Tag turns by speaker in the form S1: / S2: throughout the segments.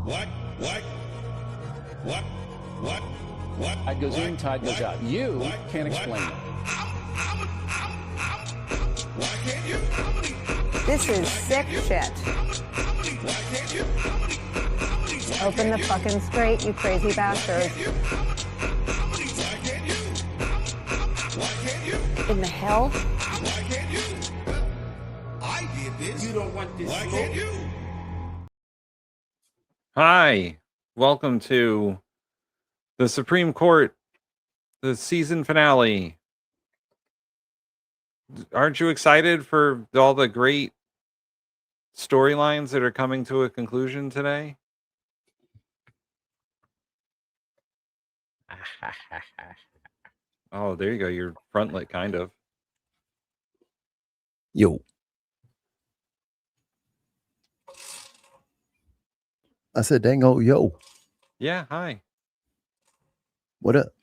S1: Tide goes in, tide goes out. You can't explain it.
S2: This is sick shit. Open the fucking straight, you crazy bastards. In the hell?
S3: I did this. You don't want this. Why can't you?
S4: Hi, welcome to the Supreme Court, the season finale. Aren't you excited for all the great storylines that are coming to a conclusion today? Oh, there you go. You're frontlit, kind of.
S5: Yo. I said, dang, oh, yo.
S4: Yeah, hi.
S5: What up?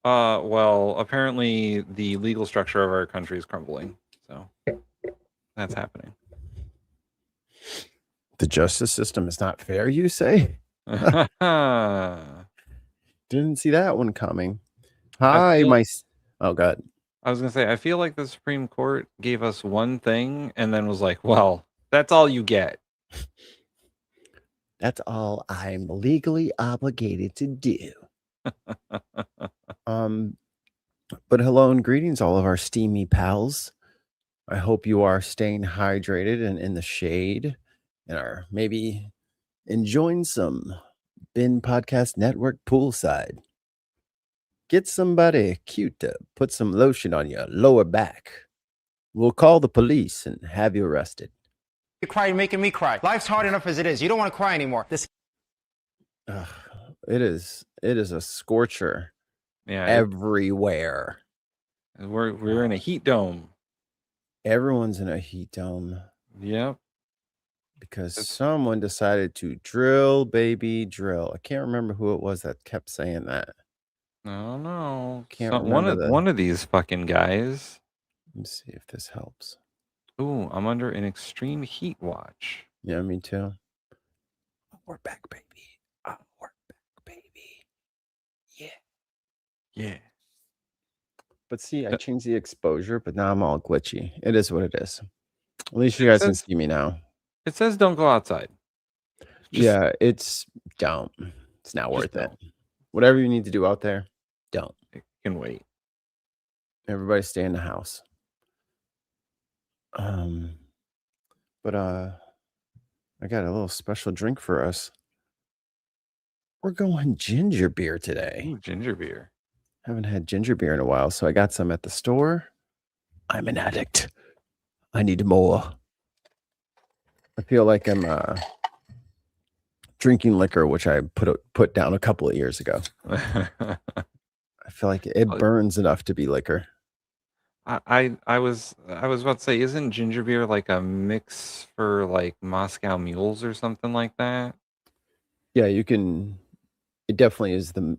S4: Well, apparently the legal structure of our country is crumbling, so that's happening.
S5: The justice system is not fair, you say? Didn't see that one coming. Hi, oh, God.
S4: I was going to say, I feel like the Supreme Court gave us one thing and then was like, well, that's all you get.
S5: That's all I'm legally obligated to do. But hello and greetings, all of our steamy pals. I hope you are staying hydrated and in the shade and are maybe enjoying some Bin Podcast Network poolside. Get somebody cute to put some lotion on your lower back. We'll call the police and have you arrested.
S6: You cry, you're making me cry. Life's hard enough as it is. You don't want to cry anymore.
S5: It is a scorcher.
S4: Yeah,
S5: everywhere.
S4: We're in a heat dome.
S5: Everyone's in a heat dome.
S4: Yep.
S5: Because someone decided to drill, baby, drill. I can't remember who it was that kept saying that.
S4: Oh no!
S5: Can't remember
S4: one of these fucking guys.
S5: Let me see if this helps.
S4: Ooh, I'm under an extreme heat watch.
S5: Yeah, me too. We're back, baby. We're back, baby. Yeah. But see, I changed the exposure, but now I'm all glitchy. It is what it is. At least you guys can see me now.
S4: It says don't go outside.
S5: Yeah, don't. It's not worth it. Whatever you need to do out there, don't.
S4: It can wait.
S5: Everybody stay in the house. But I got a little special drink for us. We're going ginger beer today.
S4: Ooh, ginger beer.
S5: Haven't had ginger beer in a while, so I got some at the store. I'm an addict. I need more. I feel like I'm drinking liquor, which I put down a couple of years ago. I feel like it burns enough to be liquor.
S4: I was about to say, isn't ginger beer like a mix for like Moscow mules or something like that?
S5: Yeah, you can. It definitely is the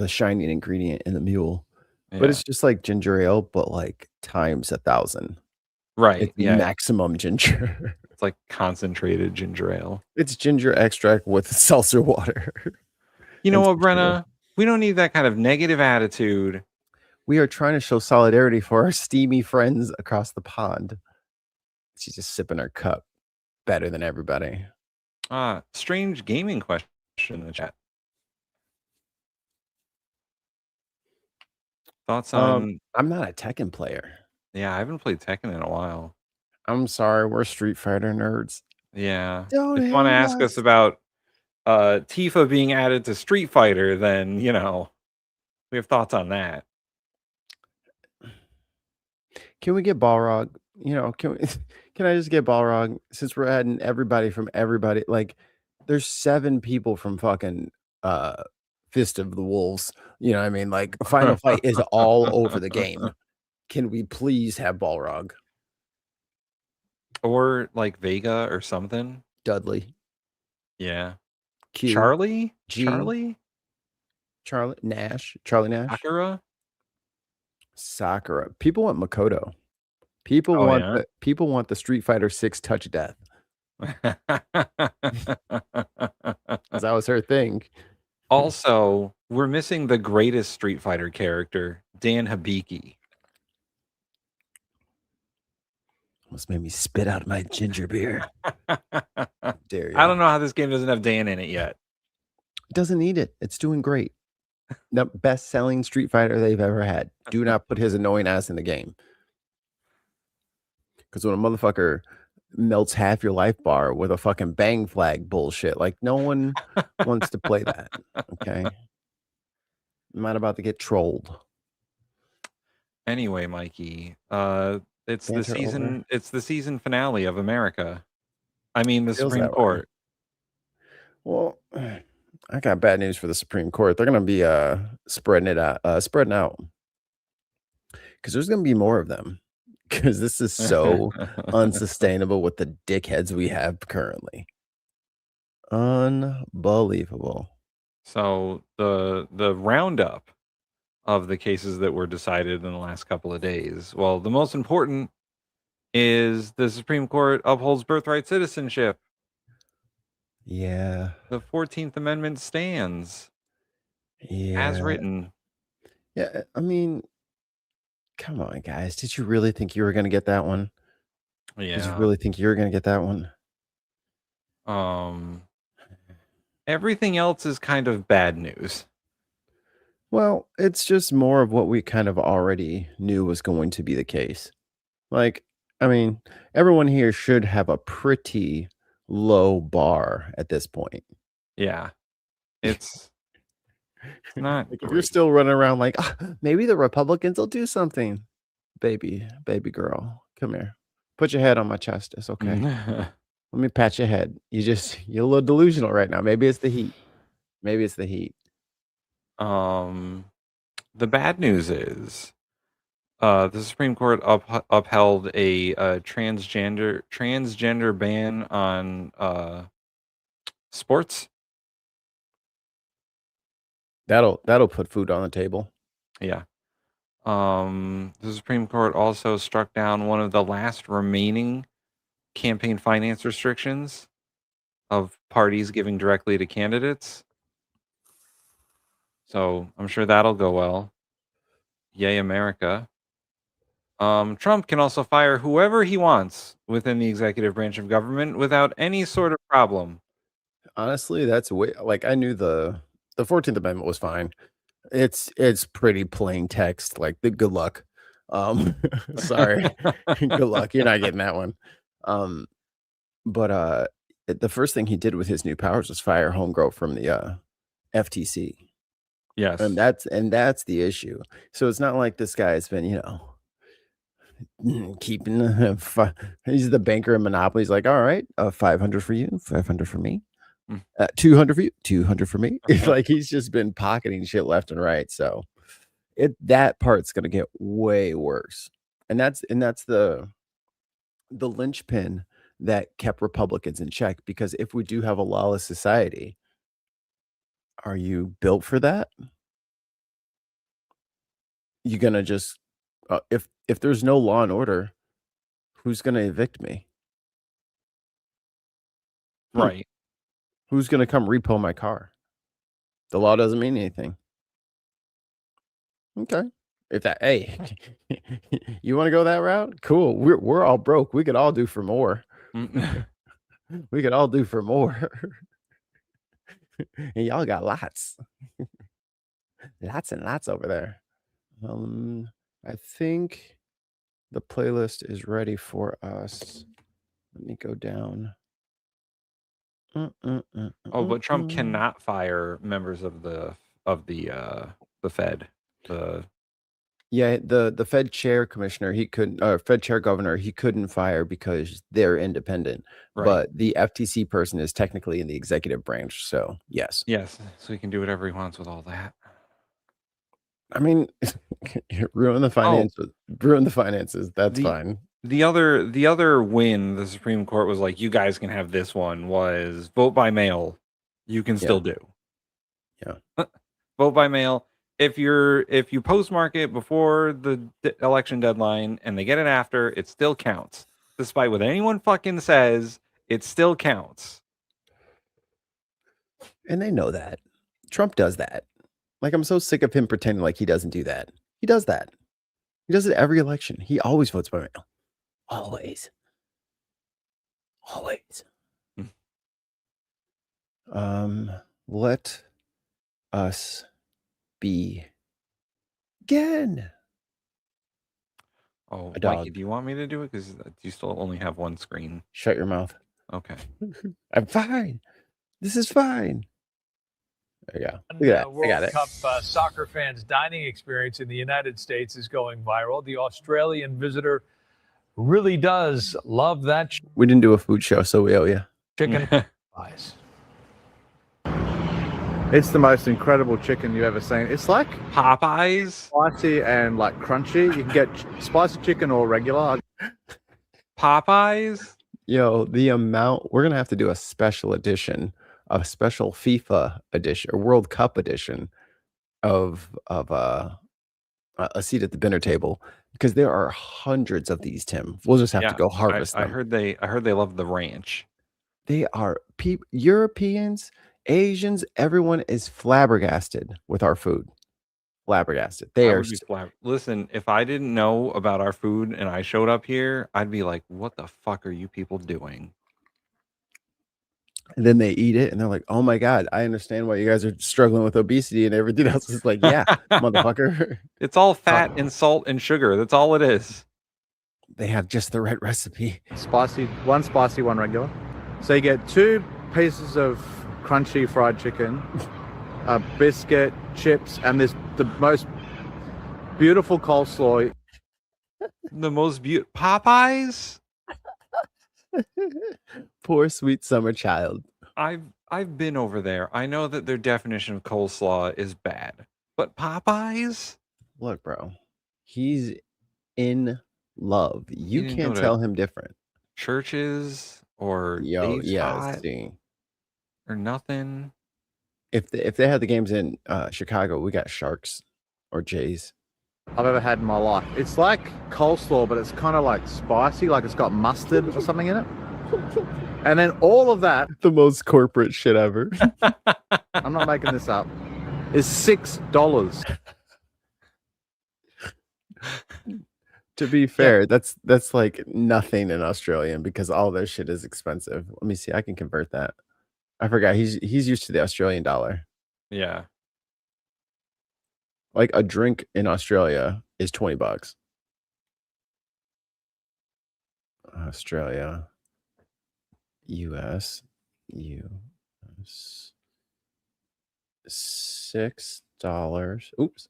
S5: shining ingredient in the mule, but it's just like ginger ale, but like times 1,000.
S4: Right.
S5: It's maximum ginger.
S4: It's like concentrated ginger ale.
S5: It's ginger extract with seltzer water.
S4: You know what, Brenna? We don't need that kind of negative attitude.
S5: We are trying to show solidarity for our steamy friends across the pond. She's just sipping her cup better than everybody.
S4: Strange gaming question in the chat. Thoughts on...
S5: I'm not a Tekken player.
S4: Yeah, I haven't played Tekken in a while.
S5: I'm sorry, we're Street Fighter nerds.
S4: Yeah. If you want to ask us about Tifa being added to Street Fighter, then, we have thoughts on that.
S5: Can we get Balrog? Can I just get Balrog? Since we're adding everybody from everybody, like there's 7 people from fucking Fist of the Wolves. You know what I mean? Like Final Fight is all over the game. Can we please have Balrog?
S4: Or like Vega or something.
S5: Dudley.
S4: Yeah.
S5: Q.
S4: Charlie?
S5: G.
S4: Charlie
S5: Nash. Sakura. People want Makoto. People want the Street Fighter 6 touch death. That was her thing.
S4: Also, we're missing the greatest Street Fighter character, Dan Hibiki.
S5: Almost made me spit out my ginger beer. Dare you.
S4: I don't know how this game doesn't have Dan in it yet.
S5: It doesn't need it. It's doing great. The best-selling Street Fighter they've ever had. Do not put his annoying ass in the game. Because when a motherfucker melts half your life bar with a fucking bang flag bullshit, like no one wants to play that. Okay. I'm not about to get trolled.
S4: Anyway, Mikey, it's
S5: Banter
S4: the season.
S5: over.
S4: It's the season finale of America. I mean, the
S5: Feels
S4: Supreme
S5: that way.
S4: Court.
S5: Well, I got bad news for the Supreme Court. They're gonna be spreading out. Because there's gonna be more of them. Because this is so unsustainable with the dickheads we have currently. Unbelievable.
S4: So the roundup of the cases that were decided in the last couple of days. Well, the most important is the Supreme Court upholds birthright citizenship.
S5: Yeah.
S4: The 14th Amendment stands
S5: Yeah.
S4: as written.
S5: Yeah. I mean, come on, guys. Did you really think you were going to get that one?
S4: Yeah.
S5: Did you really think you were going to get that one?
S4: Everything else is kind of bad news.
S5: Well, it's just more of what we kind of already knew was going to be the case. Like, I mean, everyone here should have a pretty low bar at this point.
S4: Yeah. It's not
S5: Like if you're still running around like, maybe the Republicans will do something. Baby girl, come here. Put your head on my chest. It's okay. Let me pat your head. You're a little delusional right now. Maybe it's the heat.
S4: The bad news is the Supreme Court upheld a transgender ban on sports.
S5: That'll put food on the table.
S4: Yeah. The Supreme Court also struck down one of the last remaining campaign finance restrictions of parties giving directly to candidates. So I'm sure that'll go well. Yay, America. Trump can also fire whoever he wants within the executive branch of government without any sort of problem.
S5: Honestly, that's way like I knew the 14th Amendment was fine. It's pretty plain text. Like the good luck. Sorry. Good luck. You're not getting that one. But the first thing he did with his new powers was fire homegirl from the FTC.
S4: Yes.
S5: And that's the issue. So it's not like this guy's been, keeping he's the banker in Monopoly. He's like, all right, 500 for you, 500 for me. 200 for you, 200 for me. It's like he's just been pocketing shit left and right. So that part's gonna get way worse. And that's the linchpin that kept Republicans in check, because if we do have a lawless society, are you built for that? You're gonna just if there's no law and order, who's gonna evict me?
S4: Right.
S5: Who's gonna come repo my car? The law doesn't mean anything. Okay. Hey, you want to go that route? Cool. We're all broke. We could all do for more. We could all do for more. And y'all got lots. Lots and lots over there. I think the playlist is ready for us. Let me go down.
S4: But Trump cannot fire members of the Fed.
S5: The Fed chair commissioner, he couldn't, Fed chair governor, he couldn't fire because they're independent.
S4: Right.
S5: But the FTC person is technically in the executive branch. So yes.
S4: So he can do whatever he wants with all that.
S5: I mean, ruin the finances. That's fine.
S4: The other win the Supreme Court was like, you guys can have this one, was vote by mail. You can still do.
S5: Yeah.
S4: Vote by mail. If you postmark it before the election deadline and they get it after, it still counts, despite what anyone fucking says. it still counts.
S5: And they know that. Trump does that. Like, I'm so sick of him pretending like he doesn't do that. He does that. He does it every election. He always votes by mail. Always. Always. Let us begin.
S4: Oh,
S5: A dog.
S4: Mikey, do you want me to do it? Because you still only have one screen.
S5: Shut your mouth.
S4: Okay.
S5: I'm fine. This is fine. There you go. Look at that. I
S7: World
S5: got it.
S7: Cup soccer fans' dining experience in the United States is going viral. The Australian visitor really does love that
S5: We didn't do a food show, so we owe you.
S7: chicken pies.
S8: It's the most incredible chicken you've ever seen. It's like
S4: Popeyes?
S8: spicy and like crunchy. You can get spicy chicken or regular.
S4: Popeyes?
S5: Yo, the amount, we're going to have to do a special edition, a special FIFA edition, or World Cup edition of a seat at the dinner table, because there are hundreds of these, Tim. We'll just have to go harvest
S4: I
S5: them.
S4: heard they love the ranch.
S5: They are Europeans, Asians, everyone is flabbergasted with our food. Flabbergasted. They
S4: I
S5: are.
S4: would be Listen, if I didn't know about our food and I showed up here, I'd be like, what the fuck are you people doing?
S5: And then they eat it and they're like, oh my God, I understand why you guys are struggling with obesity and everything else. Is like, yeah, motherfucker.
S4: It's all fat and salt and sugar. That's all it is.
S5: They have just the right recipe.
S8: Spicy, one regular. So you get 2 pieces of crunchy fried chicken, a biscuit, chips, and the most beautiful coleslaw.
S4: The most beautiful Popeyes?
S5: Poor sweet summer child.
S4: I've been over there. I know that their definition of coleslaw is bad. But Popeyes?
S5: Look, bro, he's in love. You
S4: didn't
S5: can't
S4: go to
S5: tell him different.
S4: Churches or
S5: Yo,
S4: Dave's
S5: yeah,
S4: Hot
S5: see.
S4: or nothing.
S5: If they had the games in Chicago, we got Sharks or Jays.
S8: I've ever had in my life. It's like coleslaw, but it's kind of like spicy, like it's got mustard or something in it. And then all of that,
S5: The most corporate shit ever.
S8: I'm not making this up, is $6.
S5: To be fair, that's like nothing in Australian, because all their shit is expensive. Let me see. I can convert that. I forgot. He's used to the Australian dollar.
S4: Yeah.
S5: Like a drink in Australia is $20. Australia, US, $6. Oops.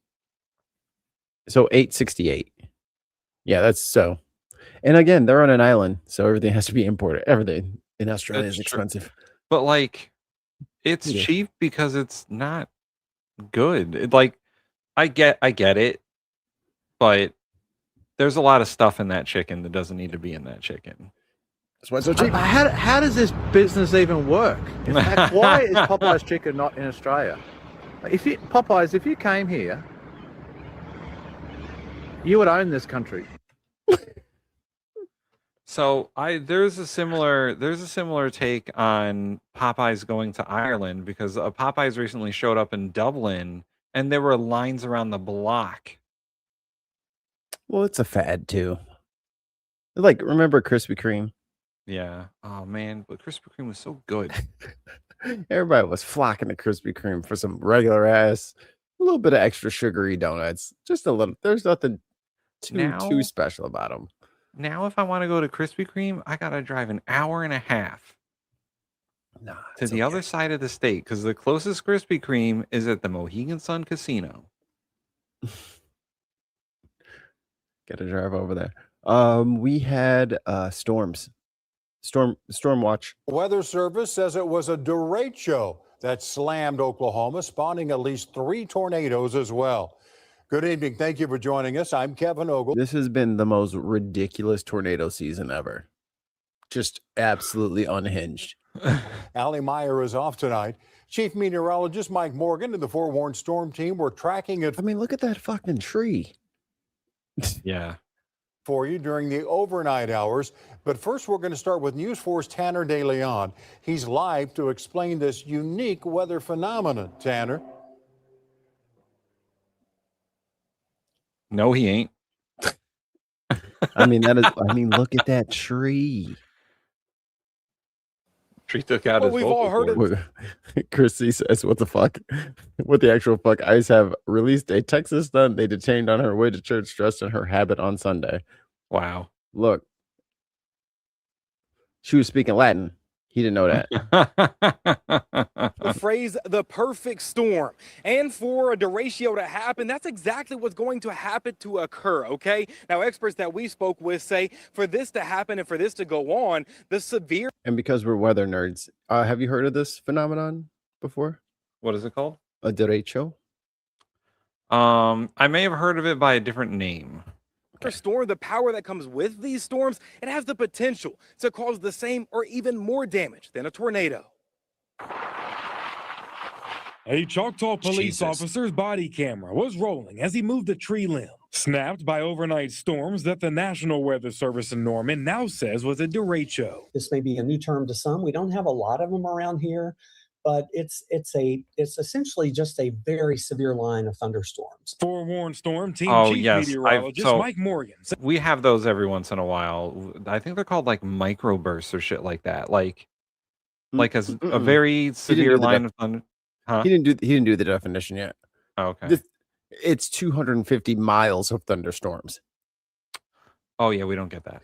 S5: So $8.68. Yeah, that's so. And again, they're on an island, so everything has to be imported. Everything in Australia
S4: That's
S5: is
S4: true.
S5: expensive.
S4: But like it's
S5: Yeah.
S4: cheap because it's not good. Like I get it, but there's a lot of stuff in that chicken that doesn't need to be in that chicken.
S5: That's why it's so cheap.
S8: How does this business even work? In fact, why is Popeye's chicken not in Australia? If you came here, you would own this country.
S4: So there's a similar take on Popeyes going to Ireland, because Popeyes recently showed up in Dublin and there were lines around the block.
S5: Well, it's a fad too. Like, remember Krispy Kreme?
S4: Yeah. Oh man, but Krispy Kreme was so good.
S5: Everybody was flocking to Krispy Kreme for some regular ass, a little bit of extra sugary donuts. Just a little. There's nothing too special about them.
S4: Now, if I want to go to Krispy Kreme, I gotta drive an hour and a half
S5: Nah,
S4: to the other side of the state, because the closest Krispy Kreme is at the Mohegan Sun Casino.
S5: Got to drive over there. We had storms. Storm watch.
S9: Weather Service says it was a derecho that slammed Oklahoma, spawning at least 3 tornadoes as well. Good evening. Thank you for joining us. I'm Kevin Ogle.
S5: This has been the most ridiculous tornado season ever. Just absolutely unhinged.
S9: Allie Meyer is off tonight. Chief Meteorologist Mike Morgan and the forewarned storm team were tracking it.
S5: I mean, look at that fucking tree.
S4: Yeah.
S9: for you during the overnight hours. But first, we're going to start with News 4's Tanner De Leon. He's live to explain this unique weather phenomenon. Tanner?
S4: No, he ain't.
S5: I mean, look at that tree.
S4: Tree took out his
S10: we've all heard
S5: What- Chrissy says, what the fuck? What the actual fuck? ICE have released a Texas stunt they detained on her way to church dressed in her habit on Sunday.
S4: Wow.
S5: Look. She was speaking Latin. He didn't know that.
S10: the phrase the perfect storm. And for a derecho to happen, that's exactly what's going to happen to occur, okay? Now, experts that we spoke with say for this to happen and for this to go on, the severe...
S5: And because we're weather nerds, have you heard of this phenomenon before?
S4: What is it called?
S5: A derecho?
S4: I may have heard of it by a different name.
S10: storm, the power that comes with these storms, it has the potential to cause the same or even more damage than a tornado.
S11: A Choctaw police officer's body camera was rolling as he moved a tree limb, snapped by overnight storms that the National Weather Service in Norman now says was a derecho.
S12: This may be a new term to some. We don't have a lot of them around here, but it's essentially just a very severe line of thunderstorms.
S11: Forewarned Storm Team Chief Meteorologist Mike Morgan.
S4: We have those every once in a while. I think they're called like microbursts or shit like that. Like a very severe line of thunder. Huh?
S5: He didn't do the definition yet.
S4: Oh, okay.
S5: It's 250 miles of thunderstorms.
S4: Oh yeah, we don't get that.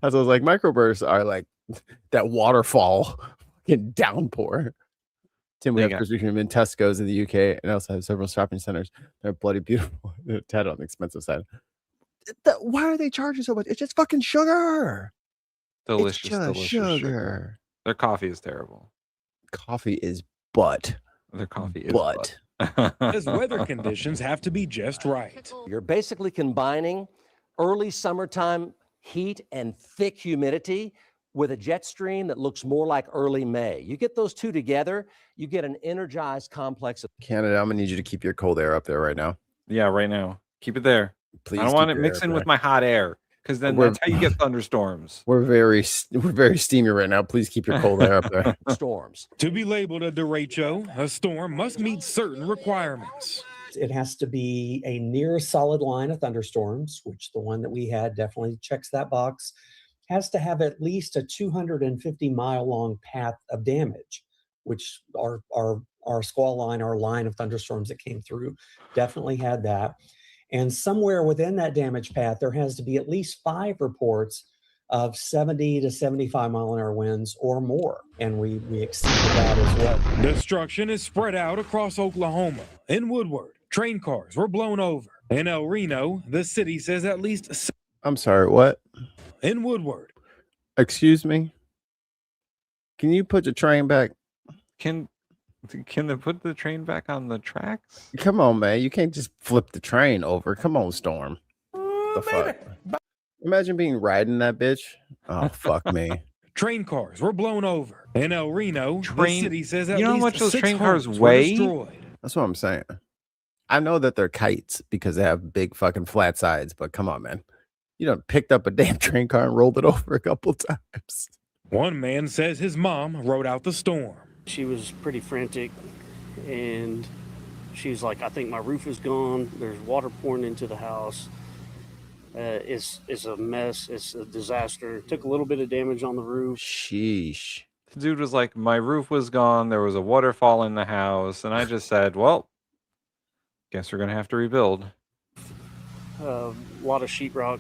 S5: As I was like, microbursts are like that waterfall fucking downpour. Tim, we have precision in Tesco's in the UK and also have several shopping centers. They're bloody beautiful. They're tad on the expensive side. Why are they charging so much? It's just fucking sugar.
S4: Delicious, delicious
S5: sugar.
S4: Their coffee is terrible.
S5: Coffee is butt.
S4: Their coffee is
S5: butt.
S11: As weather conditions have to be just right.
S13: You're basically combining early summertime heat and thick humidity with a jet stream that looks more like early May. You get those two together, you get an energized complex of
S5: Canada, I'm gonna need you to keep your cold air up there right now.
S4: Yeah, right now. Keep it there.
S5: Please.
S4: I don't want it mixing with my hot air, because then that's how you get thunderstorms.
S5: We're very steamy right now. Please keep your cold air up there.
S13: storms.
S11: To be labeled a derecho, a storm must meet certain requirements.
S12: It has to be a near solid line of thunderstorms, which the one that we had definitely checks that box. Has to have at least a 250-mile long path of damage, which our squall line, our line of thunderstorms that came through, definitely had that. And somewhere within that damage path, there has to be at least 5 reports of 70 to 75 mile an hour winds or more. And we exceeded that as well.
S11: Destruction is spread out across Oklahoma. In Woodward, train cars were blown over. In El Reno, the city says at least...
S5: I'm sorry, what?
S11: In Woodward.
S5: Excuse me? Can you put the train back?
S4: Can they put the train back on the tracks?
S5: Come on, man. You can't just flip the train over. Come on, Storm. The fuck? Imagine being riding that bitch. Oh, fuck me.
S11: Train cars were blown over. In El Reno, the city says at
S4: you know
S11: least
S4: how much those
S11: 6
S4: train cars
S11: homes were
S4: weigh?
S11: destroyed.
S5: That's what I'm saying. I know that they're kites because they have big fucking flat sides, but come on, man. You done picked up a damn train car and rolled it over a couple times.
S11: One man says his mom rode out the storm.
S14: She was pretty frantic, and she was like, I think my roof is gone. There's water pouring into the house. It's a mess. It's a disaster. Took a little bit of damage on the roof.
S5: Sheesh.
S4: The dude was like, my roof was gone. There was a waterfall in the house. And I just said, well, guess we're going to have to rebuild.
S14: A lot of sheetrock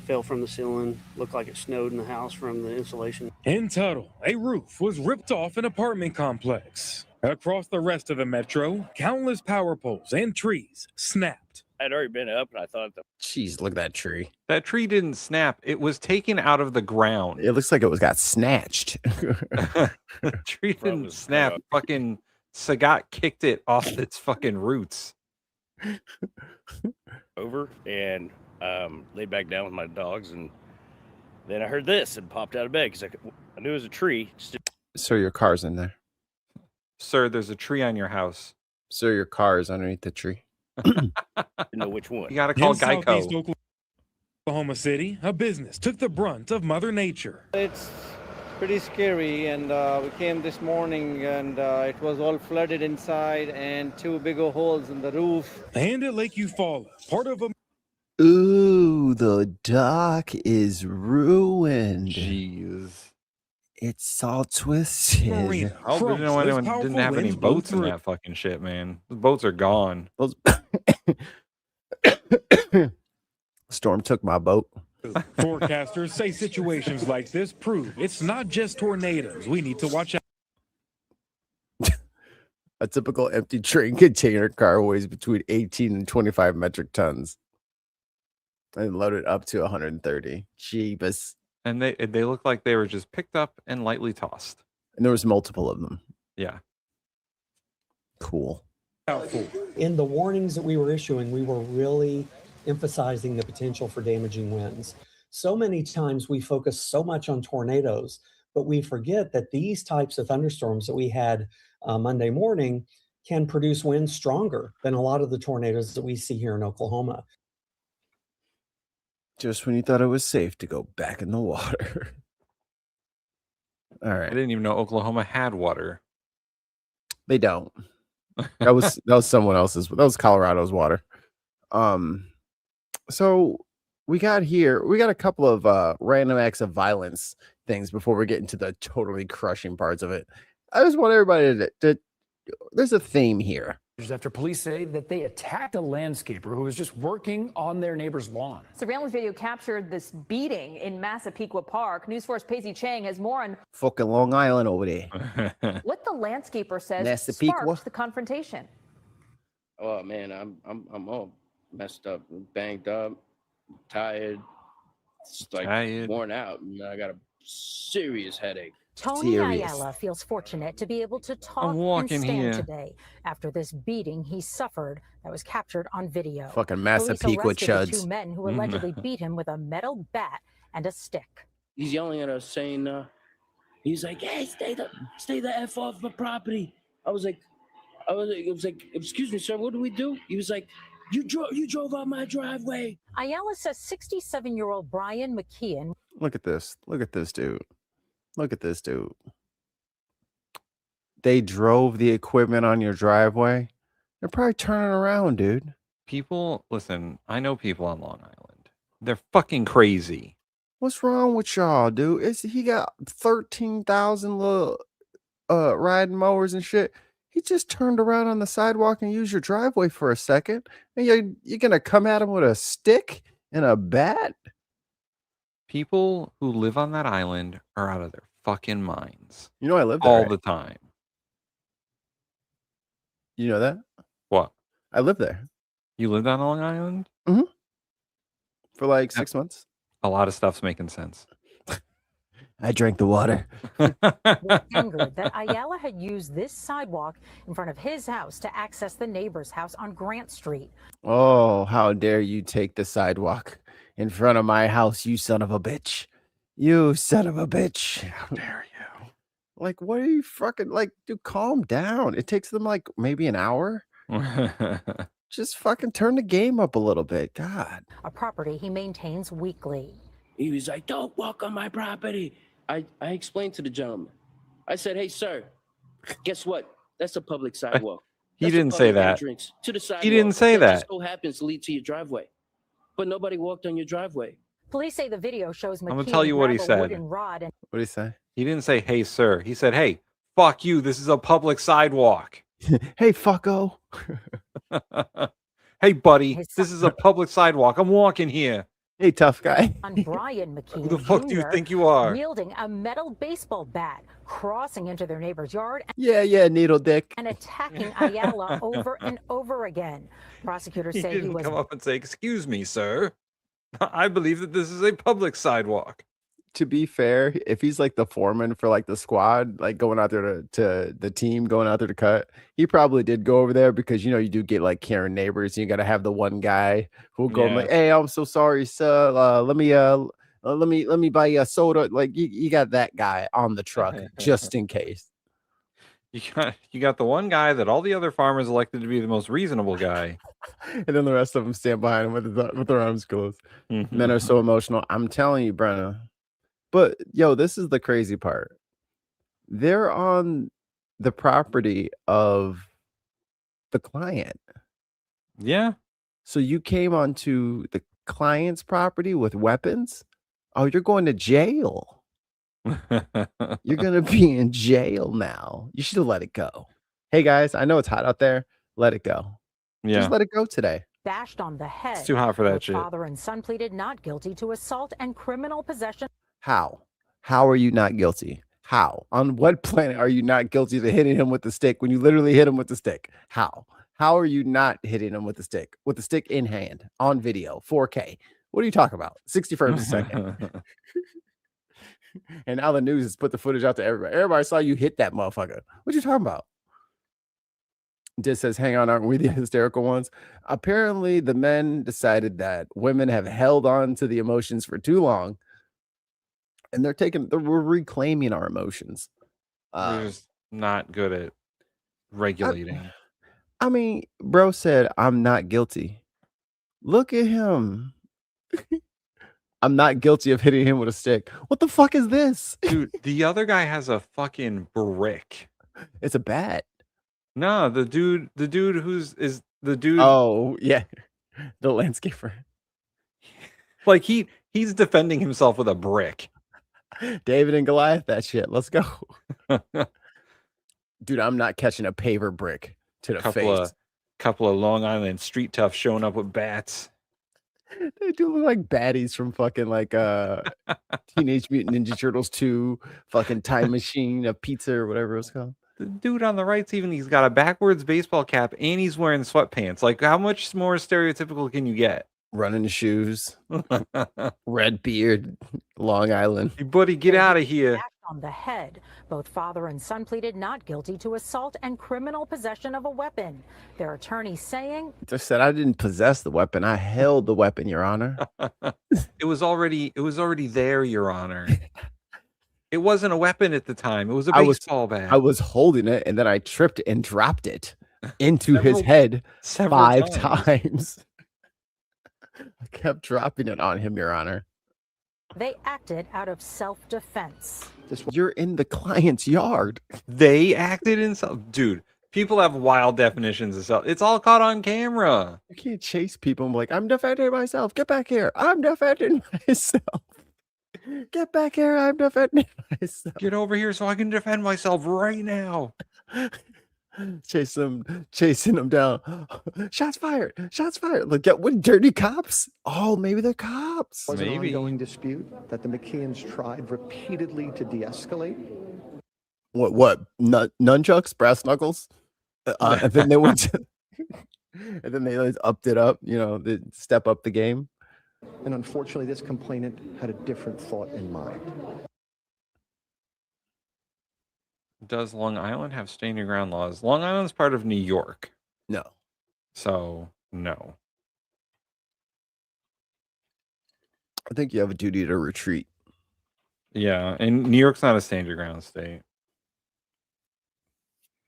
S14: fell from the ceiling. Looked like it snowed in the house from the insulation.
S11: In Tuttle, a roof was ripped off an apartment complex. Across the rest of the metro, countless power poles and trees snapped.
S15: I'd already been up, and I thought,
S5: Jeez, look at that tree.
S4: That tree didn't snap. It was taken out of the ground.
S5: It looks like it got snatched.
S4: The tree didn't snap. Fucking Sagat kicked it off its fucking roots.
S15: over and laid back down with my dogs, and then I heard this and popped out of bed because I knew it was a tree.
S5: Sir, your car's in there.
S4: Sir, there's a tree on your house.
S5: Sir, your car is underneath the tree.
S15: Didn't know which one.
S4: You gotta call
S11: In Southeast
S4: Geico.
S11: Oklahoma City, a business took the brunt of Mother Nature.
S16: It's pretty scary, and we came this morning, and it was all flooded inside, and 2 big old holes in the roof.
S11: And at Lake Eufaula, part of a
S5: Ooh, the dock is ruined.
S4: Jeez.
S5: It's all twisted.
S11: marina.
S4: I didn't know anyone didn't have any boats in that fucking shit, man. The boats are gone.
S5: Those storm took my boat.
S11: Forecasters say situations like this prove it's not just tornadoes. We need to watch out.
S5: A typical empty train container car weighs between 18 and 25 metric tons. And loaded up to 130. Jeebus.
S4: And they look like they were just picked up and lightly tossed.
S5: And there was multiple of them.
S4: Yeah.
S5: Cool.
S12: In the warnings that we were issuing, we were really emphasizing the potential for damaging winds. So many times we focus so much on tornadoes, but we forget that these types of thunderstorms that we had Monday morning can produce winds stronger than a lot of the tornadoes that we see here in Oklahoma.
S5: Just when you thought it was safe to go back in the water. All
S4: I
S5: right.
S4: didn't even know Oklahoma had water.
S5: They don't. That was someone else's. That was Colorado's water. So we got a couple of random acts of violence things before we get into the totally crushing parts of it. I just want everybody to there's a theme here.
S17: After police say that they attacked a landscaper who was just working on their neighbor's lawn.
S18: Surveillance video captured this beating in Massapequa Park. News 4's Pacey Chang has more on
S5: Fucking Long Island over there.
S18: what the landscaper says
S5: Massapequa?
S18: sparked the confrontation.
S15: Oh man, I'm all messed up, banged up, tired, just like worn out, and I got a serious headache.
S19: Tony Ayala feels fortunate to be able to talk and stand today after this beating he suffered that was captured on video.
S5: Fucking Massapequa
S19: Police arrested the
S5: chuds.
S19: 2 men who allegedly beat him with a metal bat and a stick.
S15: He's yelling at us, saying, he's like, "Hey, stay the f off my property." I was like, "Excuse me, sir, what do we do?" He was like, "You drove out my driveway."
S19: Ayala says 67-year-old Brian McKeon.
S5: Look at this. Look at this dude. Look at this dude. They drove the equipment on your driveway. They're probably turning around, dude.
S4: People, listen, I know people on Long Island. They're fucking crazy.
S5: What's wrong with y'all, dude? He got 13,000 little riding mowers and shit. He just turned around on the sidewalk and used your driveway for a second. And you're gonna come at him with a stick and a bat?
S4: People who live on that island are out of their fucking minds.
S5: You know I live there
S4: all
S5: right?
S4: the time.
S5: You know that?
S4: What?
S5: I live there.
S4: You lived on Long Island?
S5: Mm-hmm. For like 6 months.
S4: A lot of stuff's making sense.
S5: I drank the water.
S19: Was angered that Ayala had used this sidewalk in front of his house to access the neighbor's house on Grant Street.
S5: Oh, how dare you take the sidewalk in front of my house, you son of a bitch. You son of a bitch.
S4: How dare you?
S5: Like, what are you fucking like, dude, calm down. It takes them like maybe an hour. Just fucking turn the game up a little bit. God.
S19: A property he maintains weekly.
S15: He was like, "Don't walk on my property." I explained to the gentleman. I said, "Hey, sir, guess what? That's a public sidewalk."
S4: He
S15: That's a
S4: didn't say
S15: public
S4: that.
S15: entrance to the sidewalk.
S4: He didn't say
S15: that
S4: that.
S15: just so happens to lead to your driveway. But nobody walked on your driveway.
S19: Police say the video shows McKeon
S4: gonna tell you what he
S19: grab a
S4: said.
S19: wooden rod and
S5: What did he say?
S4: He didn't say, "Hey, sir." He said, "Hey, fuck you. This is a public sidewalk."
S5: Hey, fucko.
S4: Hey, buddy. This is a public sidewalk. I'm walking here.
S5: Hey, tough guy.
S19: on Brian McKeon
S4: Who the fuck do you
S19: Jr.
S4: think you are?
S19: wielding a metal baseball bat, crossing into their neighbor's yard
S5: Yeah, needle dick.
S19: and attacking Ayala over and over again. Prosecutors
S4: He
S19: say he
S4: didn't
S19: was
S4: come up and say, "Excuse me, sir. I believe that this is a public sidewalk."
S5: To be fair, if he's like the foreman for like the squad, like going out there to the team going out there to cut, he probably did go over there because you do get like caring neighbors. You got to have the one guy who'll go and like, "Hey, I'm so sorry, sir. Let me buy you a soda." Like you got that guy on the truck just in case.
S4: You got the one guy that all the other farmers elected to be the most reasonable guy.
S5: And then the rest of them stand behind him with their arms closed. Men are so emotional. I'm telling you, Brenna. But yo, this is the crazy part. They're on the property of the client.
S4: Yeah.
S5: So you came onto the client's property with weapons? Oh, you're going to jail. You're going to be in jail now. You should have let it go. Hey, guys, I know it's hot out there. Let it go.
S4: Yeah.
S5: Just let it go today.
S19: Bashed on the head.
S4: It's too hot for that
S19: Both
S4: shit.
S19: Father and son pleaded not guilty to assault and criminal possession.
S5: How? How are you not guilty? How? On what planet are you not guilty of hitting him with the stick when you literally hit him with the stick? How? How are you not hitting him with the stick in hand on video, 4K? What are you talking about? 60 frames a second. And now the news has put the footage out to everybody. Everybody saw you hit that motherfucker. What you talking about? Dis says, hang on, aren't we the hysterical ones? Apparently, the men decided that women have held on to the emotions for too long. And we're reclaiming our emotions.
S4: We're just not good at regulating.
S5: I mean, bro said, I'm not guilty. Look at him. I'm not guilty of hitting him with a stick. What the fuck is this?
S4: Dude, the other guy has a fucking brick.
S5: It's a bat.
S4: No, the dude is the dude.
S5: Oh, yeah. The landscaper.
S4: Like he's defending himself with a brick.
S5: David and Goliath, that shit. Let's go. Dude, I'm not catching a paver brick to the face.
S4: Couple of Long Island street toughs showing up with bats.
S5: They do look like baddies from fucking like Teenage Mutant Ninja Turtles 2, fucking Time Machine, a pizza or whatever it's called.
S4: The dude on the right's he's got a backwards baseball cap and he's wearing sweatpants. Like, how much more stereotypical can you get?
S5: Running shoes, red beard, Long Island.
S4: Hey, buddy, get out of here.
S19: On the head. Both father and son pleaded not guilty to assault and criminal possession of a weapon. Their attorney saying,
S5: Just said I didn't possess the weapon. I held the weapon, Your Honor.
S4: It was already there, Your Honor. It wasn't a weapon at the time. It was a baseball bat.
S5: I was holding it and then I tripped and dropped it into his head 5 times. I kept dropping it on him, Your Honor.
S19: they acted out of self-defense.
S5: You're in the client's yard.
S4: They acted in self. Dude, people have wild definitions of self. It's all caught on camera.
S5: You can't chase people and be like, I'm defending myself. Get back here. I'm defending myself. Get back here. I'm defending myself.
S4: Get over here so I can defend myself right now.
S5: Chasing them down. Shots fired. Shots fired. Look at what dirty cops. Oh, maybe they're cops.
S20: Was an ongoing dispute that the McKeons tried repeatedly to de-escalate.
S5: What? Nunchucks, brass knuckles, and then they went to, and then they upped it up. You know, they step up the game.
S20: And unfortunately, this complainant had a different thought in mind.
S4: Does Long Island have stand your ground laws? Long Island's part of New York.
S5: No.
S4: So, no.
S5: I think you have a duty to retreat.
S4: Yeah, and New York's not a stand your ground state.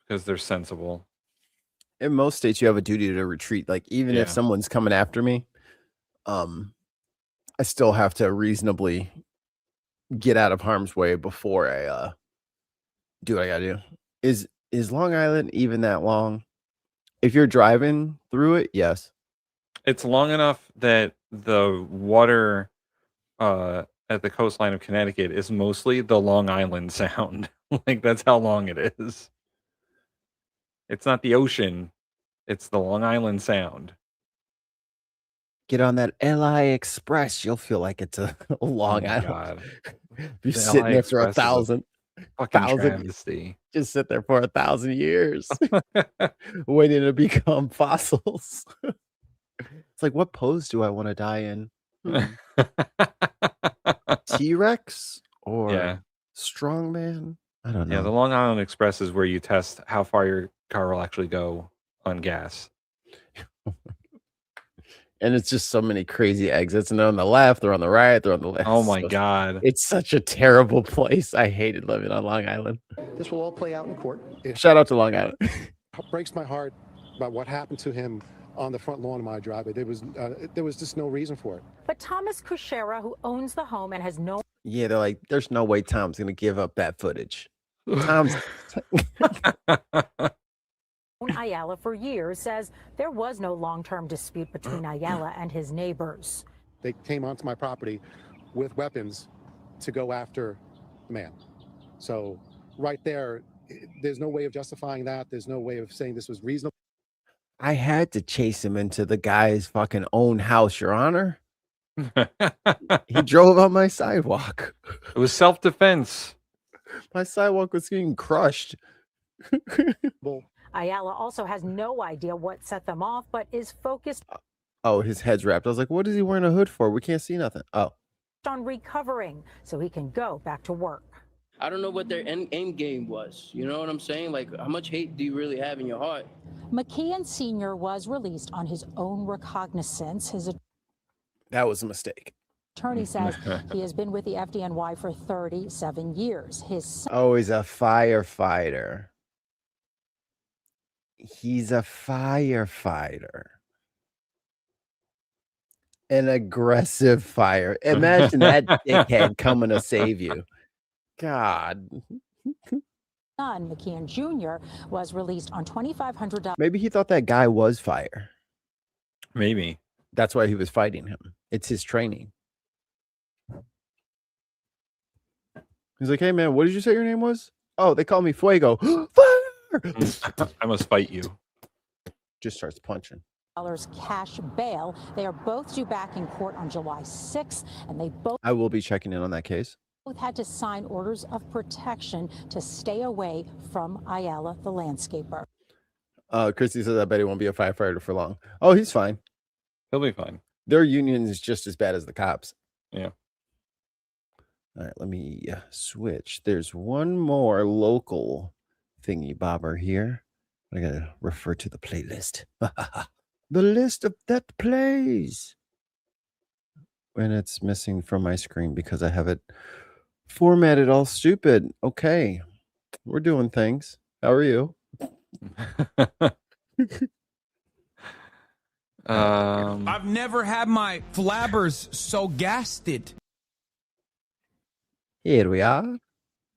S4: Because they're sensible.
S5: In most states, you have a duty to retreat. Like, even if someone's coming after me, I still have to reasonably get out of harm's way before I do what I gotta do. Is Long Island even that long? If you're driving through it, yes.
S4: It's long enough that the water at the coastline of Connecticut is mostly the Long Island Sound. Like, that's how long it is. It's not the ocean. It's the Long Island Sound.
S5: Get on that LI Express. You'll feel like it's a Long Island. You're sitting there for 1,000.
S4: Fucking travesty.
S5: Just sit there for 1,000 years. Waiting to become fossils. It's like, what pose do I want to die in? T-Rex or strongman? I don't know.
S4: Yeah, the Long Island Express is where you test how far your car will actually go on gas.
S5: And it's just so many crazy exits, and they're on the left, they're on the right, they're on the left.
S4: Oh my God.
S5: It's such a terrible place. I hated living on Long Island.
S20: This will all play out in court.
S5: Shout out to Long Island.
S20: It breaks my heart about what happened to him on the front lawn of my driveway. There was just no reason for it.
S19: But Thomas Kuchera, who owns the home and has no
S5: Yeah, they're like, there's no way Tom's gonna give up that footage. Tom's
S19: Ayala for years, says there was no long-term dispute between Ayala and his neighbors.
S20: They came onto my property with weapons to go after the man. So right there, there's no way of justifying that. There's no way of saying this was reasonable.
S5: I had to chase him into the guy's fucking own house, Your Honor. He drove on my sidewalk.
S4: It was self-defense.
S5: My sidewalk was getting crushed.
S19: Ayala also has no idea what set them off, but is focused
S5: Oh, his head's wrapped. I was like, what is he wearing a hood for? We can't see nothing. Oh.
S19: on recovering so he can go back to work.
S15: I don't know what their end game was. You know what I'm saying? Like, how much hate do you really have in your heart?
S19: McKeon Sr. was released on his own recognizance. His
S5: That was a mistake.
S19: attorney says he has been with the FDNY for 37 years. His
S5: Oh, he's a firefighter. He's a firefighter. An aggressive fire. Imagine that dickhead coming to save you. God.
S19: son, McKeon Jr., was released on $2,500.
S5: Maybe he thought that guy was fire.
S4: Maybe.
S5: That's why he was fighting him. It's his training. He's like, hey, man, what did you say your name was? Oh, they call me Fuego. Fire!
S4: I must fight you.
S5: Just starts punching.
S19: Cash bail. They are both due back in court on July 6th, and they both
S5: I will be checking in on that case.
S19: had to sign orders of protection to stay away from Ayala, the landscaper.
S5: Christy says, I bet he won't be a firefighter for long. Oh, he's fine.
S4: He'll be fine.
S5: Their union is just as bad as the cops.
S4: Yeah.
S5: All right, let me switch. There's one more local thingy bobber here. I gotta refer to the playlist. The list of that plays. And it's missing from my screen because I have it formatted all stupid. Okay, we're doing things. How are you?
S21: I've never had my flabbers so gasted.
S5: Here we are.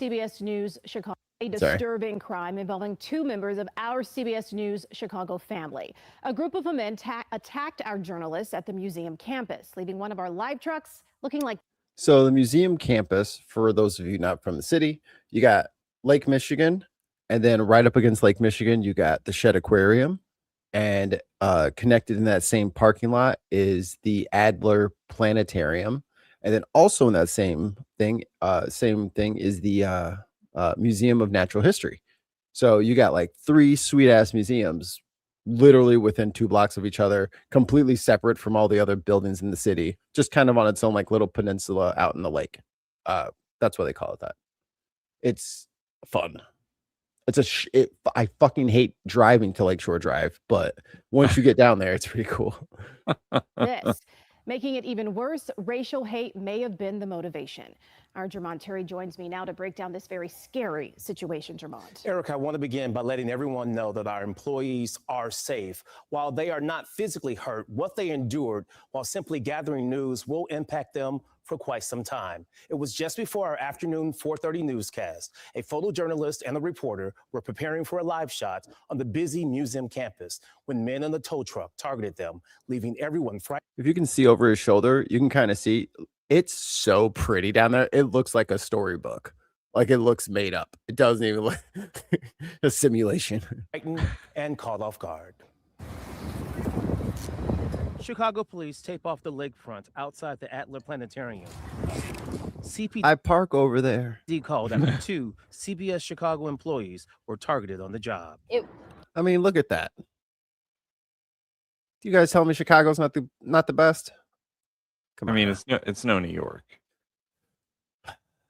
S22: CBS News Chicago. A disturbing crime involving two members of our CBS News Chicago family. A group of men attacked our journalists at the museum campus, leaving one of our live trucks looking like.
S5: So the museum campus, for those of you not from the city, you got Lake Michigan, and then right up against Lake Michigan, you got the Shedd Aquarium, and connected in that same parking lot is the Adler Planetarium, and then also in that same thing is the Museum of Natural History. So you got like three sweet ass museums literally within 2 blocks of each other, completely separate from all the other buildings in the city, just kind of on its own like little peninsula out in the lake. That's why they call it that. It's fun. It's I fucking hate driving to Lakeshore Drive, but once you get down there, it's pretty cool.
S22: This. Making it even worse, racial hate may have been the motivation. Our Jermont Terry joins me now to break down this very scary situation, Jermont.
S23: Eric, I want to begin by letting everyone know that our employees are safe. While they are not physically hurt, what they endured while simply gathering news will impact them for quite some time. It was just before our afternoon 4:30 newscast. A photojournalist and a reporter were preparing for a live shot on the busy museum campus when men in the tow truck targeted them, leaving everyone frightened.
S5: If you can see over his shoulder, you can kind of see it's so pretty down there. It looks like a storybook. Like it looks made up. It doesn't even look a simulation.
S23: Frightened and caught off guard. Chicago police tape off the lakefront outside the Adler Planetarium.
S5: I park over there.
S23: Called after 2 CBS Chicago employees were targeted on the job.
S5: I mean, look at that. You guys tell me Chicago's not the best?
S4: I mean, it's no New York.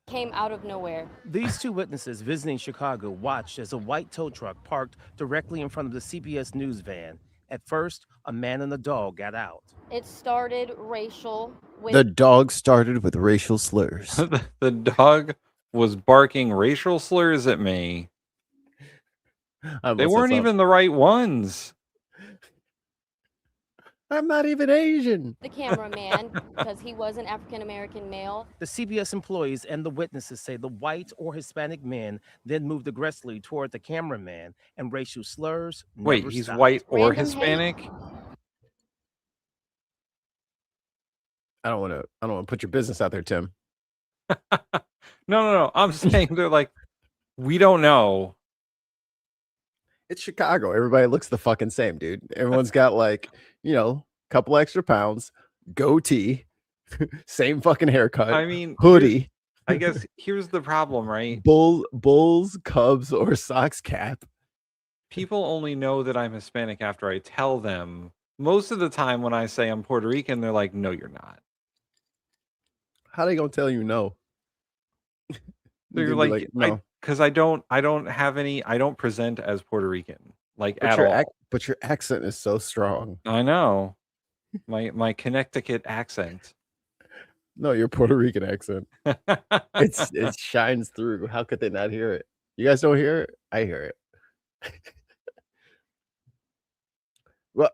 S24: Came out of nowhere.
S23: These 2 witnesses visiting Chicago watched as a white tow truck parked directly in front of the CBS News van At first, a man and a dog got out.
S1: It started racial.
S5: The dog started with racial slurs.
S4: The dog was barking racial slurs at me. They weren't even the right ones.
S5: I'm not even Asian.
S1: The cameraman, because he was an African-American male.
S23: The CBS employees and the witnesses say the white or Hispanic men then moved aggressively toward the cameraman, and racial slurs
S4: Wait,
S23: never
S4: he's
S23: stopped.
S4: white or Hispanic?
S5: I don't want to put your business out there, Tim.
S4: No. I'm saying they're like, we don't know.
S5: It's Chicago. Everybody looks the fucking same, dude. Everyone's got like, a couple extra pounds, goatee, same fucking haircut.
S4: I mean,
S5: hoodie.
S4: I guess here's the problem, right?
S5: Bulls, Cubs, or Sox cap.
S4: People only know that I'm Hispanic after I tell them. Most of the time when I say I'm Puerto Rican, they're like, no, you're not.
S5: How they gonna tell you no?
S4: They're like, no. Because I don't have any, I don't present as Puerto Rican, like at all.
S5: But your accent is so strong.
S4: I know. My Connecticut accent.
S5: No, your Puerto Rican accent. It shines through. How could they not hear it? You guys don't hear it? I hear it. Well,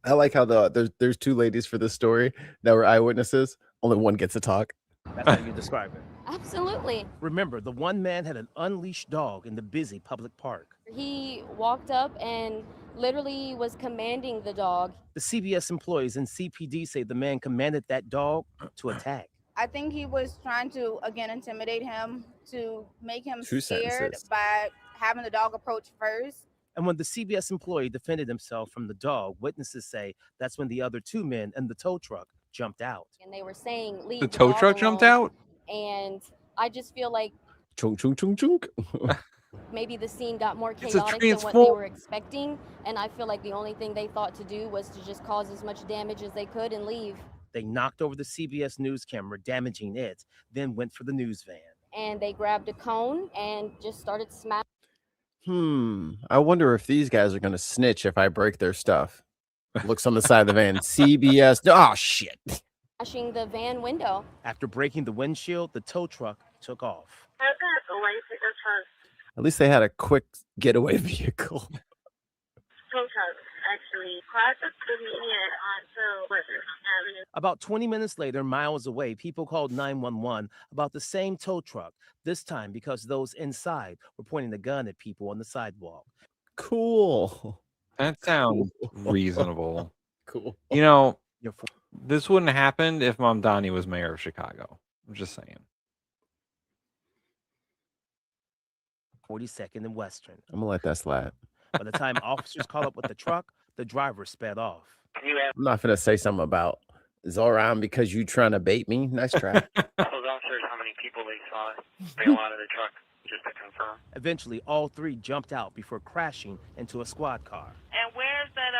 S5: I like how there's two ladies for this story that were eyewitnesses. Only one gets to talk.
S23: That's how you describe it.
S1: Absolutely.
S23: Remember, the one man had an unleashed dog in the busy public park.
S1: He walked up and literally was commanding the dog.
S23: The CBS employees and CPD say the man commanded that dog to attack.
S2: I think he was trying to, again, intimidate him to make him
S23: Two
S2: scared
S23: sentences.
S2: by having the dog approach first.
S23: And when the CBS employee defended himself from the dog, witnesses say that's when the other two men in the tow truck jumped out.
S1: And they were saying, leave
S4: The tow
S1: dog
S4: truck jumped
S1: alone.
S4: out?
S1: And I just feel like
S5: Chunk, chunk, chunk, chunk.
S1: maybe the scene got more
S4: It's a
S1: chaotic than what they
S4: transform-
S1: were expecting. And I feel like the only thing they thought to do was to just cause as much damage as they could and leave.
S23: They knocked over the CBS news camera, damaging it, then went for the news van.
S1: And they grabbed a cone and just started smashing
S5: I wonder if these guys are gonna snitch if I break their stuff. Looks on the side of the van. CBS. Oh shit.
S1: the van window.
S23: After breaking the windshield, the tow truck took off.
S5: At least they had a quick getaway vehicle.
S23: About 20 minutes later, miles away, people called 911 about the same tow truck, this time because those inside were pointing the gun at people on the sidewalk.
S5: Cool.
S4: That sounds reasonable.
S5: Cool.
S4: You know, this wouldn't have happened if Mamdani was mayor of Chicago. I'm just saying.
S23: 42nd and Western.
S5: I'm gonna let that slide.
S23: By the time officers caught up with the truck, the driver sped off.
S5: I'm not gonna say something about Zoran because you trying to bait me. Nice try.
S3: Those officers, how many people they saw bail out of the truck, just to confirm.
S23: Eventually, all three jumped out before crashing into a squad car.
S24: And where's that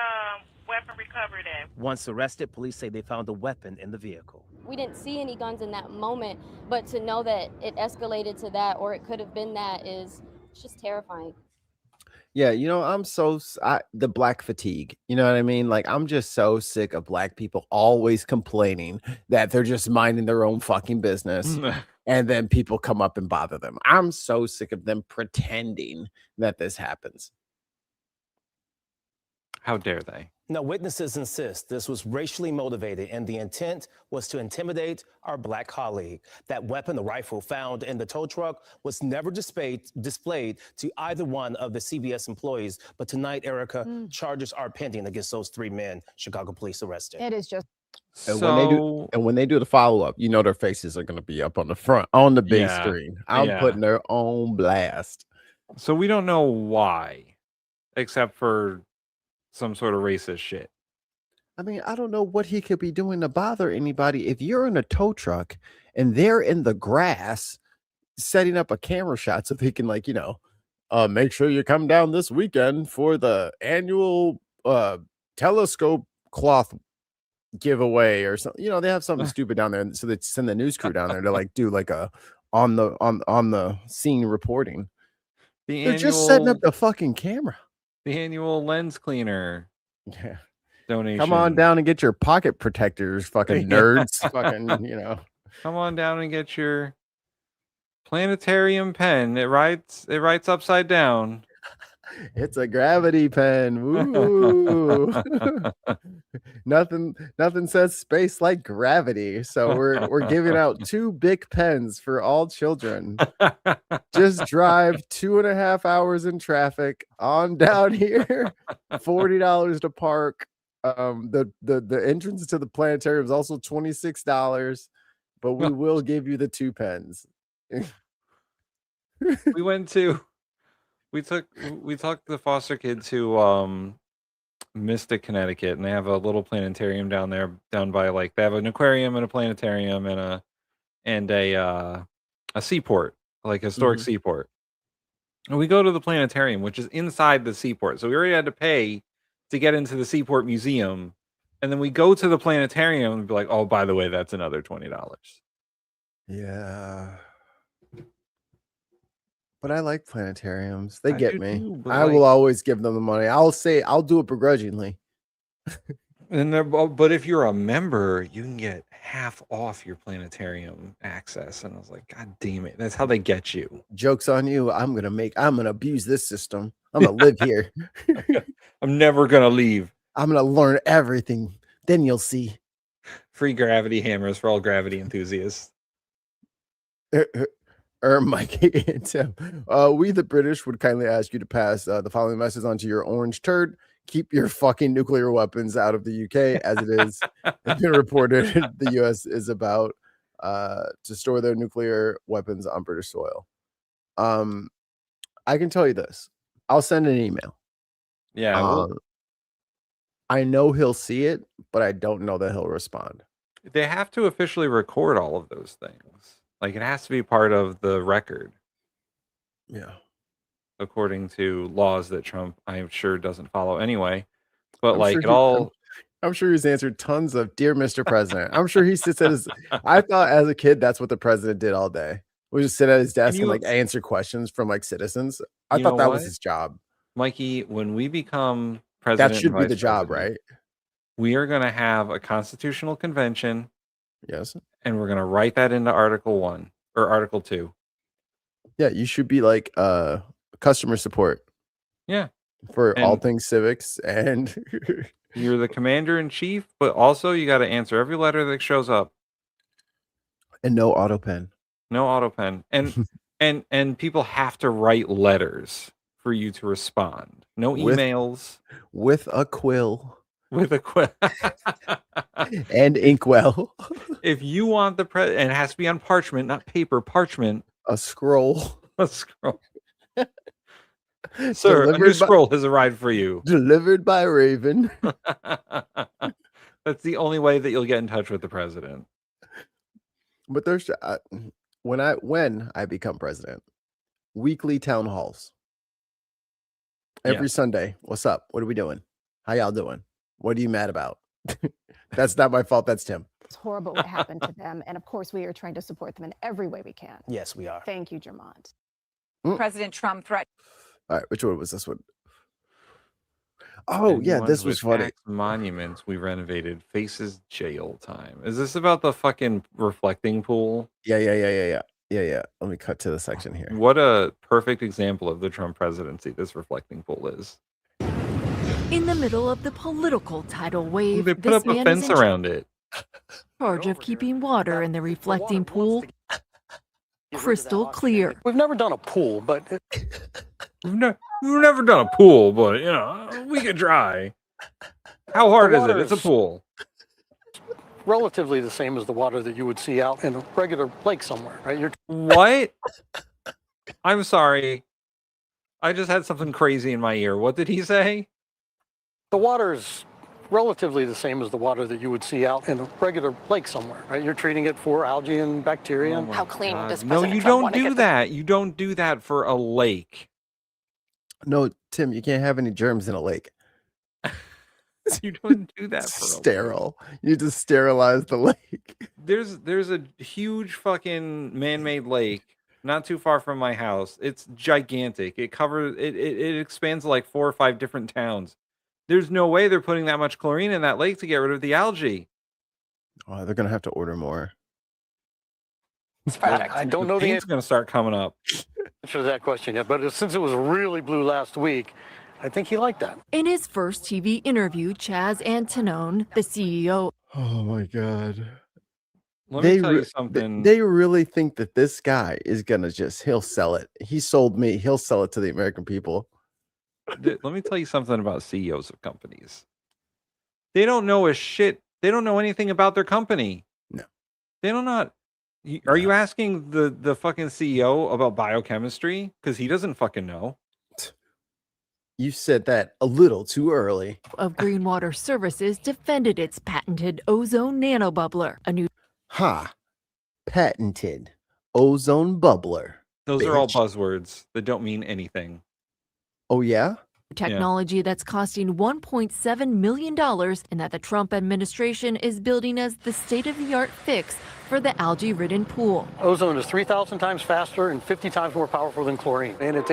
S24: weapon recovered at?
S23: Once arrested, police say they found a weapon in the vehicle.
S1: We didn't see any guns in that moment, but to know that it escalated to that or it could have been that is just terrifying.
S5: Yeah, you know, the black fatigue. You know what I mean? Like, I'm just so sick of black people always complaining that they're just minding their own fucking business. And then people come up and bother them. I'm so sick of them pretending that this happens.
S4: How dare they?
S23: No, witnesses insist this was racially motivated and the intent was to intimidate our black colleague. That weapon, the rifle found in the tow truck, was never displayed to either one of the CBS employees. But tonight, Erica, charges are pending against those three men Chicago police arrested.
S22: It is just.
S5: And when they do the follow-up, you know their faces are going to be up on the front, on the big screen. I'm putting their own blast.
S4: So we don't know why, except for some sort of racist shit.
S5: I mean, I don't know what he could be doing to bother anybody. If you're in a tow truck and they're in the grass setting up a camera shot so they can, like, you know, make sure you come down this weekend for the annual telescope cloth giveaway or something. You know, they have something stupid down there, so they send the news crew down there to like do like a on the scene reporting. They're just setting up the fucking camera.
S4: The annual lens cleaner.
S5: Yeah.
S4: Donation.
S5: Come on down and get your pocket protectors, fucking nerds.
S4: Yeah.
S5: Fucking,
S4: Come on down and get your planetarium pen. It writes upside down.
S5: It's a gravity pen. Woo. Nothing says space like gravity. So we're giving out 2 big pens for all children. Just drive 2.5 hours in traffic on down here. $40 to park. The entrance to the planetarium is also $26, but we will give you the 2 pens.
S4: We took the foster kid to Mystic, Connecticut, and they have a little planetarium down there, down by they have an aquarium and a planetarium and a seaport, like a historic seaport. And we go to the planetarium, which is inside the seaport. So we already had to pay to get into the Seaport Museum. And then we go to the planetarium and be like, oh, by the way, that's another $20.
S5: Yeah. But I like planetariums. They get me.
S4: Too,
S5: I will always give them the money. I'll do it begrudgingly.
S4: But if you're a member, you can get half off your planetarium access. And I was like, God damn it. That's how they get you.
S5: Joke's on you. I'm gonna abuse this system. I'm gonna live here.
S4: I'm never gonna leave.
S5: I'm gonna learn everything. Then you'll see.
S4: Free gravity hammers for all gravity enthusiasts.
S5: Mikey and Tim. We the British would kindly ask you to pass the following message on to your orange turd. Keep your fucking nuclear weapons out of the UK, as it is. It's been reported the US is about to store their nuclear weapons on British soil. I can tell you this. I'll send an email.
S4: Yeah.
S5: I know he'll see it, but I don't know that he'll respond.
S4: They have to officially record all of those things. Like, it has to be part of the record.
S5: Yeah.
S4: According to laws that Trump, I'm sure, doesn't follow anyway. But
S5: I'm sure he's answered tons of "Dear Mr. President." I'm sure he sits at his. I thought as a kid that's what the president did all day. We just sit at his desk and answer questions from citizens. I thought that was his job.
S4: Mikey, when we become president,
S5: that should be the job, right?
S4: We are going to have a constitutional convention.
S5: Yes.
S4: And we're going to write that into Article 1 or Article 2.
S5: Yeah, you should be customer support.
S4: Yeah.
S5: For all things civics, and
S4: you're the commander in chief, but also you got to answer every letter that shows up.
S5: And no auto pen.
S4: No auto pen. And and people have to write letters for you to respond. No emails.
S5: With a quill.
S4: With a quill.
S5: And inkwell.
S4: If you want the and it has to be on parchment, not paper, parchment.
S5: A scroll.
S4: A scroll. Sir, a new scroll has arrived for you.
S5: Delivered by Raven.
S4: That's the only way that you'll get in touch with the president.
S5: But there's when I become president, weekly town halls. Every Sunday. What's up? What are we doing? How y'all doing? What are you mad about? That's not my fault. That's Tim.
S22: It's horrible what happened to them. And of course, we are trying to support them in every way we can.
S23: Yes, we are.
S22: Thank you, Jermont.
S6: President Trump threatened.
S5: All right, which one was this one? Oh, yeah, this was funny.
S4: Monuments we renovated faces jail time. Is this about the fucking reflecting pool?
S5: Yeah. Let me cut to the section here.
S4: What a perfect example of the Trump presidency this reflecting pool is.
S7: In the middle of the political tidal wave,
S4: They put up a fence around it.
S7: Charge of keeping water in the reflecting pool crystal clear.
S8: We've never done a pool, but
S4: we've never done a pool, but we could try. How hard is it? It's a pool.
S8: Relatively the same as the water that you would see out in a regular lake somewhere, right?
S4: What? I'm sorry. I just had something crazy in my ear. What did he say?
S8: The water is relatively the same as the water that you would see out in a regular lake somewhere, right? You're treating it for algae and bacteria.
S6: How clean does
S4: No,
S6: President
S4: you
S6: Trump
S4: don't
S6: want to
S4: do
S6: get
S4: that. You don't do that for a lake.
S5: No, Tim, you can't have any germs in a lake.
S4: You don't do that for
S5: sterile. You just sterilize the lake.
S4: There's a huge fucking man-made lake not too far from my house. It's gigantic. It covers it expands like 4 or 5 different towns. There's no way they're putting that much chlorine in that lake to get rid of the algae.
S5: Oh, they're gonna have to order more.
S8: I don't know the
S4: paint's going to start coming up.
S8: answer to that question yet, but since it was really blue last week, I think he liked that.
S7: In his first TV interview, Chaz Antonone, the CEO.
S5: Oh my God.
S4: Let me tell you something.
S5: They really think that this guy is gonna he'll sell it. He sold me. He'll sell it to the American people.
S4: Let me tell you something about CEOs of companies. They don't know a shit. They don't know anything about their company.
S5: No.
S4: They don't know. Are you asking the fucking CEO about biochemistry? Because he doesn't fucking know.
S5: You said that a little too early.
S7: Of Green Water Services defended its patented ozone nanobubbler, a new
S5: patented ozone bubbler.
S4: Those are all buzzwords that don't mean anything.
S5: Oh yeah?
S7: technology that's costing $1.7 million and that the Trump administration is building as the state-of-the-art fix for the algae-ridden pool.
S8: Ozone is 3,000 times faster and 50 times more powerful than chlorine. And it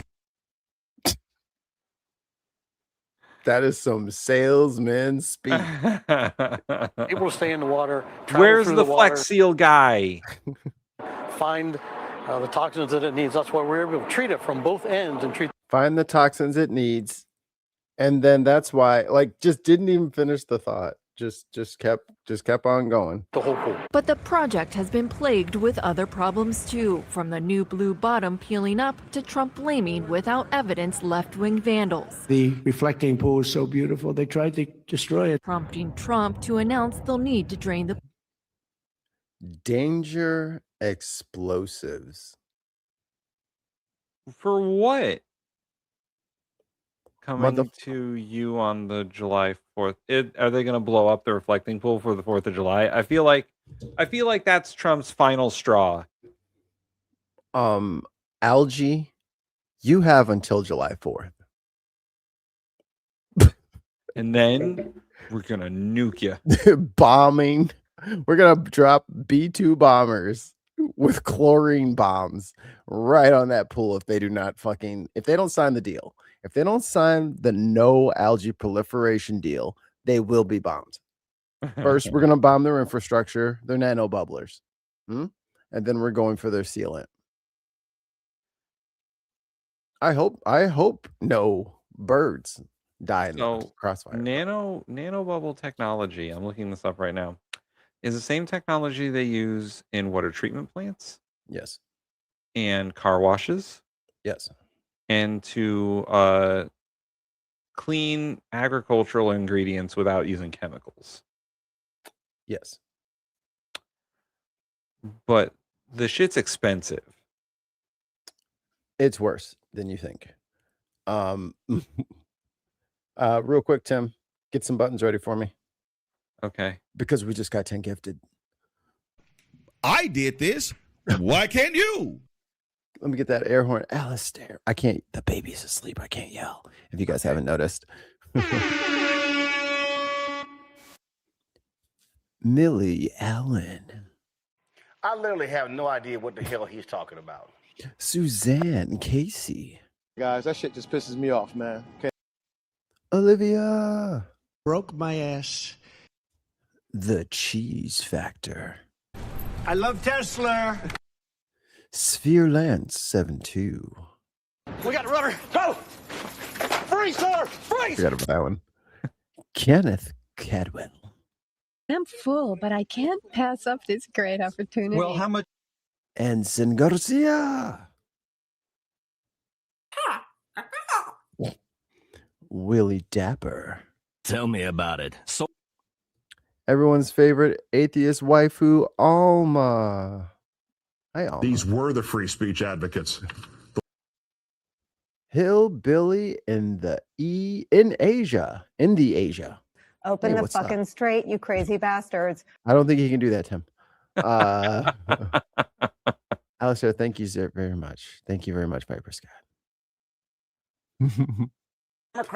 S5: That is some salesman speak.
S8: able to stay in the water.
S4: Where's the Flex Seal guy?
S8: Find the toxins that it needs. That's why we're able to treat it from both ends and treat.
S5: Find the toxins it needs, and then that's why, like, just didn't even finish the thought. Just kept on going.
S8: The whole pool.
S7: But the project has been plagued with other problems too, from the new blue bottom peeling up to Trump blaming without evidence left-wing vandals.
S9: The reflecting pool is so beautiful, they tried to destroy it.
S7: Prompting Trump to announce they'll need to drain the
S5: Danger explosives.
S4: For what? Coming to you on the July 4th. Are they going to blow up the reflecting pool for the 4th of July? I feel like that's Trump's final straw.
S5: Algae, you have until July 4th.
S4: And then we're going to nuke you.
S5: Bombing. We're going to drop B-2 bombers with chlorine bombs right on that pool if they don't sign the deal. If they don't sign the no algae proliferation deal, they will be bombed. First, we're going to bomb their infrastructure, their nano bubblers. And then we're going for their sealant. I hope no birds die in the crossfire.
S4: Nano bubble technology, I'm looking this up right now, is the same technology they use in water treatment plants.
S5: Yes.
S4: And car washes.
S5: Yes.
S4: And to clean agricultural ingredients without using chemicals.
S5: Yes.
S4: But the shit's expensive.
S5: It's worse than you think. Real quick, Tim, get some buttons ready for me.
S4: Okay.
S5: Because we just got 10 gifted.
S10: I did this. Why can't you?
S5: Let me get that air horn. Alistair. I can't. The baby's asleep. I can't yell. If you guys haven't noticed. Millie Allen.
S13: I literally have no idea what the hell he's talking about.
S5: Suzanne Casey.
S14: Guys, that shit just pisses me off, man. Okay.
S5: Olivia.
S9: Broke my ass.
S5: The Cheese Factor.
S9: I love Tesla.
S5: Sphereland 72.
S13: We got rubber. Go! Freeze, sir! Freeze!
S5: Forgot about that one. Kenneth Cadwell.
S25: I'm full, but I can't pass up this great opportunity.
S9: Well, how much?
S5: Ensign Garcia. Willie Dapper.
S26: Tell me about it. So,
S5: everyone's favorite atheist waifu, Alma. Hi, Alma.
S10: These were the free speech advocates.
S5: Hillbilly in the Asia.
S27: Open
S5: Hey,
S27: the
S5: what's up?
S27: fucking straight, you crazy bastards.
S5: I don't think he can do that, Tim. Alistair, thank you very much. Thank you very much, Viper Scott.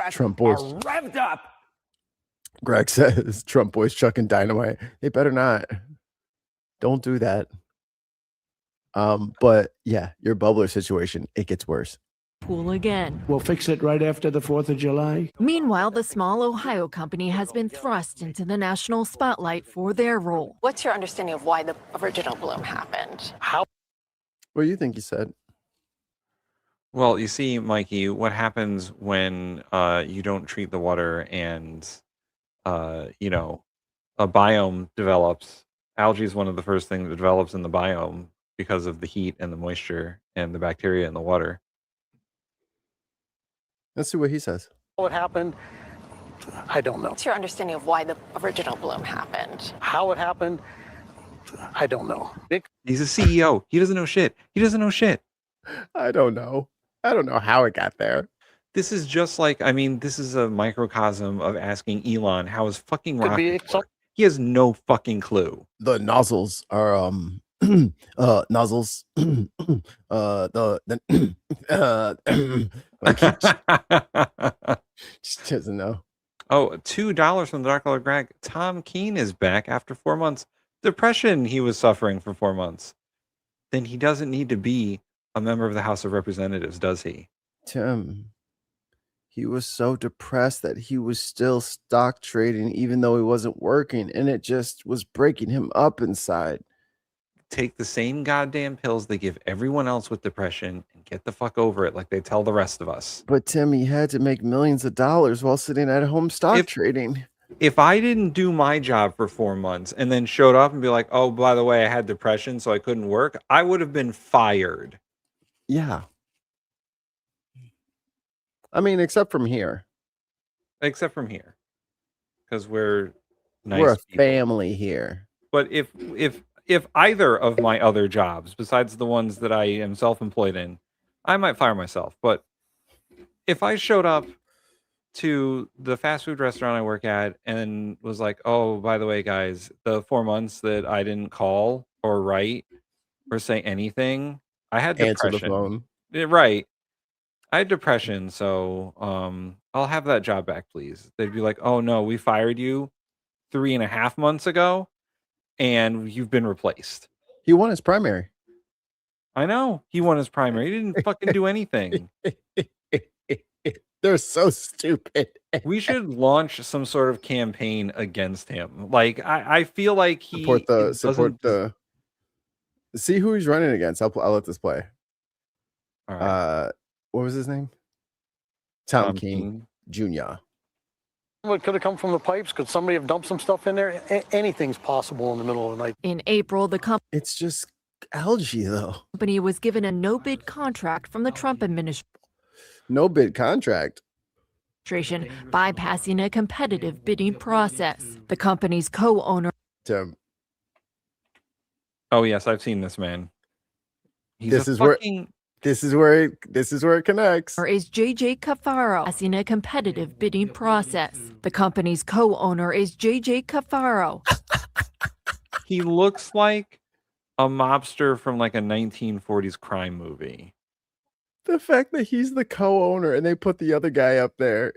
S5: Trump boys
S13: are revved up.
S5: Greg says Trump boys chucking dynamite. They better not. Don't do that. But yeah, your bubbler situation, it gets worse.
S7: Pool again.
S9: We'll fix it right after the 4th of July.
S7: Meanwhile, the small Ohio company has been thrust into the national spotlight for their role.
S11: What's your understanding of why the original bloom happened?
S8: How?
S5: What do you think he said?
S4: Well, you see, Mikey, what happens when you don't treat the water and, you know, a biome develops. Algae is one of the first things that develops in the biome because of the heat and the moisture and the bacteria in the water.
S5: Let's see what he says.
S8: What happened? I don't know.
S11: What's your understanding of why the original bloom happened?
S8: How it happened? I don't know.
S4: He's a CEO. He doesn't know shit. He doesn't know shit.
S5: I don't know. I don't know how it got there.
S4: This is just like, I mean, this is a microcosm of asking Elon how his fucking rocket works. He has no fucking clue.
S5: The nozzles are nozzles. Just doesn't know.
S4: Oh, $2 from the Dark Lord Greg. Tom Keene is back after 4 months. Depression he was suffering for 4 months. Then he doesn't need to be a member of the House of Representatives, does he?
S5: Tim, he was so depressed that he was still stock trading even though he wasn't working, and it just was breaking him up inside.
S4: Take the same goddamn pills they give everyone else with depression and get the fuck over it like they tell the rest of us.
S5: But Tim, he had to make millions of dollars while sitting at home stock trading.
S4: If I didn't do my job for 4 months and then showed up and be like, oh, by the way, I had depression, so I couldn't work, I would have been fired.
S5: Yeah. I mean, except from here.
S4: Except from here. Because we're nice
S5: We're a
S4: people.
S5: family here.
S4: But if either of my other jobs, besides the ones that I am self-employed in, I might fire myself. But if I showed up to the fast food restaurant I work at and was like, oh, by the way, guys, the 4 months that I didn't call or write or say anything, I had depression.
S5: Answer the phone.
S4: Yeah, right. I had depression, so I'll have that job back, please. They'd be like, oh, no, we fired you 3.5 months ago, and you've been replaced.
S5: He won his primary.
S4: I know. He won his primary. He didn't fucking do anything.
S5: They're so stupid.
S4: We should launch some sort of campaign against him. Like, I feel like he
S5: support the. See who he's running against. I'll let this play.
S4: All right.
S5: What was his name? Tom Keene Jr.
S8: What could have come from the pipes? Could somebody have dumped some stuff in there? Anything's possible in the middle of the night.
S7: In April, the
S5: It's just algae, though.
S7: company was given a no-bid contract from the Trump administration,
S5: No bid contract.
S7: bypassing a competitive bidding process. The company's co-owner
S5: Tim,
S4: Oh, yes, I've seen this man. He's
S5: this
S4: a
S5: is
S4: fucking...
S5: this is where it connects.
S7: is J.J. Cafaro, passing a competitive bidding process. The company's co-owner is J.J. Cafaro.
S4: He looks like a mobster from like a 1940s crime movie.
S5: The fact that he's the co-owner and they put the other guy up there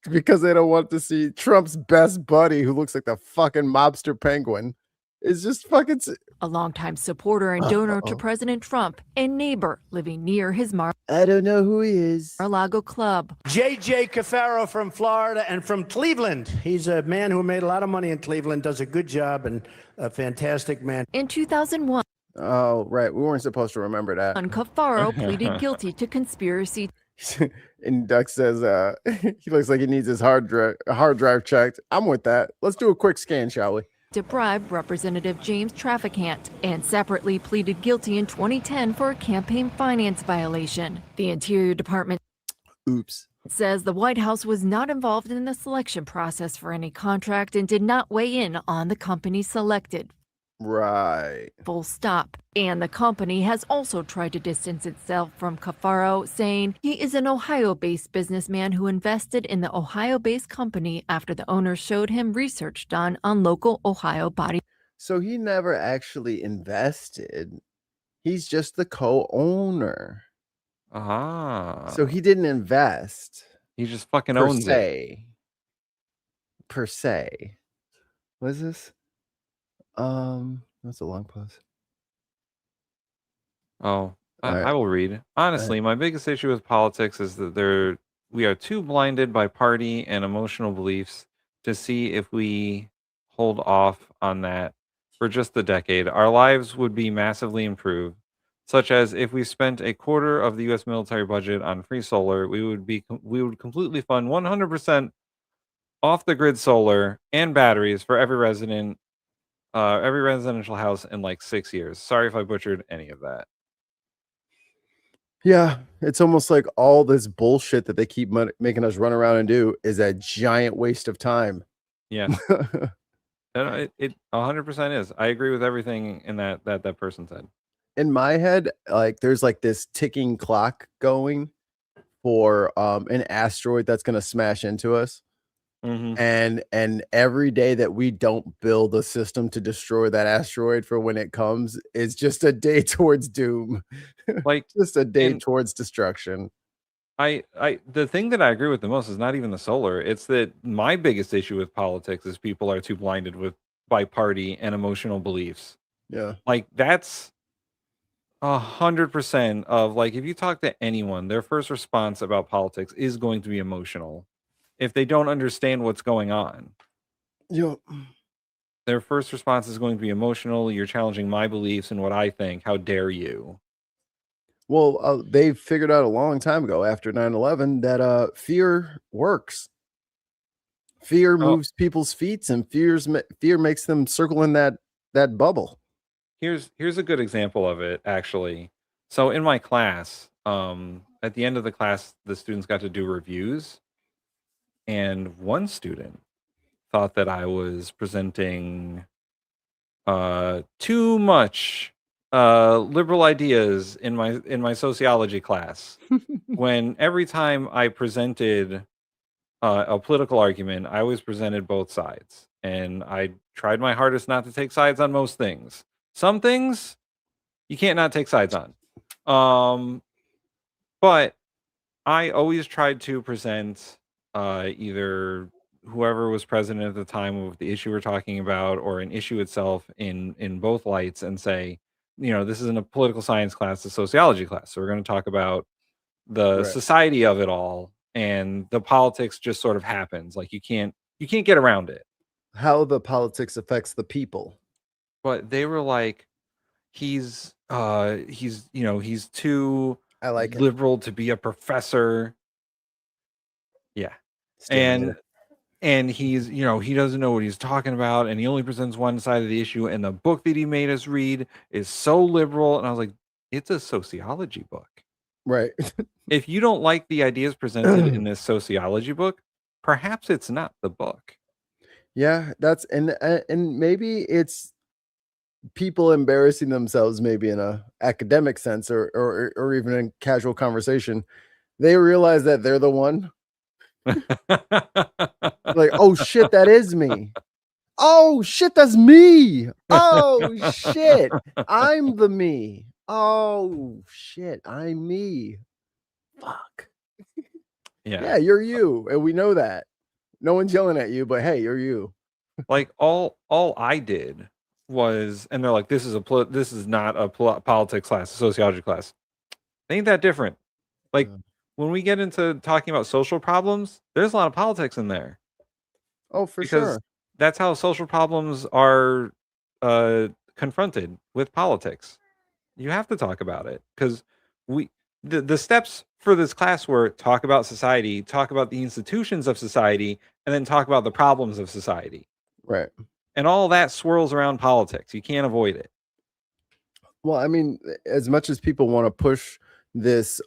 S5: because they don't want to see Trump's best buddy who looks like the fucking mobster penguin is just fucking...
S7: A longtime supporter and donor to President Trump and neighbor living near his
S5: I don't know who he is.
S7: Mar-a-Lago club.
S9: J.J. Cafaro from Florida and from Cleveland. He's a man who made a lot of money in Cleveland, does a good job, and a fantastic man.
S7: In 2001,
S5: Oh, right. We weren't supposed to remember that.
S7: Cafaro pleaded guilty to conspiracy
S5: And Duck says he looks like he needs his hard drive checked. I'm with that. Let's do a quick scan, shall we?
S7: to bribe Representative James Traficant and separately pleaded guilty in 2010 for a campaign finance violation. The Interior Department says the White House was not involved in the selection process for any contract and did not weigh in on the company selected.
S5: Right.
S7: Full stop. And the company has also tried to distance itself from Cafaro, saying he is an Ohio-based businessman who invested in the Ohio-based company after the owner showed him research done on local Ohio body.
S5: So he never actually invested. He's just the co-owner. So he didn't invest.
S4: He just fucking owns it.
S5: Per se. What is this? That's a long pause.
S4: Oh,
S5: All right.
S4: I will read. Honestly, my biggest issue with politics is that we are too blinded by party and emotional beliefs to see if we hold off on that for just a decade. Our lives would be massively improved, such as if we spent a quarter of the U.S. military budget on free solar, we would completely fund 100% off the grid solar and batteries for every residential house in like 6 years. Sorry if I butchered any of that.
S5: Yeah, it's almost like all this bullshit that they keep making us run around and do is a giant waste of time.
S4: Yeah. And it 100% is. I agree with everything in that person said.
S5: In my head, like there's like this ticking clock going for an asteroid that's going to smash into us. And every day that we don't build a system to destroy that asteroid for when it comes is just a day towards doom.
S4: Like
S5: just a day towards destruction.
S4: The thing that I agree with the most is not even the solar. It's that my biggest issue with politics is people are too blinded by party and emotional beliefs.
S5: Yeah.
S4: Like that's 100% of like if you talk to anyone, their first response about politics is going to be emotional. If they don't understand what's going on.
S5: Yep.
S4: Their first response is going to be emotional. You're challenging my beliefs and what I think. How dare you?
S5: Well, they figured out a long time ago after 9/11 that fear works. Fear moves people's feet, and fear makes them circle in that bubble.
S4: Here's a good example of it, actually. So in my class, at the end of the class, the students got to do reviews. And one student thought that I was presenting too much liberal ideas in my sociology class. When every time I presented a political argument, I always presented both sides. And I tried my hardest not to take sides on most things. Some things you can't not take sides on. But I always tried to present either whoever was president at the time of the issue we're talking about or an issue itself in both lights and say, this isn't a political science class, a sociology class. So we're going to talk about the society of it all, and the politics just sort of happens. Like you can't get around it.
S5: How the politics affects the people.
S4: But they were like, he's too liberal to be a professor. Yeah. And he's, he doesn't know what he's talking about, and he only presents one side of the issue, and the book that he made us read is so liberal. And I was like, it's a sociology book.
S5: Right.
S4: If you don't like the ideas presented in this sociology book, perhaps it's not the book.
S5: Yeah, that's and maybe it's people embarrassing themselves, maybe in a academic sense or even in casual conversation. They realize that they're the one. Like, oh shit, that is me. Oh shit, that's me. Oh shit, I'm the me. Oh shit, I'm me. Fuck. Yeah, you're you, and we know that. No one's yelling at you, but hey, you're you.
S4: Like all I did was, and they're like, this is not a politics class, a sociology class. Ain't that different? Like when we get into talking about social problems, there's a lot of politics in there.
S5: Oh, for sure.
S4: That's how social problems are confronted with politics. You have to talk about it because the steps for this class were talk about society, talk about the institutions of society, and then talk about the problems of society.
S5: Right.
S4: And all that swirls around politics. You can't avoid it.
S5: Well, I mean, as much as people want to push this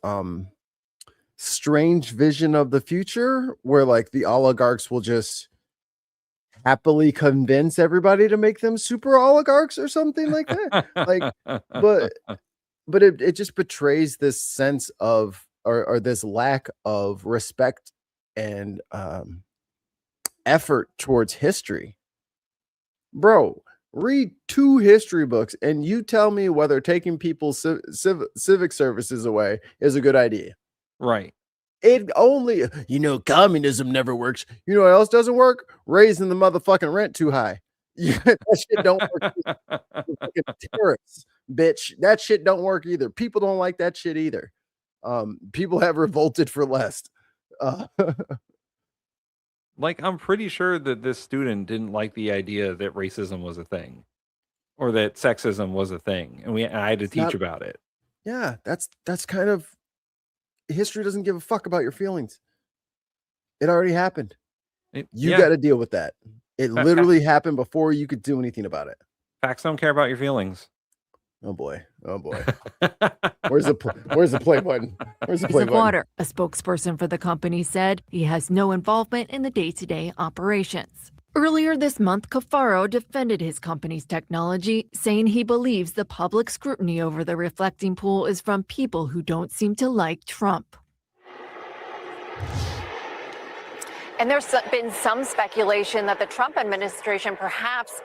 S5: strange vision of the future where like the oligarchs will just happily convince everybody to make them super oligarchs or something like that. Like, but it just betrays this sense of or this lack of respect and effort towards history. Bro, read 2 history books and you tell me whether taking people's civic services away is a good idea.
S4: Right.
S5: It only, communism never works. You know what else doesn't work? Raising the motherfucking rent too high. That shit don't work. Fucking terrorists bitch. That shit don't work either. People don't like that shit either. People have revolted for less.
S4: Like, I'm pretty sure that this student didn't like the idea that racism was a thing, or that sexism was a thing, and I had to teach about it.
S5: Yeah, that's kind of, history doesn't give a fuck about your feelings. It already happened. You got to deal with that. It literally happened before you could do anything about it.
S4: Facts don't care about your feelings.
S5: Oh boy. Where's the play button? Where's the play button?
S7: Water. A spokesperson for the company said he has no involvement in the day-to-day operations. Earlier this month, Cafaro defended his company's technology, saying he believes the public scrutiny over the reflecting pool is from people who don't seem to like Trump.
S11: And there's been some speculation that the Trump administration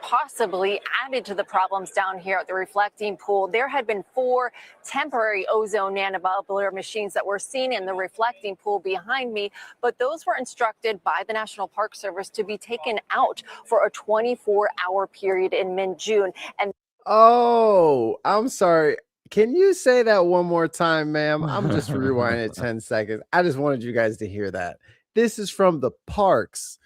S11: possibly added to the problems down here at the reflecting pool. There had been 4 temporary ozone nanobubbler machines that were seen in the reflecting pool behind me, but those were instructed by the National Park Service to be taken out for a 24-hour period in mid-June. And
S5: oh, I'm sorry. Can you say that one more time, ma'am? I'm just rewinding 10 seconds. I just wanted you guys to hear that. This is from the parks,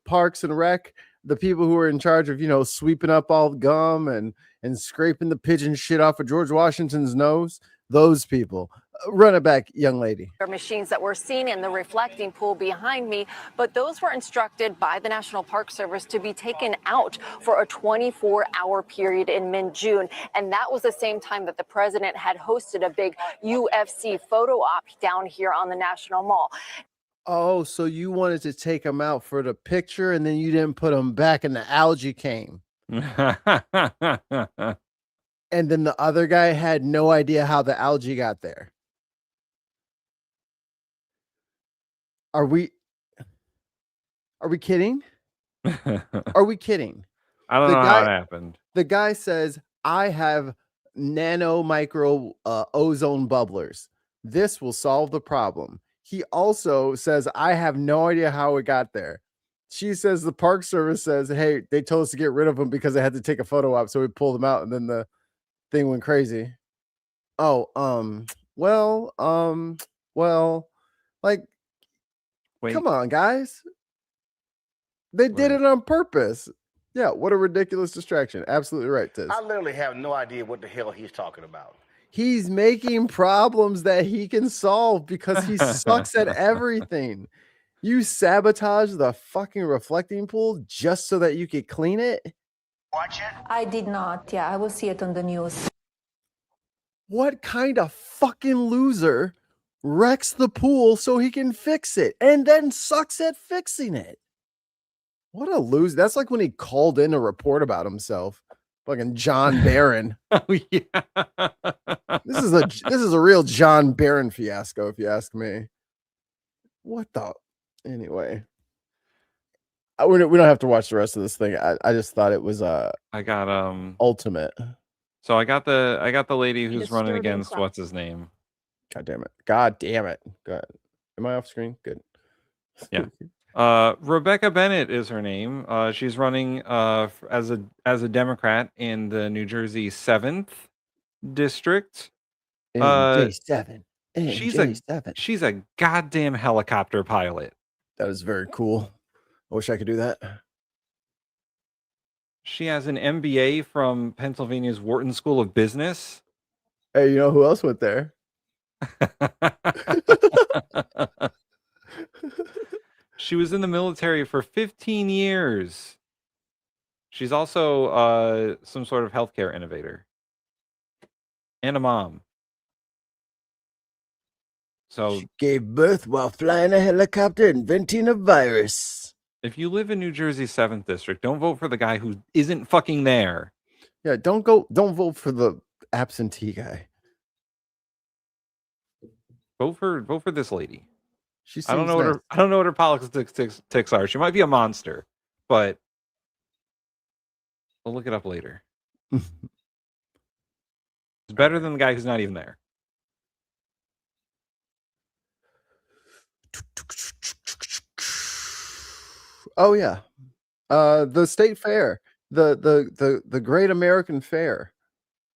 S5: Parks and Rec, the people who are in charge of, sweeping up all the gum and scraping the pigeon shit off of George Washington's nose. Those people. Run it back, young lady.
S11: Machines that were seen in the reflecting pool behind me, but those were instructed by the National Park Service to be taken out for a 24-hour period in mid-June. And that was the same time that the president had hosted a big UFC photo op down here on the National Mall.
S5: Oh, so you wanted to take them out for the picture and then you didn't put them back and the algae came. And then the other guy had no idea how the algae got there. Are we kidding? Are we kidding?
S4: I don't know how it happened.
S5: The guy says, I have micro ozone bubblers. This will solve the problem. He also says, I have no idea how it got there. She says the Park Service says, hey, they told us to get rid of them because they had to take a photo op, so we pulled them out, and then the thing went crazy. Oh, well, like,
S4: wait.
S5: Come on, guys. They did it on purpose. Yeah, what a ridiculous distraction. Absolutely right, Tiz.
S13: I literally have no idea what the hell he's talking about.
S5: He's making problems that he can solve because he sucks at everything. You sabotage the fucking reflecting pool just so that you could clean it?
S13: Watch it?
S27: I did not. Yeah, I will see it on the news.
S5: What kind of fucking loser wrecks the pool so he can fix it and then sucks at fixing it? What a loser. That's like when he called in to report about himself. Fucking John Barron.
S4: Oh yeah.
S5: This is a real John Barron fiasco, if you ask me. What the? Anyway, we don't have to watch the rest of this thing. I just thought it was
S4: I got
S5: ultimate.
S4: So I got the lady who's running against what's his name.
S5: God damn it. Good. Am I off screen? Good.
S4: Yeah. Rebecca Bennett is her name. She's running as a Democrat in the New Jersey 7th district.
S5: NJ7.
S4: She's a goddamn helicopter pilot.
S5: That is very cool. I wish I could do that.
S4: She has an MBA from Pennsylvania's Wharton School of Business.
S5: Hey, you know who else went there?
S4: She was in the military for 15 years. She's also some sort of healthcare innovator and a mom. So
S5: she gave birth while flying a helicopter, inventing a virus.
S4: If you live in New Jersey 7th district, don't vote for the guy who isn't fucking there.
S5: Yeah, don't vote for the absentee guy.
S4: Vote for this lady.
S5: I don't know
S4: I don't know what her politics are. She might be a monster, but I'll look it up later. It's better than the guy who's not even there.
S5: Oh yeah. The state fair. The Great American Fair.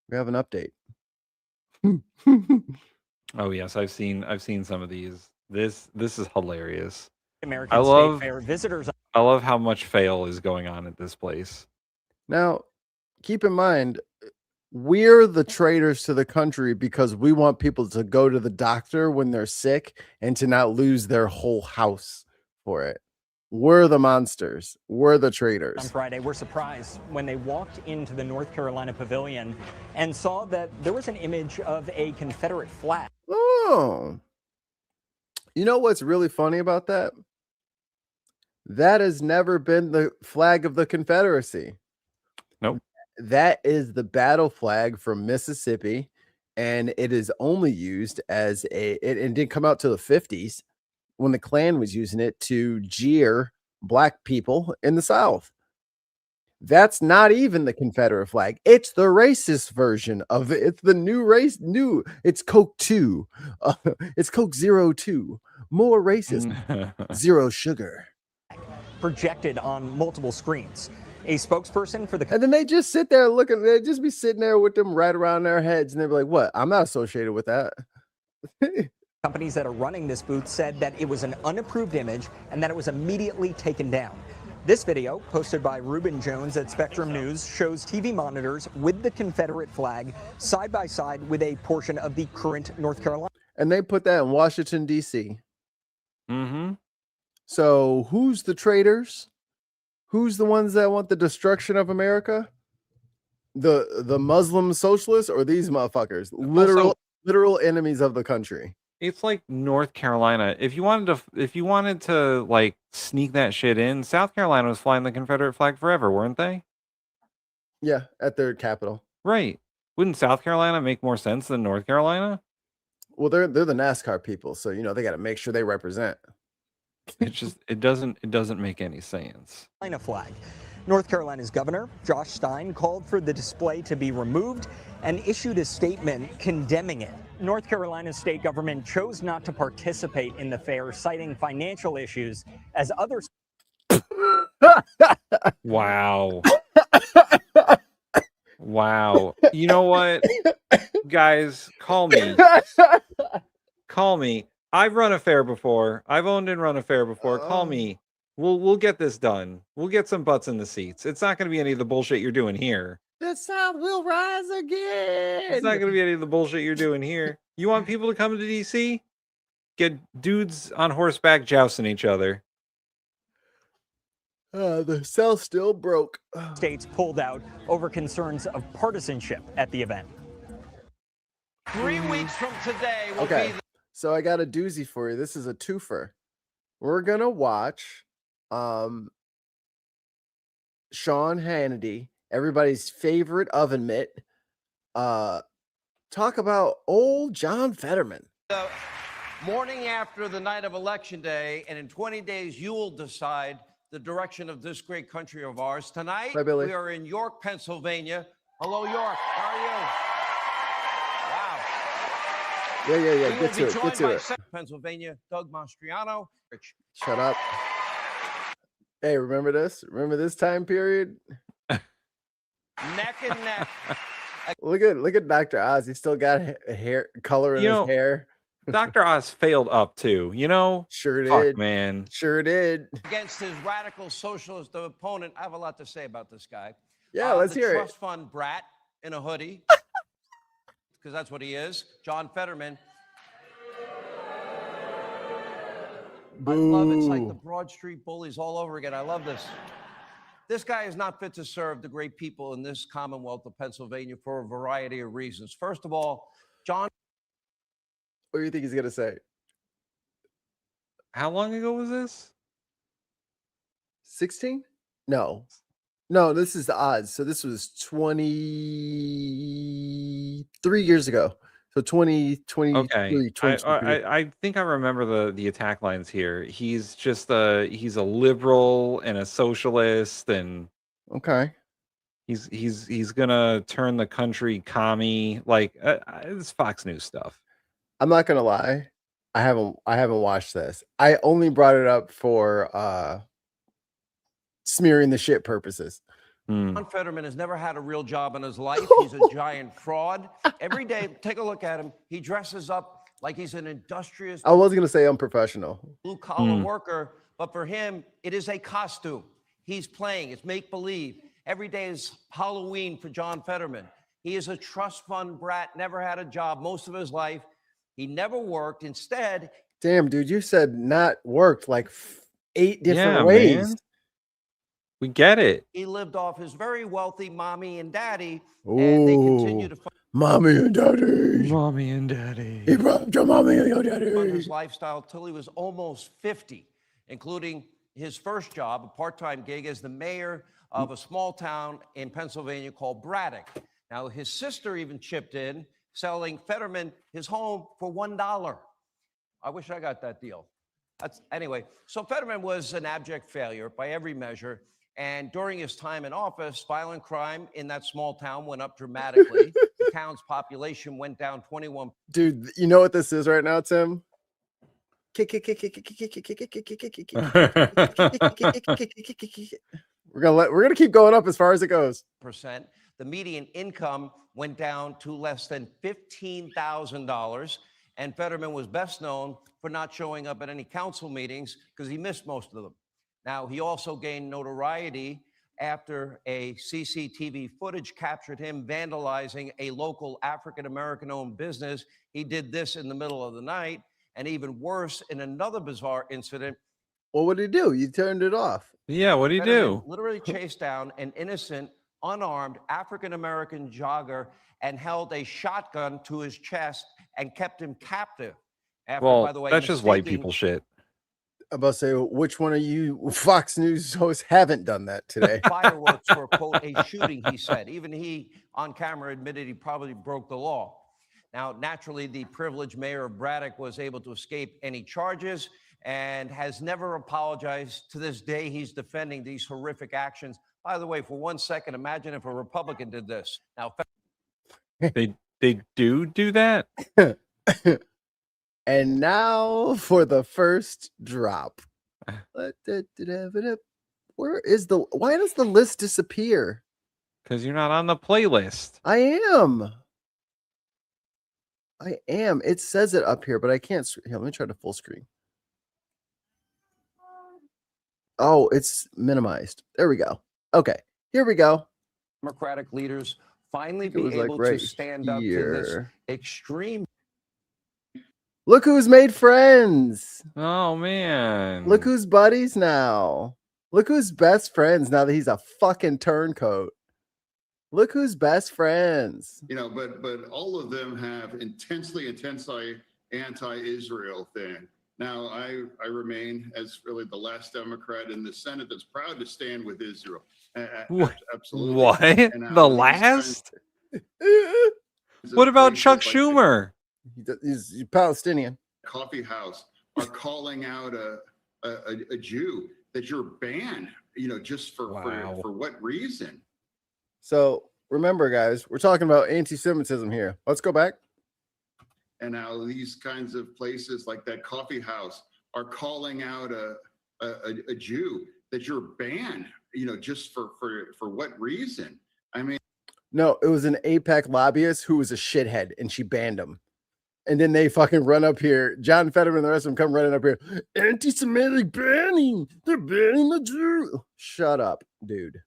S5: We have an update.
S4: Oh yes, I've seen some of these. This is hilarious.
S12: American
S4: I love
S12: State Fair visitors.
S4: I love how much fail is going on at this place.
S5: Now, keep in mind, we're the traitors to the country because we want people to go to the doctor when they're sick and to not lose their whole house for it. We're the monsters. We're the
S12: On
S5: traitors.
S12: Friday, were surprised when they walked into the North Carolina pavilion and saw that there was an image of a Confederate flag.
S5: Oh. You know what's really funny about that? That has never been the flag of the Confederacy.
S4: Nope.
S5: That is the battle flag from Mississippi, and it is only used as it didn't come out till the 50s when the Klan was using it to jeer black people in the South. That's not even the Confederate flag. It's the racist version of it. It's the new race. It's Coke 2. It's Coke 02. More racist. Zero sugar.
S12: Projected on multiple screens. A spokesperson for the
S5: And then they just sit there looking. They just be sitting there with them right around their heads, and they'd be like, "What? I'm not associated with that."
S12: companies that are running this booth said that it was an unapproved image and that it was immediately taken down. This video, posted by Ruben Jones at Spectrum News, shows TV monitors with the Confederate flag side by side with a portion of the current North Carolina.
S5: And they put that in Washington, D.C.
S4: Mm-hmm.
S5: So who's the traitors? Who's the ones that want the destruction of America? The Muslim socialists or these motherfuckers? Literal enemies of the country.
S4: It's like North Carolina. If you wanted to like sneak that shit in, South Carolina was flying the Confederate flag forever, weren't they?
S5: Yeah, at their capital.
S4: Right. Wouldn't South Carolina make more sense than North Carolina?
S5: Well, they're the NASCAR people, so they got to make sure they represent.
S4: It doesn't make any sense.
S12: Flag. North Carolina's governor, Josh Stein, called for the display to be removed and issued a statement condemning it. North Carolina's state government chose not to participate in the fair, citing financial issues as others.
S4: Wow. Wow. You know what? Guys, call me. Call me. I've run a fair before. I've owned and run a fair before. Call me. We'll get this done. We'll get some butts in the seats. It's not going to be any of the bullshit you're doing here.
S5: The South will rise again.
S4: It's not going to be any of the bullshit you're doing here. You want people to come to DC? Get dudes on horseback jousting each other.
S5: The South still broke.
S12: States pulled out over concerns of partisanship at the event.
S13: 3 weeks from today will
S5: Okay.
S13: be the
S5: So I got a doozy for you. This is a twofer. We're gonna watch Sean Hannity, everybody's favorite oven mitt, talk about old John Fetterman.
S13: the morning after the night of Election Day, and in 20 days, you will decide the direction of this great country of ours. Tonight,
S5: Hi, Billy.
S13: we are in York, Pennsylvania. Hello, York. How are you? Wow.
S5: Yeah.
S13: We will
S5: Get
S13: be
S5: to it.
S13: joined
S5: Get to
S13: by
S5: it.
S13: Pennsylvania, Doug Mastriano.
S5: Shut up. Hey, remember this? Remember this time period?
S13: Neck and neck.
S5: Look at Dr. Oz. He still got a hair color in his hair.
S4: Dr. Oz failed up too,
S5: Sure
S4: Fuck,
S5: did.
S4: man.
S5: Sure did.
S13: Against his radical socialist opponent. I have a lot to say about this guy.
S5: Yeah, let's
S13: the
S5: hear it.
S13: trust fund brat in a hoodie, because that's what he is. John Fetterman. I love it. It's like the Broad Street bullies all over again. I love this. This guy is not fit to serve the great people in this Commonwealth of Pennsylvania for a variety of reasons. First of all, John.
S5: What do you think he's gonna say?
S4: How long ago was this?
S5: 16? No, this is the odds. So this was 23 years ago. So 2023.
S4: Okay. I think I remember the attack lines here. He's just he's a liberal and a socialist, and
S5: Okay.
S4: he's gonna turn the country commie. Like it's Fox News stuff.
S5: I'm not gonna lie. I haven't watched this. I only brought it up for smearing the shit purposes.
S13: John Fetterman has never had a real job in his life. He's a giant fraud. Every day, take a look at him. He dresses up like he's an industrious
S5: I was gonna say unprofessional.
S13: blue-collar worker, but for him, it is a costume. He's playing. It's make-believe. Every day is Halloween for John Fetterman. He is a trust fund brat, never had a job most of his life. He never worked. Instead,
S5: Damn, dude, you said not worked like 8 different ways.
S4: Man. We get it.
S13: he lived off his very wealthy mommy and daddy, and they continue to
S5: Mommy and daddy.
S4: Mommy and daddy.
S5: He brought your mommy and your daddy.
S13: fund his lifestyle till he was almost 50, including his first job, a part-time gig as the mayor of a small town in Pennsylvania called Braddock. Now, his sister even chipped in, selling Fetterman his home for $1. I wish I got that deal. Anyway, so Fetterman was an abject failure by every measure. And during his time in office, violent crime in that small town went up dramatically. The town's population went down 21.
S5: Dude, you know what this is right now, Tim? We're gonna keep going up as far as it goes.
S13: The median income went down to less than $15,000. And Fetterman was best known for not showing up at any council meetings because he missed most of them. Now, he also gained notoriety after a CCTV footage captured him vandalizing a local African-American owned business. He did this in the middle of the night, and even worse, in another bizarre incident.
S5: Well, what did he do? You turned it off.
S4: Yeah, what did he do?
S13: Literally chased down an innocent, unarmed African-American jogger and held a shotgun to his chest and kept him captive. After,
S4: Well,
S13: by the way,
S4: that's just white
S13: mistaking
S4: people shit.
S5: I'm about to say, which one of you Fox News hosts haven't done that today?
S13: fireworks for, quote, a shooting, he said. Even he, on camera, admitted he probably broke the law. Now, naturally, the privileged mayor of Braddock was able to escape any charges and has never apologized. To this day, he's defending these horrific actions. By the way, for 1 second, imagine if a Republican did this. Now,
S4: They do that?
S5: And now for the first drop. Where is why does the list disappear?
S4: Because you're not on the playlist.
S5: I am. It says it up here, but I can't. Here, let me try to full screen. Oh, it's minimized. There we go. Okay, here we go.
S13: Democratic leaders finally be
S5: was, like,
S13: able
S5: right
S13: to stand up to this
S5: here.
S13: extreme.
S5: Look who's made friends.
S4: Oh, man.
S5: Look who's buddies now. Look who's best friends now that he's a fucking turncoat. Look who's best friends.
S15: You know, but all of them have intensely anti-Israel thing. Now, I remain as really the last Democrat in the Senate that's proud to stand with Israel. Absolutely.
S4: What? The last? What about Chuck Schumer?
S5: He's Palestinian.
S15: Coffee house are calling out a Jew that you're banned, you know, just for what reason?
S5: So remember, guys, we're talking about anti-Semitism here. Let's go back.
S15: And now these kinds of places like that coffee house are calling out a Jew that you're banned, you know, just for what reason? I mean,
S5: no, it was an AIPAC lobbyist who was a shithead and she banned him. And then they fucking run up here. John Fetterman and the rest of them come running up here. Anti-Semitic banning. They're banning the Jew. Shut up, dude.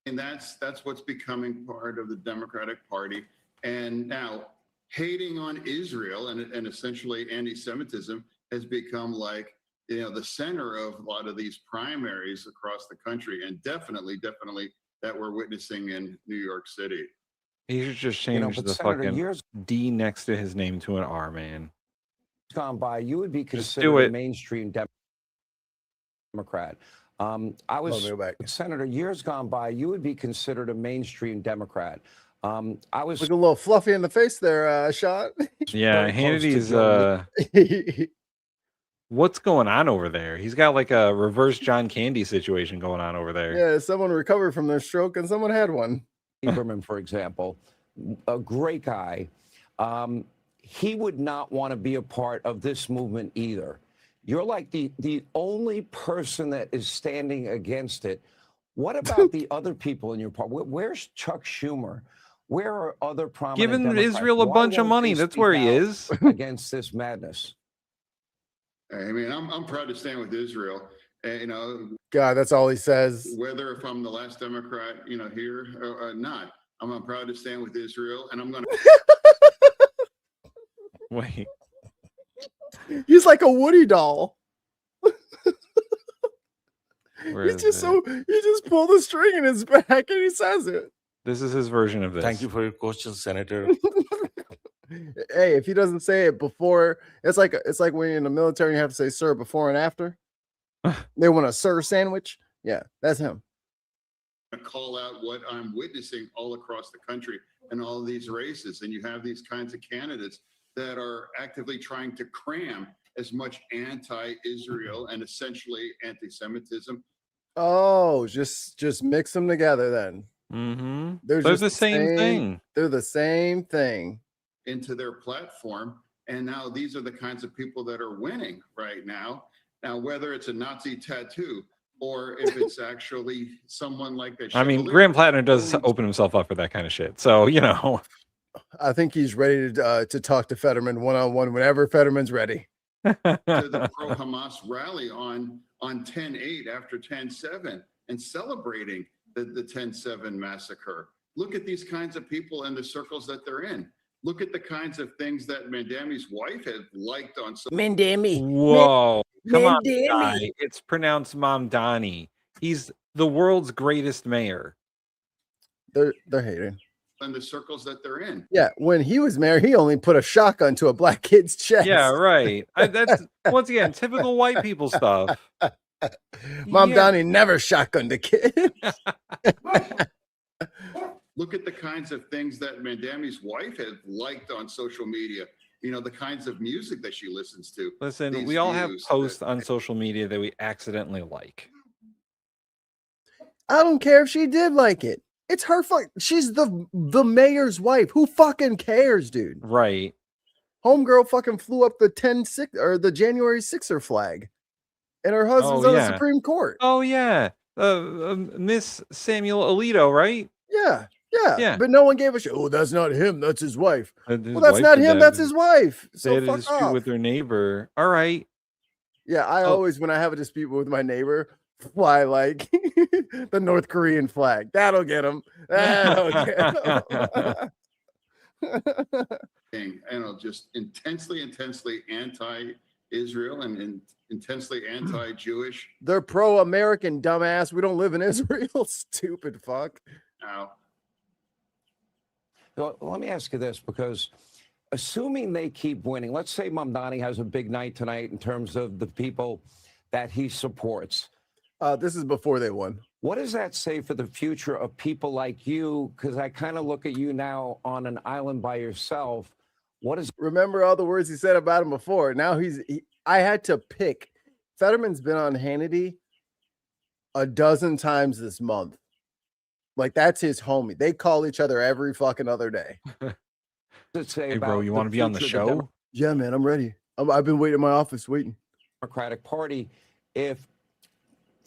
S15: And that's what's becoming part of the Democratic Party. And now hating on Israel and essentially anti-Semitism has become like, you know, the center of a lot of these primaries across the country, and definitely that we're witnessing in New York City.
S4: He should just change the
S13: Senator,
S4: fucking
S13: years
S4: D next to his name to an R, man.
S13: gone by, you would be
S4: Just
S13: considered
S4: do
S13: a
S4: it.
S13: mainstream Democrat. Senator, years gone by, you would be considered a mainstream Democrat. I was
S5: looking a little fluffy in the face there, Sean.
S4: Yeah, Hannity's what's going on over there? He's got like a reverse John Candy situation going on over there.
S5: Yeah, someone recovered from their stroke and someone had one.
S13: Lieberman, for example, a great guy. He would not want to be a part of this movement either. You're like the only person that is standing against it. What about the other people in your party? Where's Chuck Schumer? Where are other prominent
S4: Giving
S13: Democrats?
S4: Israel a
S13: Why
S4: bunch of
S13: won't
S4: money.
S13: they
S4: That's
S13: speak
S4: where he
S13: out
S4: is.
S13: against this madness?
S15: I mean, I'm proud to stand with Israel. And, you know,
S5: God, that's all he says.
S15: whether if I'm the last Democrat, you know, here or not, I'm proud to stand with Israel, and I'm going to.
S4: Wait.
S5: He's like a Woody doll.
S4: Where
S5: He's
S4: is
S5: just
S4: it?
S5: so he just pulled the string in his back and he says it.
S4: This is his version of this.
S23: Thank you for your question, Senator.
S5: Hey, if he doesn't say it before, it's like when you're in the military, you have to say "sir" before and after. They want a "sir" sandwich. Yeah, that's him.
S15: Call out what I'm witnessing all across the country and all of these races, and you have these kinds of candidates that are actively trying to cram as much anti-Israel and essentially anti-Semitism.
S5: Oh, just mix them together then.
S4: Mm-hmm.
S5: They're
S4: They're
S5: just
S4: the same thing.
S5: They're the same thing.
S15: Into their platform, and now these are the kinds of people that are winning right now. Now, whether it's a Nazi tattoo or if it's actually someone like a
S4: I mean,
S15: Chevalier,
S4: Graham Plattner does open himself up for that kind of shit. So, you know.
S5: I think he's ready to talk to Fetterman one-on-one whenever Fetterman's ready.
S15: to the pro-Hamas rally on 10/8 after 10/7 and celebrating the 10/7 massacre. Look at these kinds of people and the circles that they're in. Look at the kinds of things that Mandami's wife had liked on.
S5: Mandami.
S4: Whoa. Come on,
S5: Mandami.
S4: guy. It's pronounced Mamdani. He's the world's greatest mayor.
S5: They're hating.
S15: And the circles that they're in.
S5: Yeah, when he was mayor, he only put a shotgun to a black kid's chest.
S4: Yeah, right. That's once again typical white people stuff.
S5: Mom Donnie never shotgunned a kid.
S15: Look at the kinds of things that Mandami's wife had liked on social media. You know, the kinds of music that she listens to.
S4: Listen,
S15: These
S4: we all have
S15: views
S4: posts on social media that we accidentally like.
S5: I don't care if she did like it. It's her she's the mayor's wife. Who fucking cares, dude?
S4: Right.
S5: Homegirl fucking flew up the 10/6 or the January 6er flag. And her husband's on the Supreme Court.
S4: Oh yeah. Miss Samuel Alito, right?
S5: Yeah. But no one gave a shit. Oh, that's not him. That's his wife.
S4: His
S5: Well, that's
S4: wife
S5: not
S4: did
S5: him.
S4: that.
S5: That's his wife.
S4: They
S5: So
S4: had a
S5: fuck
S4: dispute
S5: off.
S4: with their neighbor. All right.
S5: Yeah, I always, when I have a dispute with my neighbor, fly like the North Korean flag. That'll get him. That'll get
S15: You know, just intensely anti-Israel and intensely anti-Jewish.
S5: They're pro-American, dumbass. We don't live in Israel. Stupid fuck.
S15: Now,
S13: well, let me ask you this, because assuming they keep winning, let's say Mamdani has a big night tonight in terms of the people that he supports.
S5: This is before they won.
S13: What does that say for the future of people like you? Because I kind of look at you now on an island by yourself. What is?
S5: Remember all the words he said about him before. Now I had to pick. Fetterman's been on Hannity a dozen times this month. Like, that's his homie. They call each other every fucking other day.
S4: Hey, bro, you want to be on the show?
S5: Yeah, man, I'm ready. I've been waiting in my office waiting.
S13: Democratic Party, if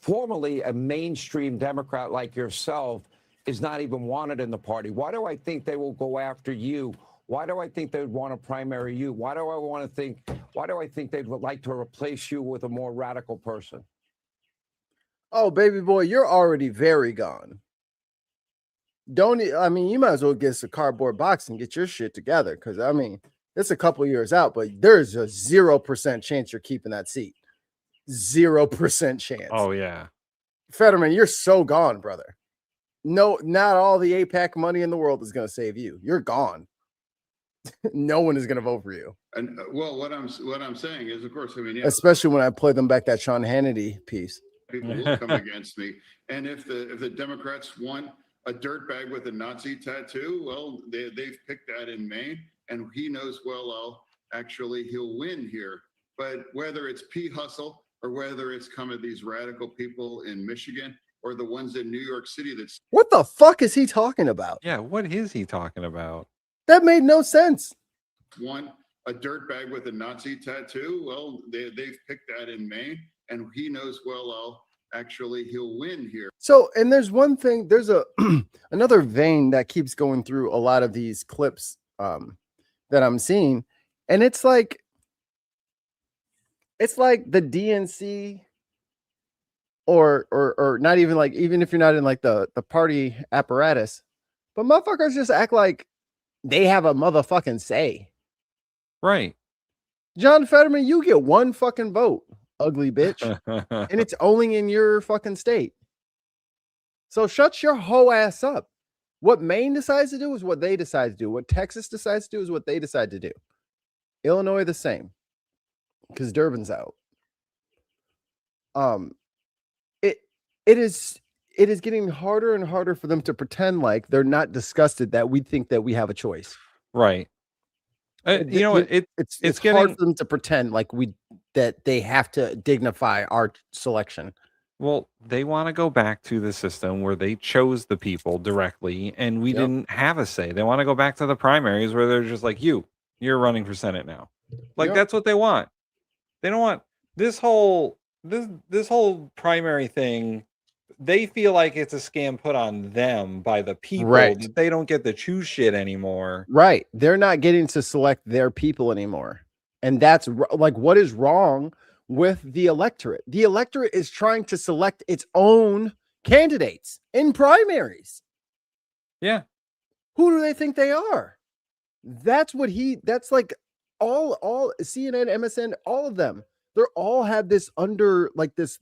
S13: formerly a mainstream Democrat like yourself is not even wanted in the party, why do I think they will go after you? Why do I think they would want to primary you? Why do I think they would like to replace you with a more radical person?
S5: Oh, baby boy, you're already very gone. I mean, you might as well get us a cardboard box and get your shit together. Because, I mean, it's a couple years out, but there's a 0% chance you're keeping that seat. 0% chance.
S4: Oh, yeah.
S5: Fetterman, you're so gone, brother. No, not all the AIPAC money in the world is going to save you. You're gone. No one is going to vote for you.
S15: And well, what I'm saying is, of course, I mean, yeah,
S5: especially when I play them back that Sean Hannity piece.
S15: people will come against me. And if the Democrats want a dirtbag with a Nazi tattoo, well, they've picked that in Maine, and he knows he'll win here. But whether it's P. Hustle or whether it's come of these radical people in Michigan or the ones in New York City,
S5: What the fuck is he talking about?
S4: Yeah, what is he talking about?
S5: That made no sense.
S15: want a dirtbag with a Nazi tattoo, well, they've picked that in Maine, and he knows actually he'll win here.
S5: So, and there's one thing, there's a another vein that keeps going through a lot of these clips that I'm seeing, and it's like the DNC or not even like, even if you're not in like the party apparatus, but motherfuckers just act like they have a motherfucking say.
S4: Right.
S5: John Fetterman, you get one fucking vote, ugly bitch. And it's only in your fucking state. So shut your whole ass up. What Maine decides to do is what they decide to do. What Texas decides to do is what they decide to do. Illinois the same. Because Durbin's out. It is getting harder and harder for them to pretend like they're not disgusted that we think that we have a choice.
S4: Right. You know,
S5: it's hard for them to pretend like that they have to dignify our selection.
S4: Well, they want to go back to the system where they chose the people directly and we didn't have a say. They want to go back to the primaries where they're just like, you're running for Senate now. Like that's what they want. They don't want this whole primary thing. They feel like it's a scam put on them by the people.
S5: Right.
S4: That they don't get to choose shit anymore.
S5: Right. They're not getting to select their people anymore. And that's like, what is wrong with the electorate? The electorate is trying to select its own candidates in primaries.
S4: Yeah.
S5: Who do they think they are? That's like all CNN, MSN, all of them. They're all have this under like this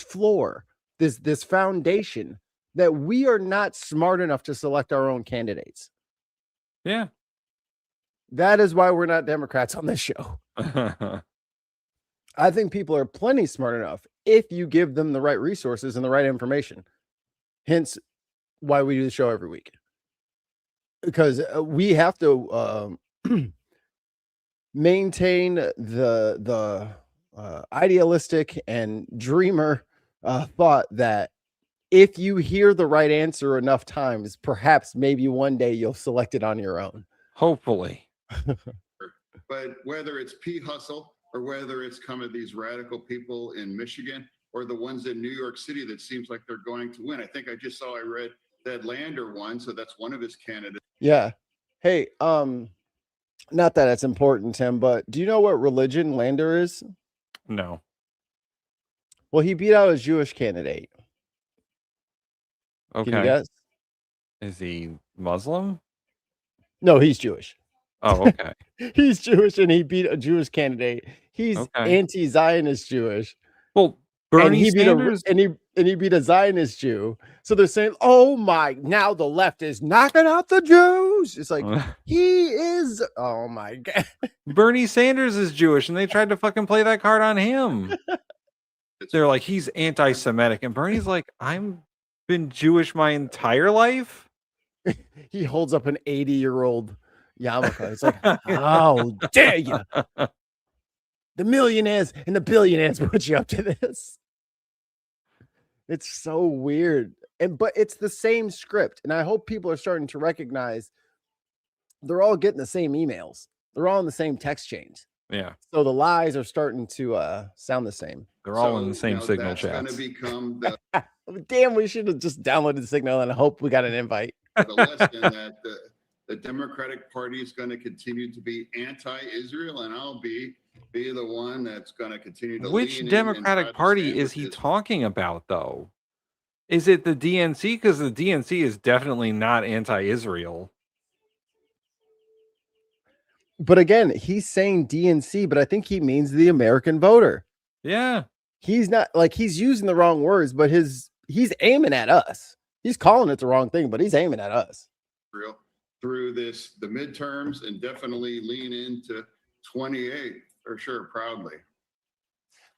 S5: floor, this foundation that we are not smart enough to select our own candidates.
S4: Yeah.
S5: That is why we're not Democrats on this show. I think people are plenty smart enough if you give them the right resources and the right information. Hence why we do the show every week. Because we have to maintain the idealistic and dreamer thought that if you hear the right answer enough times, perhaps maybe one day you'll select it on your own.
S4: Hopefully.
S15: But whether it's P. Hustle or whether it's come of these radical people in Michigan or the ones in New York City that seems like they're going to win. I think I just saw, I read that Lander won, so that's one of his candidates.
S5: Yeah. Hey, not that it's important, Tim, but do you know what religion Lander is?
S4: No.
S5: Well, he beat out a Jewish candidate.
S4: Okay.
S5: Can you guess?
S4: Is he Muslim?
S5: No, he's Jewish.
S4: Oh, okay.
S5: He's Jewish and he beat a Jewish candidate. He's anti-Zionist Jewish.
S4: Well, Bernie Sanders
S5: and he beat a Zionist Jew. So they're saying, "Oh my, now the left is knocking out the Jews." It's like he is. Oh my God.
S4: Bernie Sanders is Jewish and they tried to fucking play that card on him. They're like, he's anti-Semitic, and Bernie's like, I've been Jewish my entire life.
S5: He holds up an 80-year-old yarmulke. It's like, how dare you? The millionaires and the billionaires put you up to this. It's so weird. But it's the same script. And I hope people are starting to recognize they're all getting the same emails. They're all in the same text chains.
S4: Yeah.
S5: So the lies are starting to sound the same.
S4: They're all in the same Signal
S15: that's
S4: chats.
S15: Going to become the
S5: damn, we should have just downloaded Signal and hope we got an invite.
S15: the lesson that the Democratic Party is going to continue to be anti-Israel, and I'll be the one that's going to continue to.
S4: Which
S15: lean
S4: Democratic Party is he talking about, though? Is it the DNC? Because the DNC is definitely not anti-Israel.
S5: But again, he's saying DNC, but I think he means the American voter.
S4: Yeah.
S5: He's not like he's using the wrong words, but he's aiming at us. He's calling it the wrong thing, but he's aiming at us.
S15: Through the midterms, and definitely lean into 28 for sure, proudly.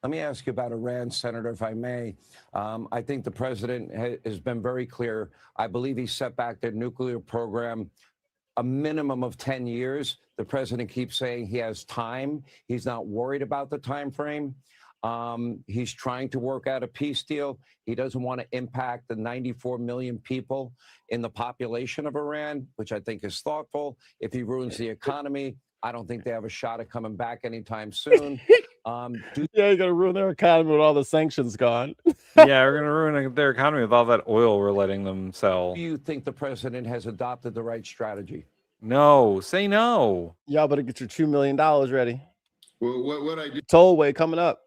S13: Let me ask you about Iran, Senator, if I may. I think the president has been very clear. I believe he set back their nuclear program a minimum of 10 years. The president keeps saying he has time. He's not worried about the time frame. He's trying to work out a peace deal. He doesn't want to impact the 94 million people in the population of Iran, which I think is thoughtful. If he ruins the economy, I don't think they have a shot at coming back anytime soon.
S5: Yeah, you're gonna ruin their economy with all the sanctions gone.
S4: Yeah, we're gonna ruin their economy with all that oil we're letting them sell.
S13: Do you think the president has adopted the right strategy?
S4: No, say no.
S5: Y'all better get your $2 million ready.
S15: Well, what I do,
S5: Tollway coming up.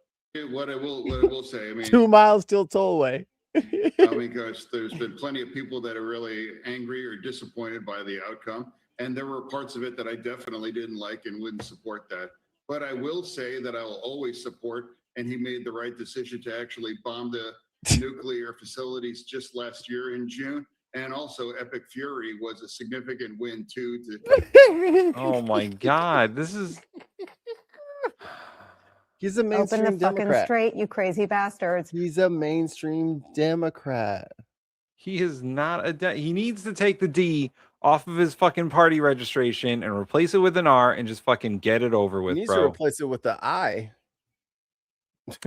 S15: what I will say, I mean,
S5: 2 miles till tollway.
S15: I mean, gosh, there's been plenty of people that are really angry or disappointed by the outcome. And there were parts of it that I definitely didn't like and wouldn't support that. But I will say that I will always support, and he made the right decision to actually bomb the nuclear facilities just last year in June. And also Epic Fury was a significant win too.
S4: Oh my God, this is...
S5: He's a mainstream
S2: Open the fucking
S5: Democrat.
S2: straight, you crazy bastards.
S5: He's a mainstream Democrat.
S4: He is not a... He needs to take the D off of his fucking party registration and replace it with an R and just fucking get it over with,
S5: He needs to
S4: bro.
S5: replace it with the I.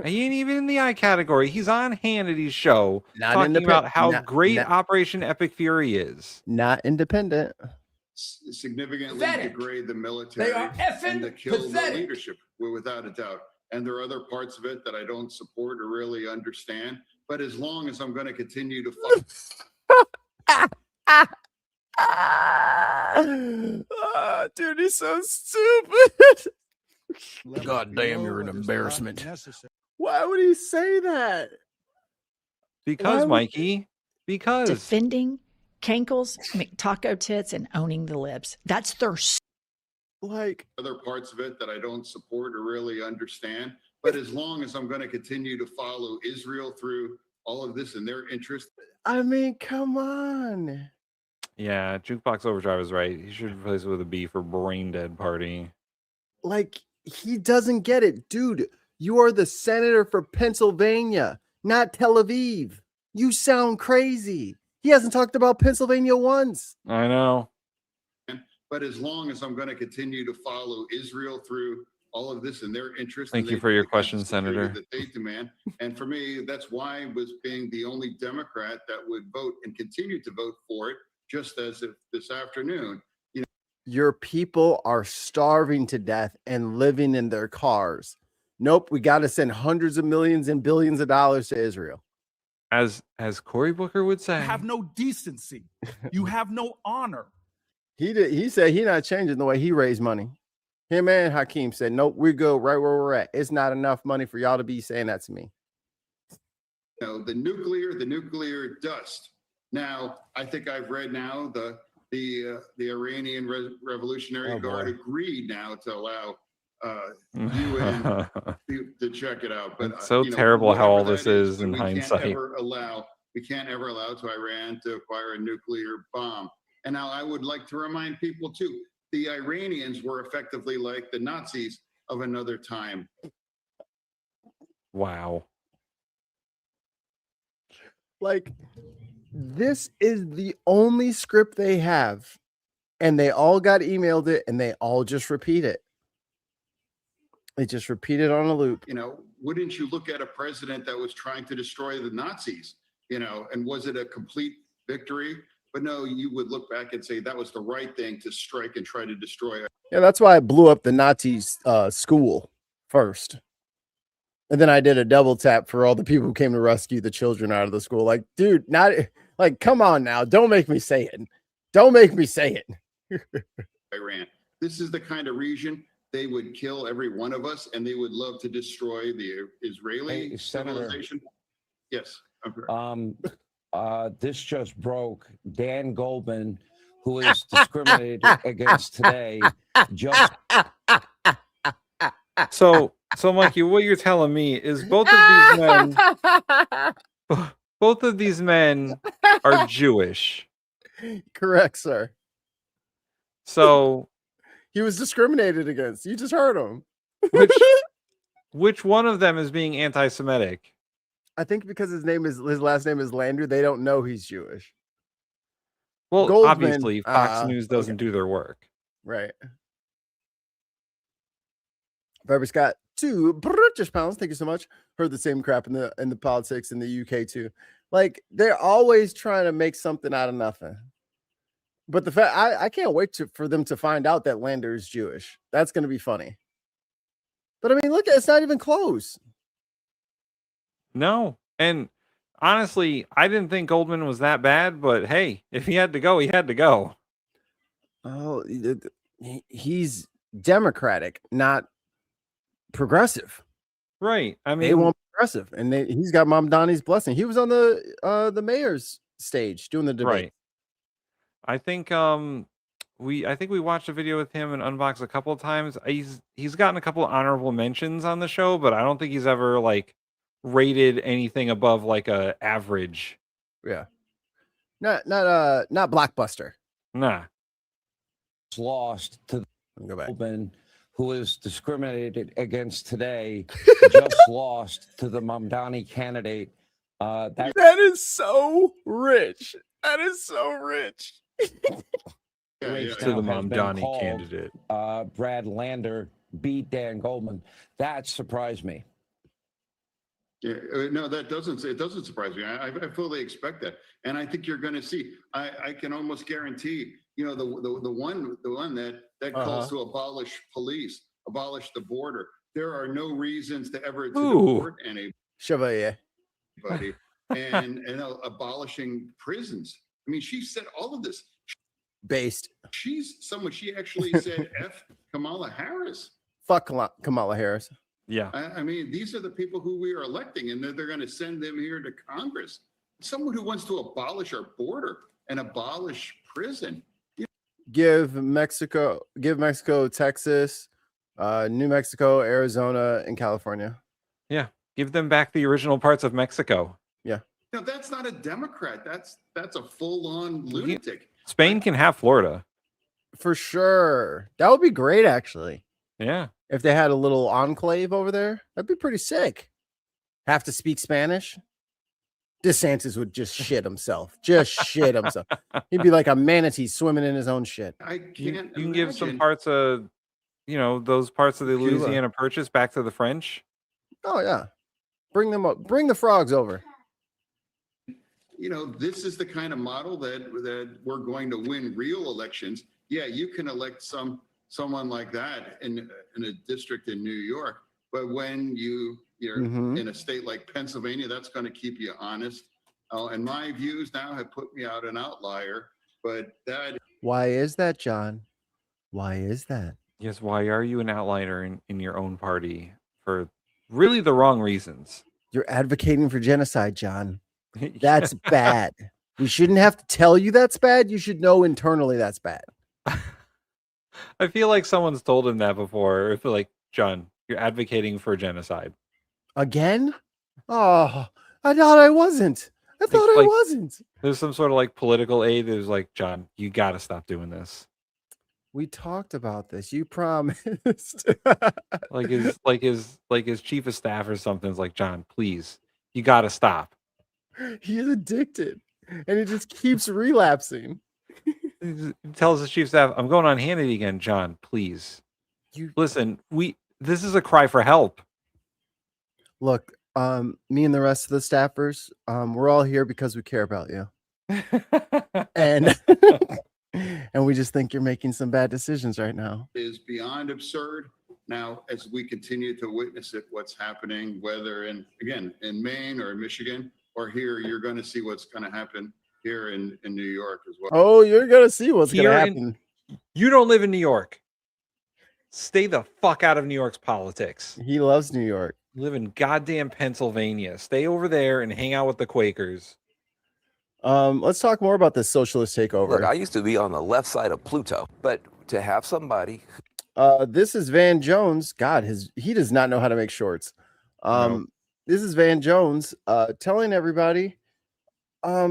S4: He ain't even in the I category. He's on Hannity's show
S5: Not
S4: talking about how
S5: not-
S4: great
S5: not-
S4: Operation Epic Fury is.
S5: Not independent.
S15: Significantly
S16: Pathetic.
S15: degrade the military
S16: They are effing
S15: and to kill
S16: pathetic.
S15: the leadership, without a doubt. And there are other parts of it that I don't support or really understand. But as long as I'm going to continue to
S5: Dude, he's so stupid.
S16: God damn, you're an embarrassment.
S5: Why would he say that?
S4: Because,
S5: would-
S4: Mikey, because.
S17: Defending Cankles, McTaco Tits, and owning the libs. That's their
S5: like
S15: other parts of it that I don't support or really understand. But as long as I'm going to continue to follow Israel through all of this in their interest.
S5: I mean, come on.
S4: Yeah, Jukebox Overdrive is right. He should replace it with a B for Brain Dead Party.
S5: Like, he doesn't get it. Dude, you are the senator for Pennsylvania, not Tel Aviv. You sound crazy. He hasn't talked about Pennsylvania once.
S4: I know.
S15: But as long as I'm going to continue to follow Israel through all of this in their interest.
S4: Thank you for your question, Senator.
S15: That they demand. And for me, that's why I was being the only Democrat that would vote and continue to vote for it, just as if this afternoon. You know,
S5: Your people are starving to death and living in their cars. Nope, we got to send hundreds of millions and billions of dollars to Israel.
S4: As Cory Booker would say.
S16: You have no decency. You have no honor.
S5: He said he not changing the way he raised money. Him and Hakeem said, nope, we go right where we're at. It's not enough money for y'all to be saying that to me.
S15: you know, the nuclear dust. Now, I think I've read now the Iranian Revolutionary Guard agreed now to allow UN to check it out. But
S4: it's so terrible how all this is in hindsight.
S15: We can't ever allow to Iran to acquire a nuclear bomb. And now I would like to remind people too, the Iranians were effectively like the Nazis of another time.
S4: Wow.
S5: Like, this is the only script they have, and they all got emailed it, and they all just repeat it. They just repeat it on a loop.
S15: You know, wouldn't you look at a president that was trying to destroy the Nazis, you know, and was it a complete victory? But no, you would look back and say that was the right thing to strike and try to destroy it.
S5: Yeah, that's why I blew up the Nazis school first. And then I did a double tap for all the people who came to rescue the children out of the school. Like, dude, not like, come on now. Don't make me say it. Don't make me say it.
S15: Iran. This is the kind of region they would kill every one of us, and they would love to destroy the Israeli civilization. Yes.
S13: This just broke. Dan Goldman, who is discriminated against today, just.
S4: So Mikey, what you're telling me is both of these men are Jewish.
S5: Correct, sir.
S4: So
S5: he was discriminated against. You just heard him.
S4: Which one of them is being anti-Semitic?
S5: I think because his last name is Landry, they don't know he's Jewish.
S4: Well,
S5: Goldman,
S4: obviously, Fox News doesn't do their work.
S5: Right. Barbara Scott, 2 British pounds. Thank you so much. Heard the same crap in the politics in the UK too. Like, they're always trying to make something out of nothing. But the fact I can't wait for them to find out that Lander is Jewish. That's going to be funny. But I mean, look, it's not even close.
S4: No. And honestly, I didn't think Goldman was that bad, but hey, if he had to go, he had to go.
S5: Oh, he's Democratic, not progressive.
S4: Right. I mean,
S5: they want progressive, and he's got Mom Donnie's blessing. He was on the mayor's stage doing the debate.
S4: right. I think we watched a video with him and Unboxed a couple of times. He's gotten a couple of honorable mentions on the show, but I don't think he's ever like rated anything above like a average.
S5: Yeah. Not blockbuster.
S4: Nah.
S13: Lost to
S5: go back.
S13: Goldman, who is discriminated against today, just lost to the Mamdani candidate.
S5: That is so rich. That is so rich.
S4: To the Mamdani candidate.
S13: Brad Lander beat Dan Goldman. That surprised me.
S15: Yeah, no, it doesn't surprise me. I fully expect that, and I think you're going to see. I can almost guarantee. You know, the one that calls to abolish police, abolish the border. There are no reasons to ever deport anybody.
S5: Chevalier.
S15: And abolishing prisons. I mean, she said all of this.
S5: Based.
S15: She's someone. She actually said F Kamala Harris.
S5: Fuck Kamala Harris.
S4: Yeah.
S15: I mean, these are the people who we are electing, and they're going to send them here to Congress. Someone who wants to abolish our border and abolish prison.
S5: Give Mexico, Texas, New Mexico, Arizona, and California.
S4: Yeah. Give them back the original parts of Mexico.
S5: Yeah.
S15: No, that's not a Democrat. That's a full-on lunatic.
S4: Spain can have Florida.
S5: For sure. That would be great, actually.
S4: Yeah.
S5: If they had a little enclave over there, that'd be pretty sick. Have to speak Spanish. DeSantis would just shit himself. Just shit himself. He'd be like a manatee swimming in his own shit.
S15: I can't.
S4: You can give some parts of, those parts of the Louisiana Purchase back to the French.
S5: Oh yeah, bring them up. Bring the frogs over.
S15: This is the kind of model that we're going to win real elections. Yeah, you can elect someone like that in a district in New York, but when you're in a state like Pennsylvania, that's going to keep you honest. And my views now have put me out an outlier, but that.
S5: Why is that, John? Why is that?
S4: Yes. Why are you an outlier in your own party for really the wrong reasons?
S5: You're advocating for genocide, John. That's bad. We shouldn't have to tell you that's bad. You should know internally that's bad.
S4: I feel like someone's told him that before. I feel like, John, you're advocating for genocide.
S5: Again? Oh, I thought I wasn't. I wasn't.
S4: There's some sort of like political aid. There's like, John, you got to stop doing this.
S5: We talked about this. You promised.
S4: like his chief of staff or something's like, John, please, you got to stop.
S5: He's addicted, and he just keeps relapsing.
S4: He tells his chief of staff, I'm going on Hannity again, John, please. Listen, this is a cry for help.
S5: Look, me and the rest of the staffers, we're all here because we care about you. and and we just think you're making some bad decisions right now.
S15: Is beyond absurd. Now, as we continue to witness it, what's happening, whether in Maine or in Michigan or here, you're going to see what's going to happen here in New York as well.
S5: Oh, you're going to see what's going to happen.
S4: You don't live in New York. Stay the fuck out of New York's politics.
S5: He loves New York.
S4: Live in goddamn Pennsylvania. Stay over there and hang out with the Quakers.
S5: Let's talk more about this socialist takeover.
S2: Look, I used to be on the left side of Pluto, but to have somebody.
S5: This is Van Jones. God, he does not know how to make shorts. No. This is Van Jones telling everybody, what's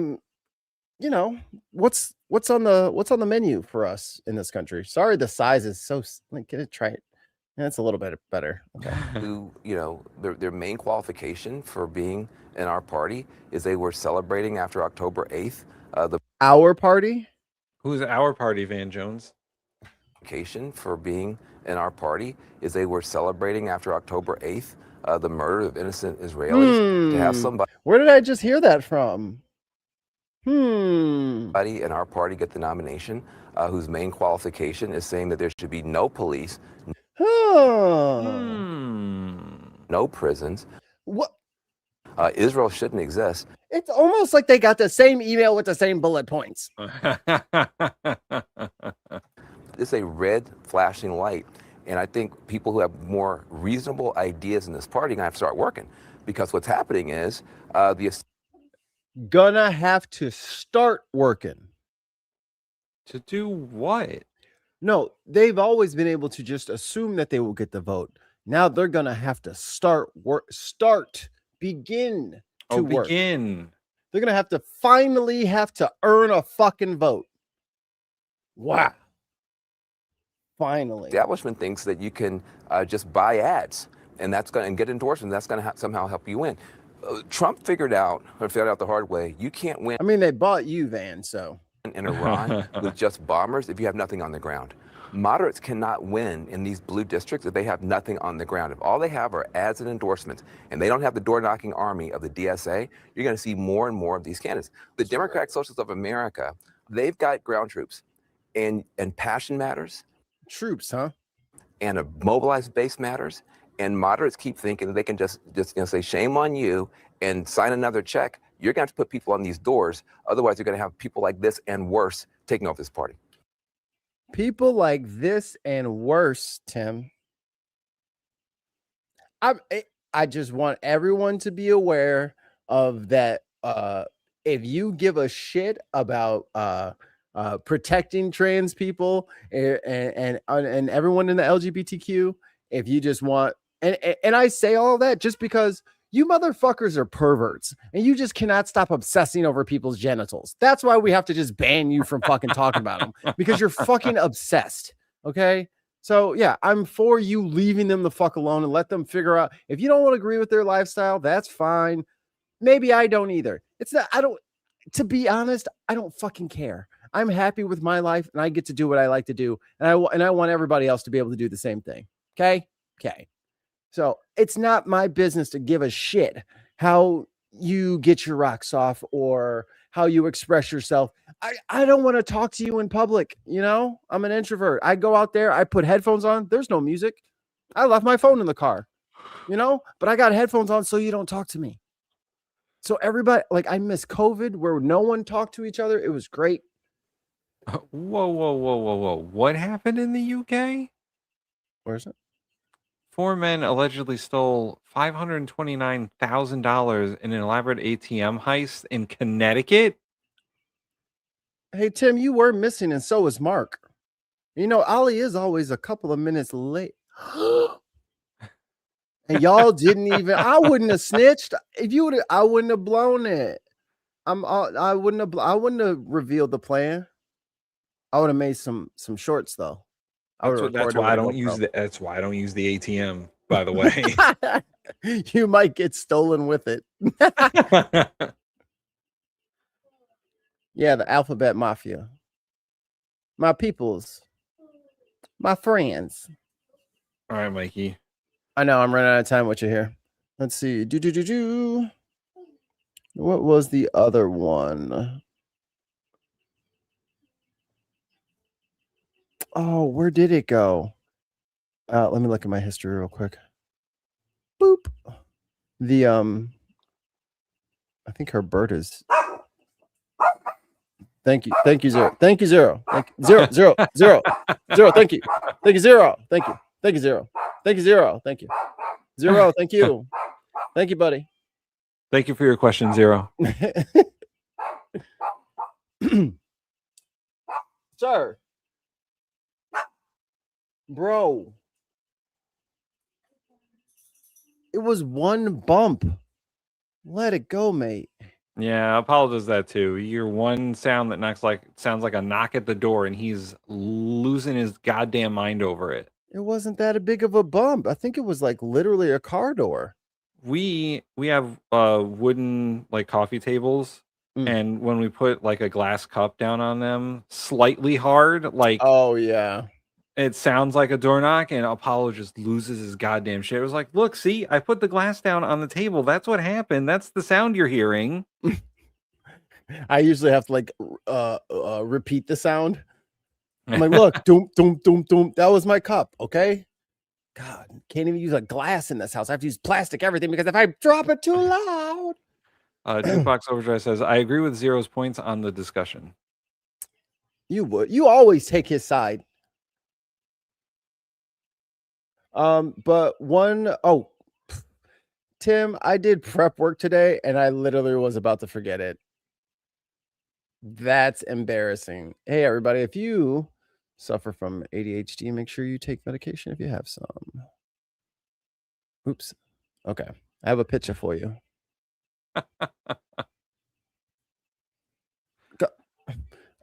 S5: on the menu for us in this country. Sorry, the size is so get it, try it. Yeah, it's a little bit better. Okay.
S2: Who, their main qualification for being in our party is they were celebrating after October 8th.
S5: Our party?
S4: Who's our party, Van Jones?
S2: For being in our party is they were celebrating after October 8th the murder of innocent Israelis. To have somebody.
S5: Where did I just hear that from?
S2: Somebody in our party get the nomination whose main qualification is saying that there should be no police. no prisons.
S5: What?
S2: Israel shouldn't exist.
S5: It's almost like they got the same email with the same bullet points.
S2: It's a red flashing light. And I think people who have more reasonable ideas in this party are going to have to start working. Because what's happening is
S5: gonna have to start working.
S4: To do what?
S5: No, they've always been able to just assume that they will get the vote. Now they're gonna have to begin to work.
S4: Begin.
S5: They're gonna have to finally earn a fucking vote. Wow. Finally.
S2: establishment thinks that you can just buy ads and that's going to get endorsements. That's going to somehow help you win. Trump figured out the hard way. You can't win.
S5: I mean, they bought you, Van, so.
S2: In Iran with just bombers if you have nothing on the ground. Moderates cannot win in these blue districts if they have nothing on the ground. If all they have are ads and endorsements and they don't have the door-knocking army of the DSA, you're going to see more and more of these candidates. The Democratic Socialists of America, they've got ground troops and passion matters.
S5: Troops, huh?
S2: And a mobilized base matters. And moderates keep thinking that they can just say, shame on you and sign another check. You're going to have to put people on these doors. Otherwise, you're going to have people like this and worse taking over this party.
S5: People like this and worse, Tim. I just want everyone to be aware of that. If you give a shit about protecting trans people and everyone in the LGBTQ, if you just want, and I say all that just because you motherfuckers are perverts and you just cannot stop obsessing over people's genitals. That's why we have to just ban you from fucking talking about them, because you're fucking obsessed. Okay. So yeah, I'm for you leaving them the fuck alone and let them figure out. If you don't want to agree with their lifestyle, that's fine. Maybe I don't either. To be honest, I don't fucking care. I'm happy with my life and I get to do what I like to do. And I want everybody else to be able to do the same thing. Okay. Okay. So it's not my business to give a shit how you get your rocks off or how you express yourself. I don't want to talk to you in public. You know, I'm an introvert. I go out there, I put headphones on. There's no music. I left my phone in the car, you know, but I got headphones on so you don't talk to me. So everybody, like, I miss COVID where no one talked to each other. It was great.
S4: Whoa. What happened in the UK?
S5: Where's it?
S4: 4 men allegedly stole $529,000 in an elaborate ATM heist in Connecticut.
S5: Hey, Tim, you were missing, and so was Mark. You know, Ollie is always a couple of minutes late. And y'all didn't even, I wouldn't have snitched. If you would have, I wouldn't have blown it. I wouldn't have revealed the plan. I would have made some shorts though.
S4: That's why I don't use the ATM, by the way.
S5: You might get stolen with it. Yeah, the alphabet mafia. My peoples. My friends.
S4: All right, Mikey.
S5: I know I'm running out of time with you here. Let's see. What was the other one? Oh, where did it go? Let me look at my history real quick. Boop. I think her bird is. Thank you, Zero. Thank you, Zero. Zero. Thank you, Zero. Thank you, Zero. Thank you, Zero. Thank you, Zero. Thank you, buddy.
S4: Thank you for your question, Zero.
S5: Sir. Bro, it was one bump. Let it go, mate.
S4: Yeah, I apologize that too. You hear one sound that sounds like a knock at the door, and he's losing his goddamn mind over it.
S5: It wasn't that big of a bump. I think it was like literally a car door.
S4: We have wooden like coffee tables, and when we put like a glass cup down on them, slightly hard, like
S5: oh yeah.
S4: It sounds like a door knock, and Apollo just loses his goddamn shit. It was like, look, see, I put the glass down on the table. That's what happened. That's the sound you're hearing.
S5: I usually have to like repeat the sound. I'm like, look, doom, doom, doom, doom. That was my cup, okay? God, can't even use a glass in this house. I have to use plastic everything because if I drop it too loud.
S4: Jukebox Overdrive says, I agree with Zero's points on the discussion.
S5: You would. You always take his side. But Tim, I did prep work today and I literally was about to forget it. That's embarrassing. Hey, everybody, if you suffer from ADHD, make sure you take medication if you have some. Oops. Okay. I have a picture for you.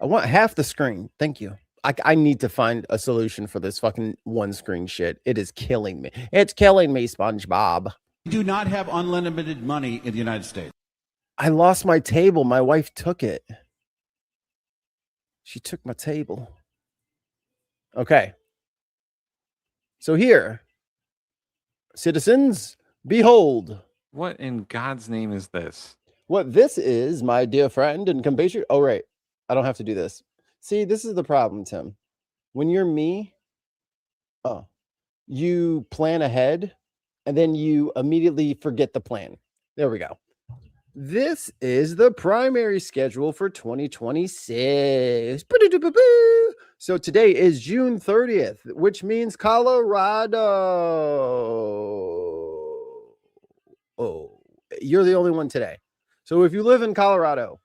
S5: I want half the screen. Thank you. I need to find a solution for this fucking one screen shit. It is killing me. It's killing me, SpongeBob.
S1: We do not have unlimited money in the United States.
S5: I lost my table. My wife took it. She took my table. Okay. So here, citizens, behold.
S4: What in God's name is this?
S5: What this is, my dear friend and compatriot. Oh, right. I don't have to do this. See, this is the problem, Tim. When you're me, you plan ahead and then you immediately forget the plan. There we go. This is the primary schedule for 2026. So today is June 30th, which means Colorado. Oh, you're the only one today. So if you live in Colorado,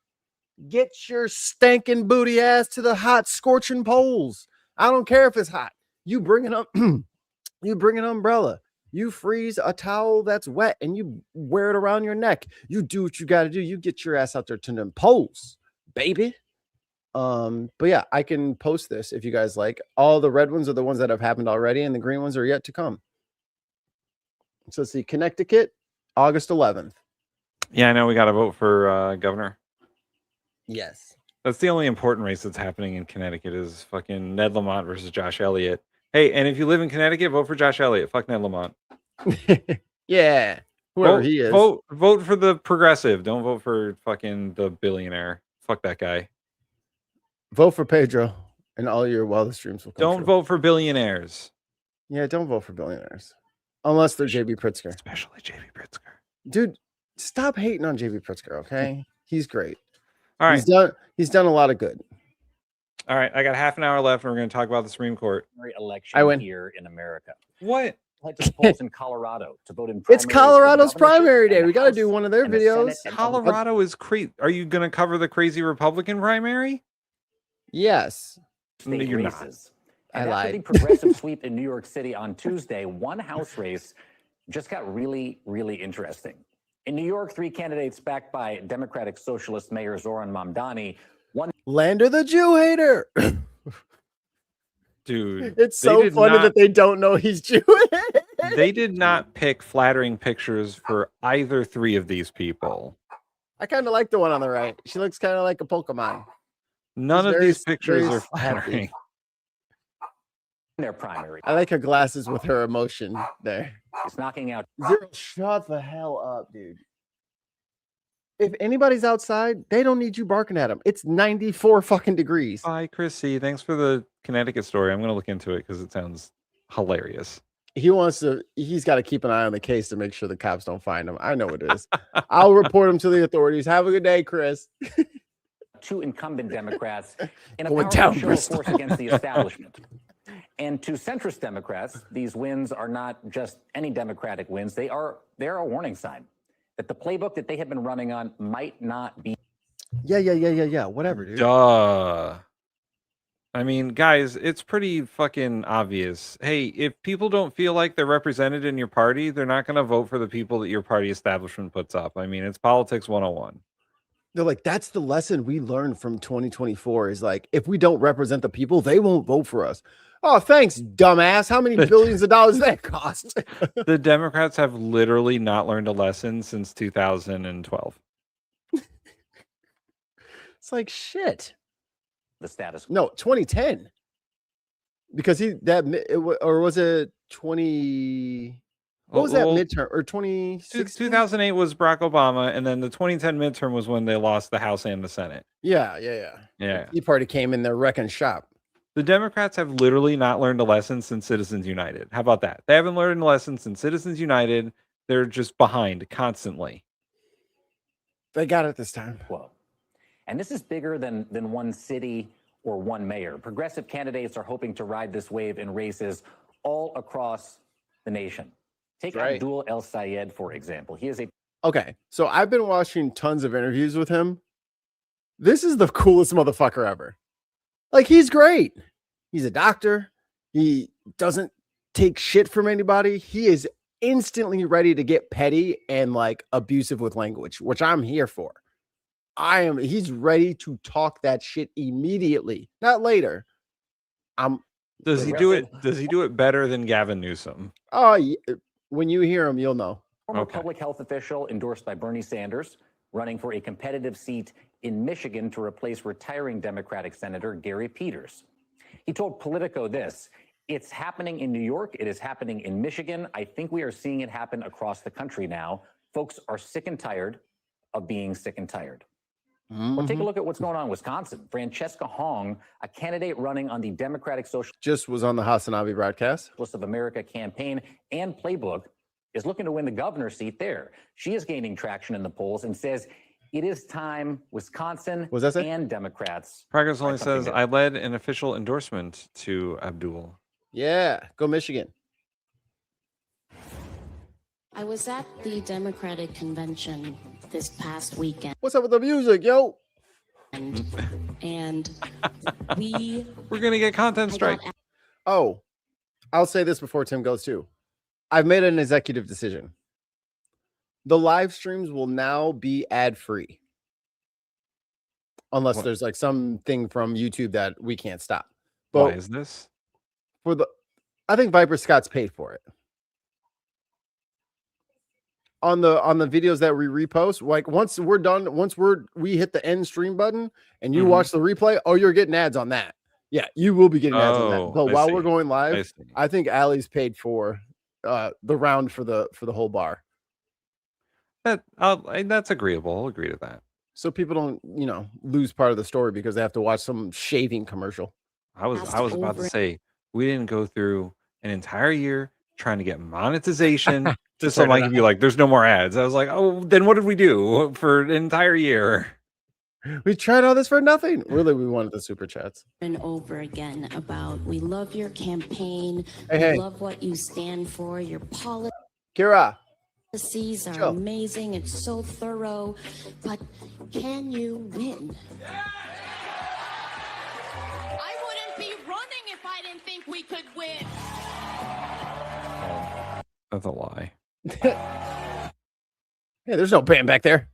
S5: get your stinking booty ass to the hot scorching polls. I don't care if it's hot. You bring you bring an umbrella. You freeze a towel that's wet and you wear it around your neck. You do what you got to do. You get your ass out there to them polls, baby. But yeah, I can post this if you guys like. All the red ones are the ones that have happened already, and the green ones are yet to come. So let's see, Connecticut, August 11th.
S4: Yeah, I know we got to vote for governor.
S5: Yes.
S4: That's the only important race that's happening in Connecticut is fucking Ned Lamont versus Josh Elliott. Hey, and if you live in Connecticut, vote for Josh Elliott. Fuck Ned Lamont.
S5: Yeah. Whoever he is.
S4: Vote for the progressive. Don't vote for fucking the billionaire. Fuck that guy.
S5: Vote for Pedro and all your wildest dreams will come
S4: Don't
S5: true.
S4: vote for billionaires.
S5: Yeah, don't vote for billionaires. Unless they're JB Pritzker.
S4: Especially JB Pritzker.
S5: Dude, stop hating on JB Pritzker, okay? He's great.
S4: All right.
S5: He's done a lot of good.
S4: All right, I got half an hour left, and we're going to talk about the Supreme Court.
S3: Election
S5: I win.
S3: here in America.
S4: What?
S3: Head to the polls in Colorado to vote in
S5: It's
S3: primaries for the
S5: Colorado's
S3: governorship
S5: primary
S3: and
S5: day.
S3: the
S5: We got to
S3: House
S5: do one of their
S3: and the
S5: videos.
S3: Senate and
S4: Colorado is crazy. Are you going to cover the crazy Republican primary?
S5: Yes.
S3: state
S4: No, you're not.
S3: races.
S5: I
S3: And after
S5: lied.
S3: the progressive sweep in New York City on Tuesday, one House race just got really, really interesting. In New York, three candidates backed by Democratic Socialist Mayor Zoran Mamdani won.
S5: Lander the Jew hater.
S4: Dude,
S5: It's
S4: they
S5: so
S4: did
S5: funny
S4: not-
S5: that they don't know he's Jewish.
S4: They did not pick flattering pictures for either three of these people.
S5: I kind of like the one on the right. She looks kind of like a Pokemon.
S4: None
S5: She's
S4: of
S5: very-
S4: these pictures
S5: very
S4: are
S5: happy.
S4: flattering.
S3: their primary.
S5: I like her glasses with her emotion there.
S3: It's knocking out
S5: Zero, shut the hell up, dude. If anybody's outside, they don't need you barking at them. It's 94 fucking degrees.
S4: Bye, Chrissy. Thanks for the Connecticut story. I'm going to look into it because it sounds hilarious.
S5: He's got to keep an eye on the case to make sure the cops don't find him. I know it is. I'll report him to the authorities. Have a good day, Chris.
S3: two incumbent Democrats in a
S5: Going
S3: powerful
S5: down,
S3: show of
S5: Bristol.
S3: force against the establishment. And to centrist Democrats, these wins are not just any Democratic wins. They're a warning sign that the playbook that they have been running on might not be.
S5: Yeah. Whatever, dude.
S4: Duh. I mean, guys, it's pretty fucking obvious. Hey, if people don't feel like they're represented in your party, they're not going to vote for the people that your party establishment puts up. I mean, it's politics 101.
S5: They're like, that's the lesson we learned from 2024 is like, if we don't represent the people, they won't vote for us. Oh, thanks, dumbass. How many billions of dollars that cost?
S4: The Democrats have literally not learned a lesson since 2012.
S5: It's like shit.
S3: The status.
S5: No, 2010. Because or was it 20? What was that midterm or 2016?
S4: 2008 was Barack Obama, and then the 2010 midterm was when they lost the House and the Senate.
S5: Yeah.
S4: Yeah.
S5: Tea Party came in there wrecking shop.
S4: The Democrats have literally not learned a lesson since Citizens United. How about that? They haven't learned a lesson since Citizens United. They're just behind constantly.
S5: They got it this time.
S3: Whoa. And this is bigger than one city or one mayor. Progressive candidates are hoping to ride this wave in races all across the nation. Take Abdul El Sayed, for example. He is a...
S5: Okay, so I've been watching tons of interviews with him. This is the coolest motherfucker ever. Like, he's great. He's a doctor. He doesn't take shit from anybody. He is instantly ready to get petty and like abusive with language, which I'm here for. He's ready to talk that shit immediately, not later.
S4: Does he do it better than Gavin Newsom?
S5: Oh, when you hear him, you'll know.
S3: Former public health official endorsed by Bernie Sanders, running for a competitive seat in Michigan to replace retiring Democratic Senator Gary Peters. He told Politico this: "It's happening in New York. It is happening in Michigan. I think we are seeing it happen across the country now. Folks are sick and tired of being sick and tired." Well, take a look at what's going on in Wisconsin. Francesca Hong, a candidate running on the Democratic Socialist
S5: Just was on the Hasanabi broadcast.
S3: of America campaign and playbook, is looking to win the governor's seat there. She is gaining traction in the polls and says it is time Wisconsin and Democrats.
S4: Progress only
S3: try something
S4: says,
S3: different.
S4: I led an official endorsement to Abdul.
S5: Yeah, go Michigan.
S6: I was at the Democratic convention this past weekend.
S5: What's up with the music, yo?
S6: And
S4: we're gonna get content strike.
S5: Oh, I'll say this before Tim goes too. I've made an executive decision. The live streams will now be ad free, unless there's like something from YouTube that we can't stop. But
S4: Why is this?
S5: I think Viper Scott's paid for it. On the videos that we repost, like once we're done, we hit the end stream button and you watch the replay, you're getting ads on that. Yeah, you will be getting ads on that. But while we're going live, I think Allie's paid for the round for the whole bar.
S4: That's agreeable. I'll agree to that.
S5: So people don't, lose part of the story because they have to watch some shaving commercial.
S4: I was about to say, we didn't go through an entire year trying to get monetization just so Mike could be like, there's no more ads. I was like, oh, then what did we do for an entire year?
S5: We tried all this for nothing. Really, we wanted the super chats.
S6: And over again about we love your campaign.
S5: Hey.
S6: We love what you stand for. Your
S5: Kira.
S6: policies are
S5: Chill.
S6: amazing. It's so thorough. But can you win?
S18: I wouldn't be running if I didn't think we could win.
S4: That's a lie.
S5: Yeah, there's no band back there.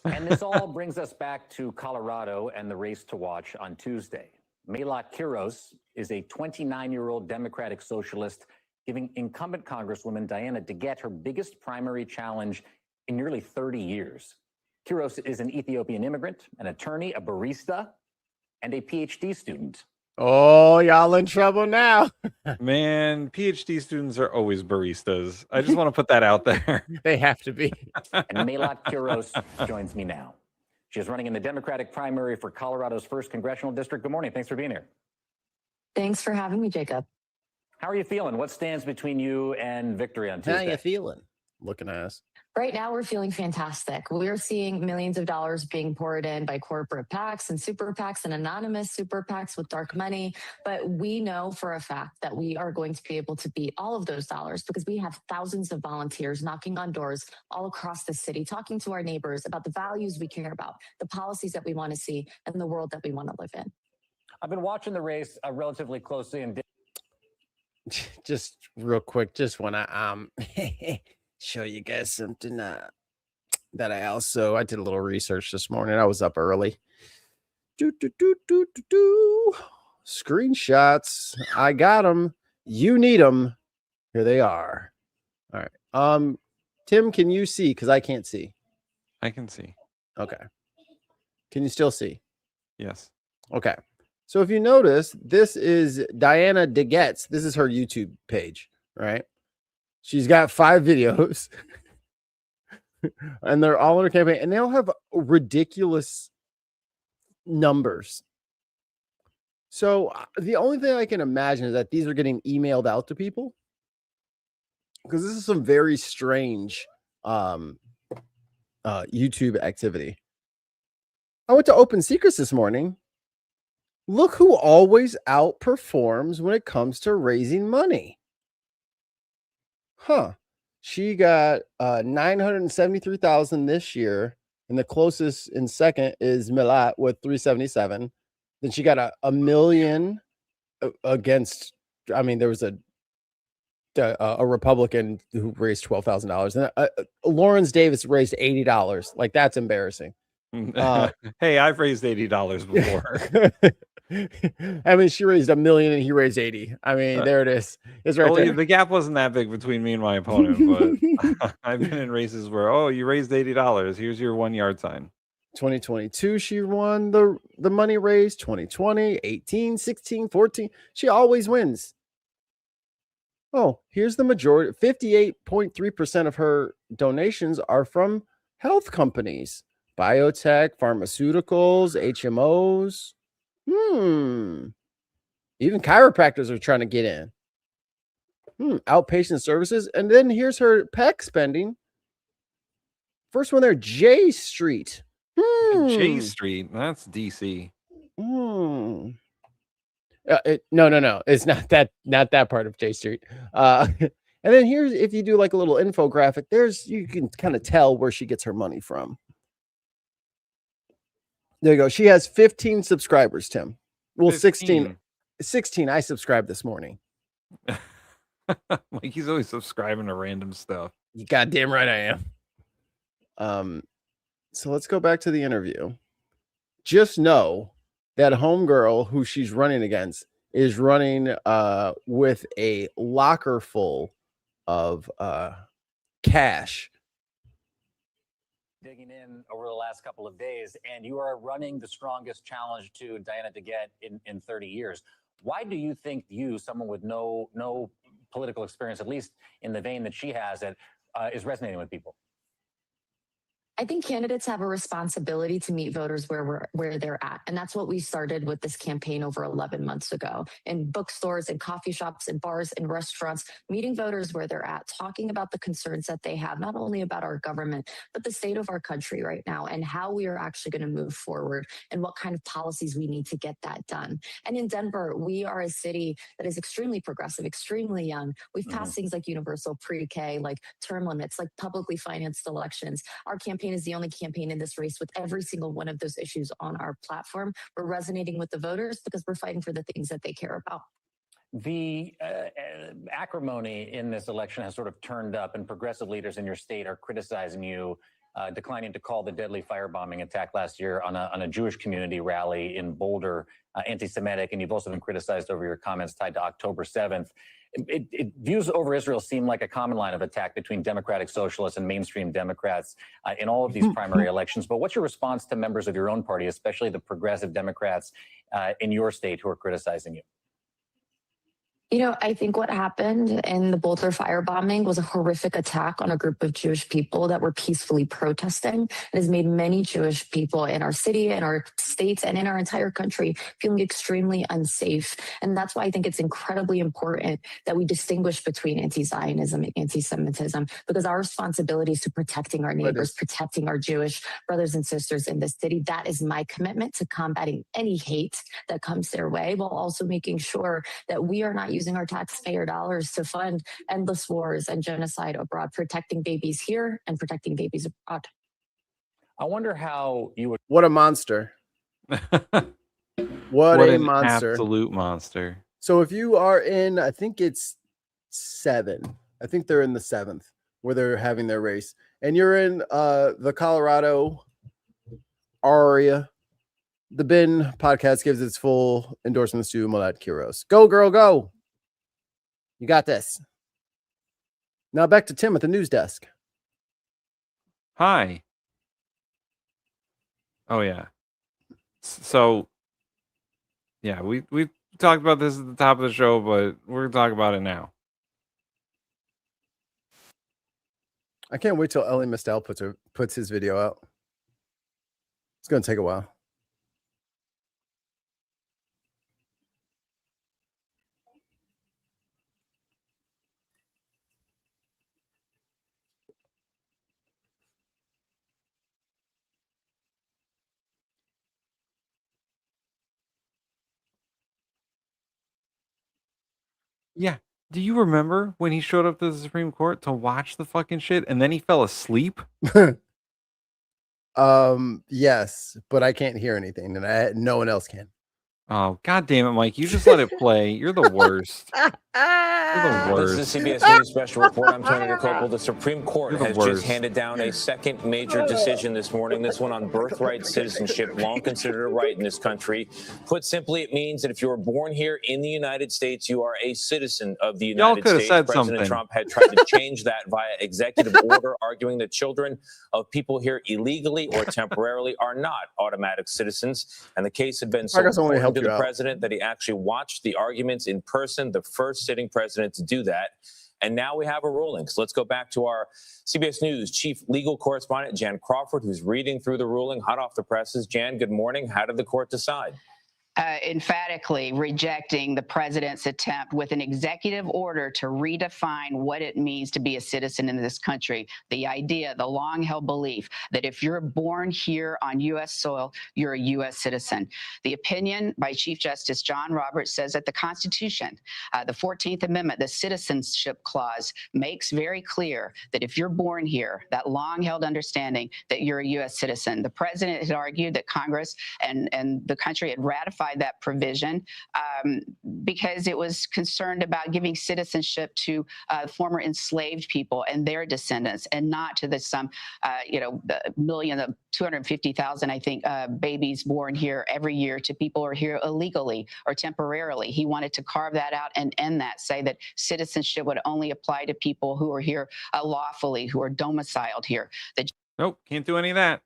S3: And this all brings us back to Colorado and the race to watch on Tuesday. Mela Quiros is a 29-year-old Democratic socialist giving incumbent Congresswoman Diana DeGette her biggest primary challenge in nearly 30 years. Quiros is an Ethiopian immigrant, an attorney, a barista, and a PhD student.
S5: Oh, y'all in trouble now.
S4: Man, PhD students are always baristas. I just want to put that out there.
S5: They have to be.
S3: And Mela Quiros joins me now. She is running in the Democratic primary for Colorado's 1st congressional district. Good morning. Thanks for being here.
S19: Thanks for having me, Jacob.
S3: How are you feeling? What stands between you and victory on Tuesday?
S5: How you feeling? Looking ass.
S19: Right now, we're feeling fantastic. We're seeing millions of dollars being poured in by corporate PACs and super PACs and anonymous super PACs with dark money. But we know for a fact that we are going to be able to beat all of those dollars because we have thousands of volunteers knocking on doors all across the city, talking to our neighbors about the values we care about, the policies that we want to see, and the world that we want to live in.
S3: I've been watching the race relatively closely and
S5: Just real quick, just want to show you guys something that I did a little research this morning. I was up early. Screenshots. I got them. You need them. Here they are. All right. Tim, can you see? Because I can't see.
S4: I can see.
S5: Okay. Can you still see?
S4: Yes.
S5: Okay. So if you notice, this is Diana DeGette's. This is her YouTube page, right? She's got 5 videos and they're all in her campaign and they all have ridiculous numbers. So the only thing I can imagine is that these are getting emailed out to people, because this is some very strange YouTube activity. I went to Open Secrets this morning. Look who always outperforms when it comes to raising money. Huh. She got 973,000 this year, and the closest in second is Milat with 377. Then she got a million against. I mean, there was a Republican who raised $12,000, and Lawrence Davis raised $80. Like, that's embarrassing.
S4: Hey, I've raised $80 before.
S5: I mean, she raised $1 million and he raised 80. I mean, there it is. It's right there.
S4: The gap wasn't that big between me and my opponent, but I've been in races where, you raised $80. Here's your 1 yard sign.
S5: 2022, she won the money raised. 2020, 18, 16, 14. She always wins. Oh, here's the majority. 58.3% of her donations are from health companies, biotech, pharmaceuticals, HMOs. Even chiropractors are trying to get in. Outpatient services. And then here's her PEC spending. First one there, J Street.
S4: J Street. That's DC.
S5: No. It's not that part of J Street. And then here's, if you do like a little infographic, you can kind of tell where she gets her money from. There you go. She has 15 subscribers, Tim. Well, 16 I subscribed this morning.
S4: Like, he's always subscribing to random stuff.
S5: You goddamn right I am. So let's go back to the interview. Just know that homegirl who she's running against is running with a locker full of cash.
S3: Digging in over the last couple of days, and you are running the strongest challenge to Diana to get in 30 years. Why do you think someone with no political experience, at least in the vein that she has, is resonating with people?
S19: I think candidates have a responsibility to meet voters where they're at. And that's what we started with this campaign over 11 months ago. In bookstores and coffee shops and bars and restaurants, meeting voters where they're at, talking about the concerns that they have, not only about our government, but the state of our country right now and how we are actually going to move forward and what kind of policies we need to get that done. And in Denver, we are a city that is extremely progressive, extremely young. We've passed things like universal pre-K, like term limits, like publicly financed elections. Our campaign is the only campaign in this race with every single one of those issues on our platform. We're resonating with the voters because we're fighting for the things that they care about.
S3: The acrimony in this election has sort of turned up, and progressive leaders in your state are criticizing you, declining to call the deadly firebombing attack last year on a Jewish community rally in Boulder anti-Semitic, and you've also been criticized over your comments tied to October 7th. Views over Israel seem like a common line of attack between Democratic Socialists and mainstream Democrats in all of these primary elections. But what's your response to members of your own party, especially the progressive Democrats in your state who are criticizing you?
S19: You know, I think what happened in the Boulder firebombing was a horrific attack on a group of Jewish people that were peacefully protesting. It has made many Jewish people in our city, in our states, and in our entire country feeling extremely unsafe. And that's why I think it's incredibly important that we distinguish between anti-Zionism and anti-Semitism, because our responsibility is to protecting our neighbors, protecting our Jewish brothers and sisters in this city. That is my commitment to combating any hate that comes their way, while also making sure that we are not using our taxpayer dollars to fund endless wars and genocide abroad, protecting babies here and protecting babies abroad.
S3: I wonder how you would.
S5: What a monster. What a
S4: an
S5: monster.
S4: Absolute monster.
S5: So if you are in, I think it's 7. I think they're in the 7th where they're having their race. And you're in the Colorado area. The Ben podcast gives its full endorsements to Milad Kiros. Go, girl, go. You got this. Now back to Tim at the news desk.
S4: Hi. Oh, yeah. So, yeah, we talked about this at the top of the show, but we're going to talk about it now.
S5: I can't wait till Ellie Mistel puts his video out. It's going to take a while.
S4: Yeah. Do you remember when he showed up to the Supreme Court to watch the fucking shit and then he fell asleep?
S5: Yes, but I can't hear anything, and no one else can.
S4: Oh, God damn it, Mike. You just let it play. You're the worst. You're the worst.
S14: This is the CBS News Special Report. I'm Tony Dokoupil. The Supreme Court
S4: You're the
S14: has
S4: worst.
S14: just handed down a second major decision this morning, this one on birthright citizenship, long considered a right in this country. Put simply, it means that if you were born here in the United States, you are a citizen of the
S4: Y'all
S14: United
S4: coulda
S14: States.
S4: said
S14: President
S4: something.
S14: Trump had tried to change that via executive order, arguing that children of people here illegally or temporarily are not automatic citizens. And the case had been so
S5: Progress only
S14: important
S5: helped
S14: to
S5: you
S14: the
S5: out.
S14: president that he actually watched the arguments in person, the first sitting president to do that. And now we have a ruling. So let's go back to our CBS News chief legal correspondent, Jan Crawford, who's reading through the ruling, hot off the presses. Jan, good morning. How did the court decide?
S20: Emphatically rejecting the president's attempt with an executive order to redefine what it means to be a citizen in this country. The idea, the long-held belief that if you're born here on U.S. soil, you're a U.S. citizen. The opinion by Chief Justice John Roberts says that the Constitution, the 14th Amendment, the Citizenship Clause, makes very clear that if you're born here, that long-held understanding that you're a U.S. citizen. The president had argued that Congress and the country had ratified that provision because it was concerned about giving citizenship to former enslaved people and their descendants, and not to the some, the 250,000, I think, babies born here every year to people who are here illegally or temporarily. He wanted to carve that out and end that, say that citizenship would only apply to people who are here lawfully, who are domiciled here.
S4: Nope, can't do any of that.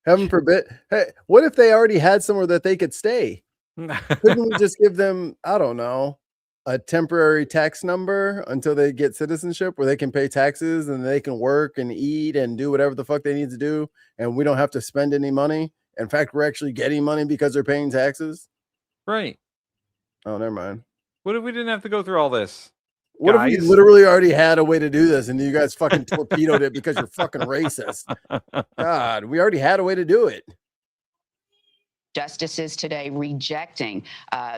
S5: Heaven forbid. Hey, what if they already had somewhere that they could stay? Couldn't we just give them, I don't know, a temporary tax number until they get citizenship where they can pay taxes and they can work and eat and do whatever the fuck they need to do, and we don't have to spend any money? In fact, we're actually getting money because they're paying taxes.
S4: Right.
S5: Oh, never mind.
S4: What if we didn't have to go through all this?
S5: What if we
S4: guys?
S5: literally already had a way to do this and you guys fucking torpedoed it because you're fucking racist? God, we already had a way to do it.
S20: Justices today rejecting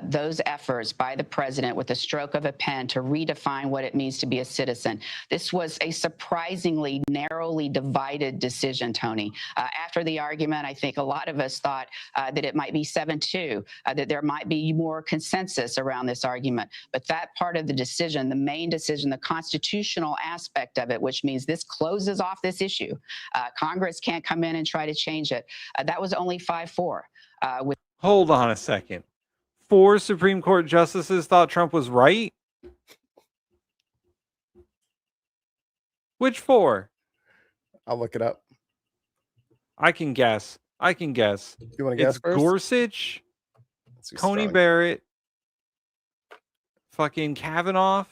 S20: those efforts by the president with the stroke of a pen to redefine what it means to be a citizen. This was a surprisingly narrowly divided decision, Tony. After the argument, I think a lot of us thought that it might be 7-2, that there might be more consensus around this argument. But that part of the decision, the main decision, the constitutional aspect of it, which means this closes off this issue. Congress can't come in and try to change it. That was only 5-4.
S4: Hold on a second. 4 Supreme Court justices thought Trump was right? Which 4?
S5: I'll look it up.
S4: I can guess.
S5: You want to guess
S4: It's
S5: first?
S4: Gorsuch,
S5: Too
S4: Coney
S5: strong.
S4: Barrett, fucking Kavanaugh.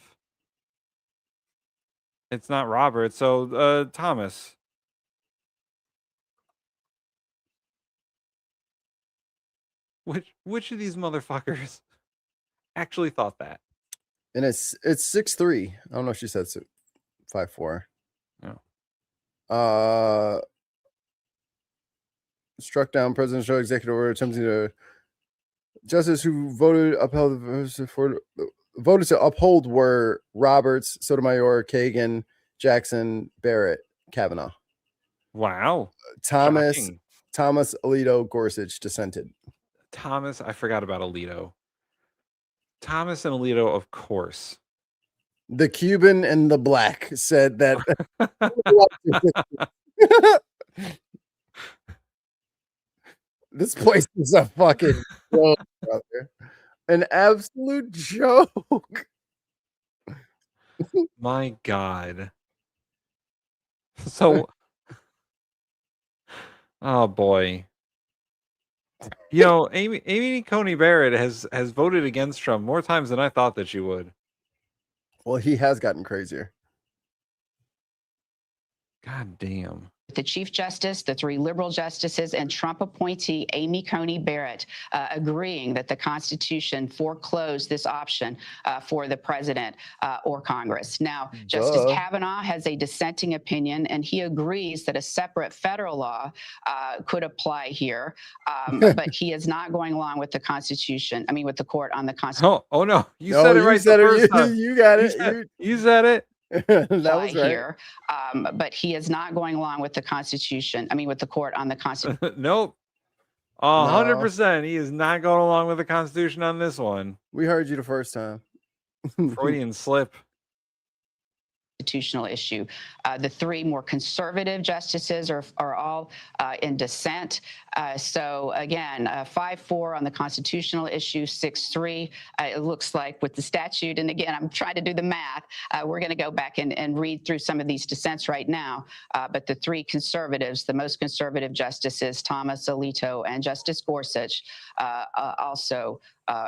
S4: It's not Robert, so Thomas. Which of these motherfuckers actually thought that?
S5: And it's 6-3. I don't know if she said 5-4.
S4: No.
S5: Struck down presidential executive order attempting to justice who voted to uphold were Roberts, Sotomayor, Kagan, Jackson, Barrett, Kavanaugh.
S4: Wow.
S5: Thomas
S4: Shocking.
S5: Alito, Gorsuch dissented.
S4: Thomas, I forgot about Alito. Thomas and Alito, of course.
S5: The Cuban and the black said that. This place is a fucking joke, brother. An absolute joke.
S4: My God. So, oh boy. Amy Coney Barrett has voted against Trump more times than I thought that she would.
S5: Well, he has gotten crazier.
S4: God damn.
S20: The Chief Justice, the 3 liberal justices, and Trump appointee Amy Coney Barrett agreeing that the Constitution foreclosed this option for the president or Congress. Now, Justice Kavanaugh has a dissenting opinion, and he agrees that a separate federal law could apply here, but he is not going along with the Constitution. I mean, with the court on the Constitution.
S4: Oh no, you said it right the first time.
S5: You got it.
S4: You said it.
S5: That was right.
S20: Here, but he is not going along with the Constitution. I mean, with the court on the Constitution.
S4: Nope. 100%. He is not going along with the Constitution on this one.
S5: We heard you the first time.
S4: Freudian slip.
S20: Constitutional issue. The 3 more conservative justices are all in dissent. So again, 5-4 on the constitutional issue, 6-3. It looks like with the statute, and again, I'm trying to do the math. We're going to go back and read through some of these dissents right now. But the 3 conservatives, the most conservative justices, Thomas Alito and Justice Gorsuch, also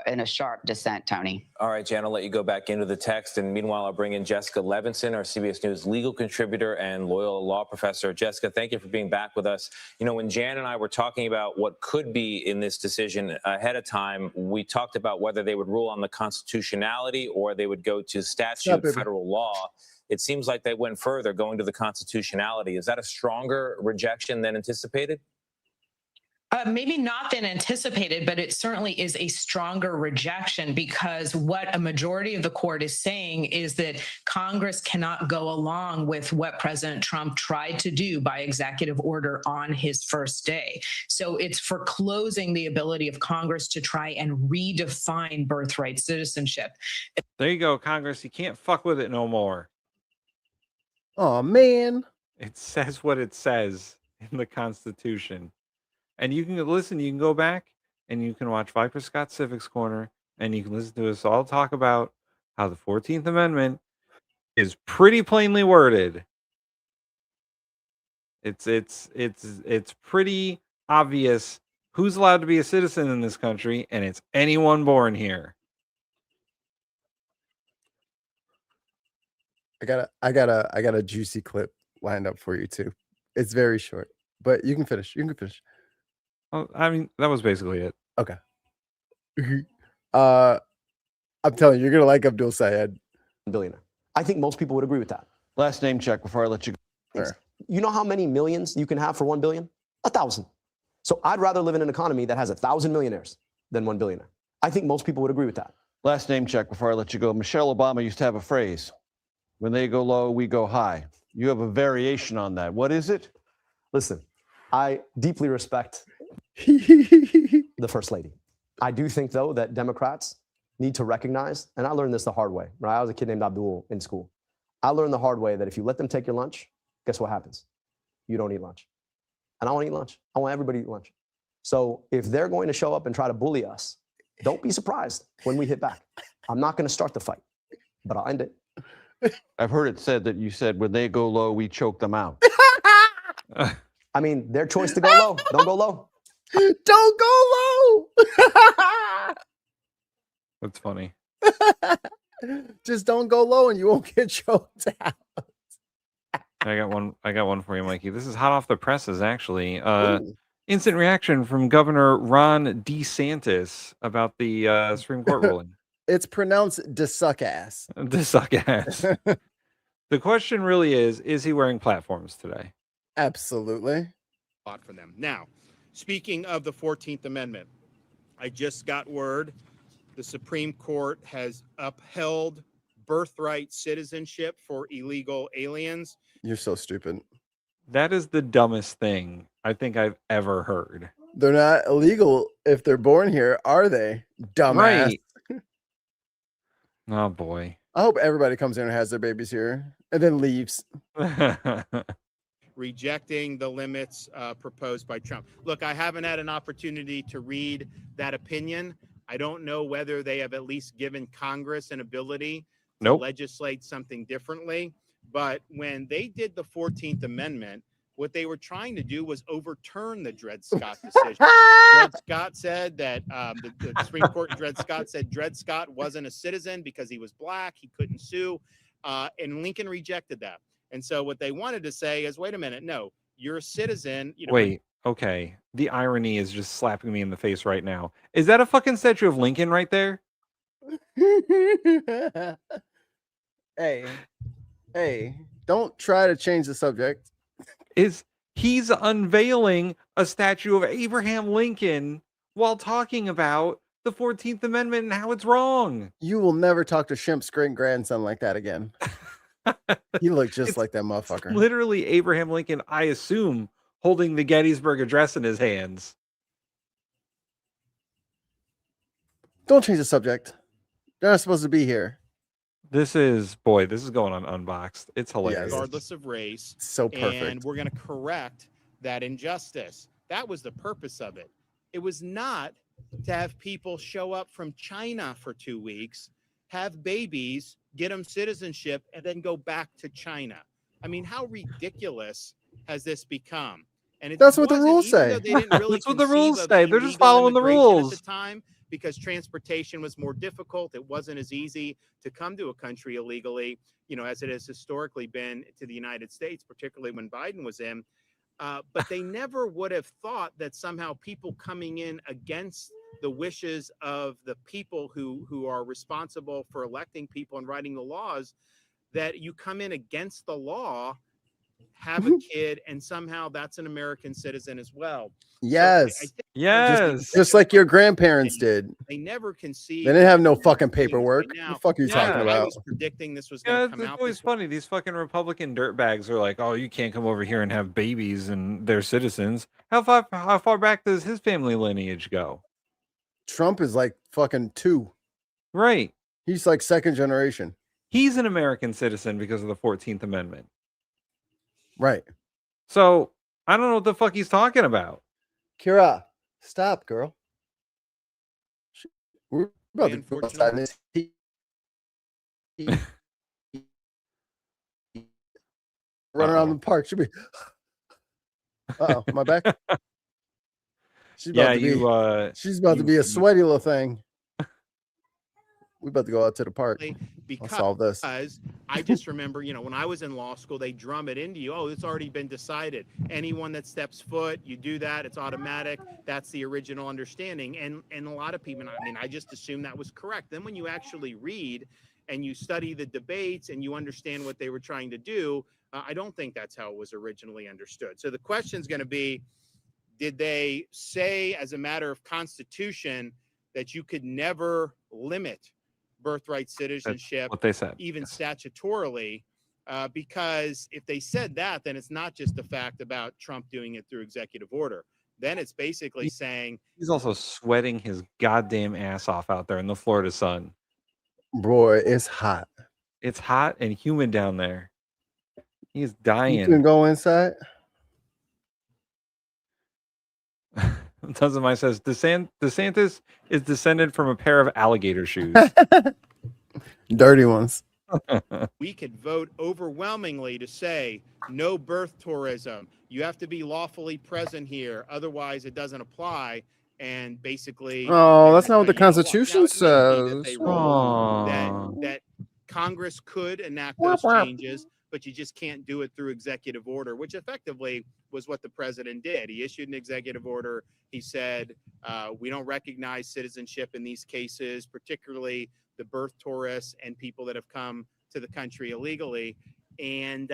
S20: in a sharp dissent, Tony.
S14: All right, Jan, I'll let you go back into the text. And meanwhile, I'll bring in Jessica Levinson, our CBS News legal contributor and Loyola law professor. Jessica, thank you for being back with us. You know, when Jan and I were talking about what could be in this decision ahead of time, we talked about whether they would rule on the constitutionality or they would go to statute, federal law. It seems like they went further, going to the constitutionality. Is that a stronger rejection than anticipated?
S8: Maybe not than anticipated, but it certainly is a stronger rejection, because what a majority of the court is saying is that Congress cannot go along with what President Trump tried to do by executive order on his first day. So it's foreclosing the ability of Congress to try and redefine birthright citizenship.
S4: There you go, Congress. You can't fuck with it no more.
S5: Oh, man.
S4: It says what it says in the Constitution. And you can listen, you can go back and you can watch Viper Scott Civics Corner, and you can listen to us all talk about how the 14th Amendment is pretty plainly worded. It's pretty obvious who's allowed to be a citizen in this country, and it's anyone born here.
S5: I got a juicy clip lined up for you too. It's very short, but you can finish.
S4: Well, I mean, that was basically it.
S5: Okay. I'm telling you, you're gonna like Abdul Sayed.
S10: Billionaire. I think most people would agree with that.
S13: Last name check before I let you go.
S10: Sure. You know how many millions you can have for 1 billion? 1,000. So I'd rather live in an economy that has 1,000 millionaires than 1 billionaire. I think most people would agree with that.
S13: Last name check before I let you go. Michelle Obama used to have a phrase: when they go low, we go high. You have a variation on that. What is it?
S10: Listen, I deeply respect the First Lady. I do think, though, that Democrats need to recognize, and I learned this the hard way, right? I was a kid named Abdul in school. I learned the hard way that if you let them take your lunch, guess what happens? You don't eat lunch. And I want to eat lunch. I want everybody to eat lunch. So if they're going to show up and try to bully us, don't be surprised when we hit back. I'm not going to start the fight, but I'll end it.
S13: I've heard it said that you said when they go low, we choke them out.
S10: I mean, their choice to go low. Don't go low.
S5: Don't go low.
S4: That's funny.
S5: Just don't go low and you won't get choked out.
S4: I got one for you, Mikey. This is hot off the presses, actually. Instant reaction from Governor Ron DeSantis about the Supreme Court ruling.
S5: It's pronounced DeSuckass.
S4: DeSuckass. The question really is he wearing platforms today?
S5: Absolutely.
S21: For them. Now, speaking of the 14th Amendment, I just got word the Supreme Court has upheld birthright citizenship for illegal aliens.
S5: You're so stupid.
S4: That is the dumbest thing I think I've ever heard.
S5: They're not illegal if they're born here, are they? Dumbass.
S4: Right. Oh, boy.
S5: I hope everybody comes in and has their babies here and then leaves.
S21: Rejecting the limits proposed by Trump. Look, I haven't had an opportunity to read that opinion. I don't know whether they have at least given Congress an ability to legislate something differently. But when they did the 14th Amendment, what they were trying to do was overturn the Dred Scott decision. Dred Scott said that the Supreme Court in Dred Scott said Dred Scott wasn't a citizen because he was black. He couldn't sue. And Lincoln rejected that. And so what they wanted to say is, wait a minute, no, you're a citizen. You know,
S4: Wait, okay. The irony is just slapping me in the face right now. Is that a fucking statue of Lincoln right there?
S5: Hey, don't try to change the subject.
S4: He's unveiling a statue of Abraham Lincoln while talking about the 14th Amendment and how it's wrong.
S5: You will never talk to Shimp's great grandson like that again. He looked just like that motherfucker.
S4: Literally Abraham Lincoln, I assume, holding the Gettysburg Address in his hands.
S5: Don't change the subject. They're not supposed to be here.
S4: This is going on Unboxed. It's hilarious.
S21: Regardless of race.
S5: So perfect.
S21: And we're going to correct that injustice. That was the purpose of it. It was not to have people show up from China for 2 weeks, have babies, get them citizenship, and then go back to China. I mean, how ridiculous has this become? And
S5: that's what the rules say.
S4: That's what the rules say. They're just following the rules.
S21: At the time, because transportation was more difficult. It wasn't as easy to come to a country illegally, you know, as it has historically been to the United States, particularly when Biden was in. But they never would have thought that somehow people coming in against the wishes of the people who are responsible for electing people and writing the laws, that you come in against the law, have a kid, and somehow that's an American citizen as well.
S5: Yes.
S21: So
S4: yes.
S5: Just like your grandparents did.
S21: They never conceived.
S5: They didn't have no fucking paperwork. What the fuck are you talking
S21: I
S5: about?
S21: was predicting this was going to come
S4: It's
S21: out.
S4: always funny. These fucking Republican dirtbags are like, oh, you can't come over here and have babies and they're citizens. How far back does his family lineage go?
S5: Trump is like fucking 2.
S4: Right.
S5: He's like second generation.
S4: He's an American citizen because of the 14th Amendment.
S5: Right.
S4: So I don't know what the fuck he's talking about.
S5: Kira, stop, girl. We're about to go outside this heat. Run around the park. Should be. Oh, my back. She's about to be a sweaty little thing. We about to go out to the park. I'll solve this.
S21: I just remember, you know, when I was in law school, they drum it into you. Oh, it's already been decided. Anyone that steps foot, you do that, it's automatic. That's the original understanding. And a lot of people, I mean, I just assumed that was correct. Then when you actually read and you study the debates and you understand what they were trying to do, I don't think that's how it was originally understood. So the question is going to be, did they say as a matter of constitution that you could never limit birthright citizenship?
S4: That's what they said,
S21: even statutorily, because if they said that, then it's not just the fact about Trump doing it through executive order. Then it's basically saying
S4: he's also sweating his goddamn ass off out there in the Florida sun.
S5: Boy, it's hot.
S4: It's hot and humid down there. He's dying.
S5: You can go inside.
S4: Tuzamai says DeSantis is descended from a pair of alligator shoes.
S5: Dirty ones.
S21: we could vote overwhelmingly to say no birth tourism. You have to be lawfully present here. Otherwise, it doesn't apply. And basically,
S5: oh, that's not what the Constitution says.
S21: That Congress could enact those changes, but you just can't do it through executive order, which effectively was what the president did. He issued an executive order. He said, we don't recognize citizenship in these cases, particularly the birth tourists and people that have come to the country illegally. And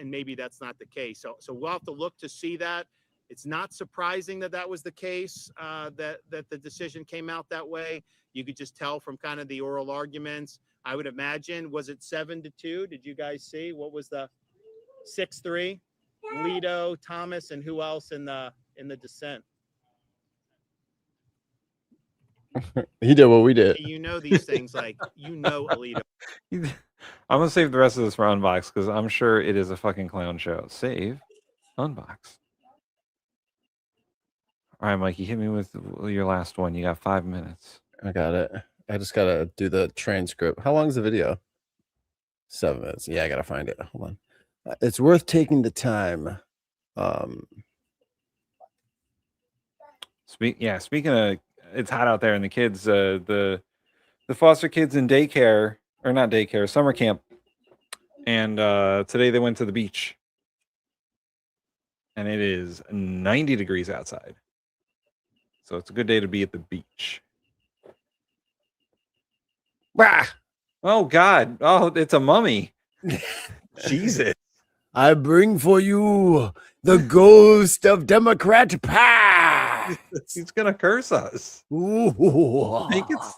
S21: maybe that's not the case. So we'll have to look to see that. It's not surprising that that was the case, that the decision came out that way. You could just tell from kind of the oral arguments. I would imagine, was it 7-2? Did you guys see what was the 6-3? Alito, Thomas, and who else in the dissent?
S5: He did what we did.
S21: You know these things, like you know Alito.
S4: I'm gonna save the rest of this for Unbox because I'm sure it is a fucking clown show. Save, Unbox. All right, Mikey, hit me with your last one. You got 5 minutes.
S5: I got it. I just gotta do the transcript. How long is the video? 7 minutes. Yeah, I gotta find it. Hold on. It's worth taking the time.
S4: Speaking of, it's hot out there, and the kids, the foster kids in daycare, or not daycare, summer camp And today they went to the beach. And it is 90 degrees outside. So it's a good day to be at the beach.
S5: Bah!
S4: Oh, God. Oh, it's a mummy. Jesus.
S5: I bring for you the ghost of Democrat past.
S4: He's going to curse us.
S5: Ooh.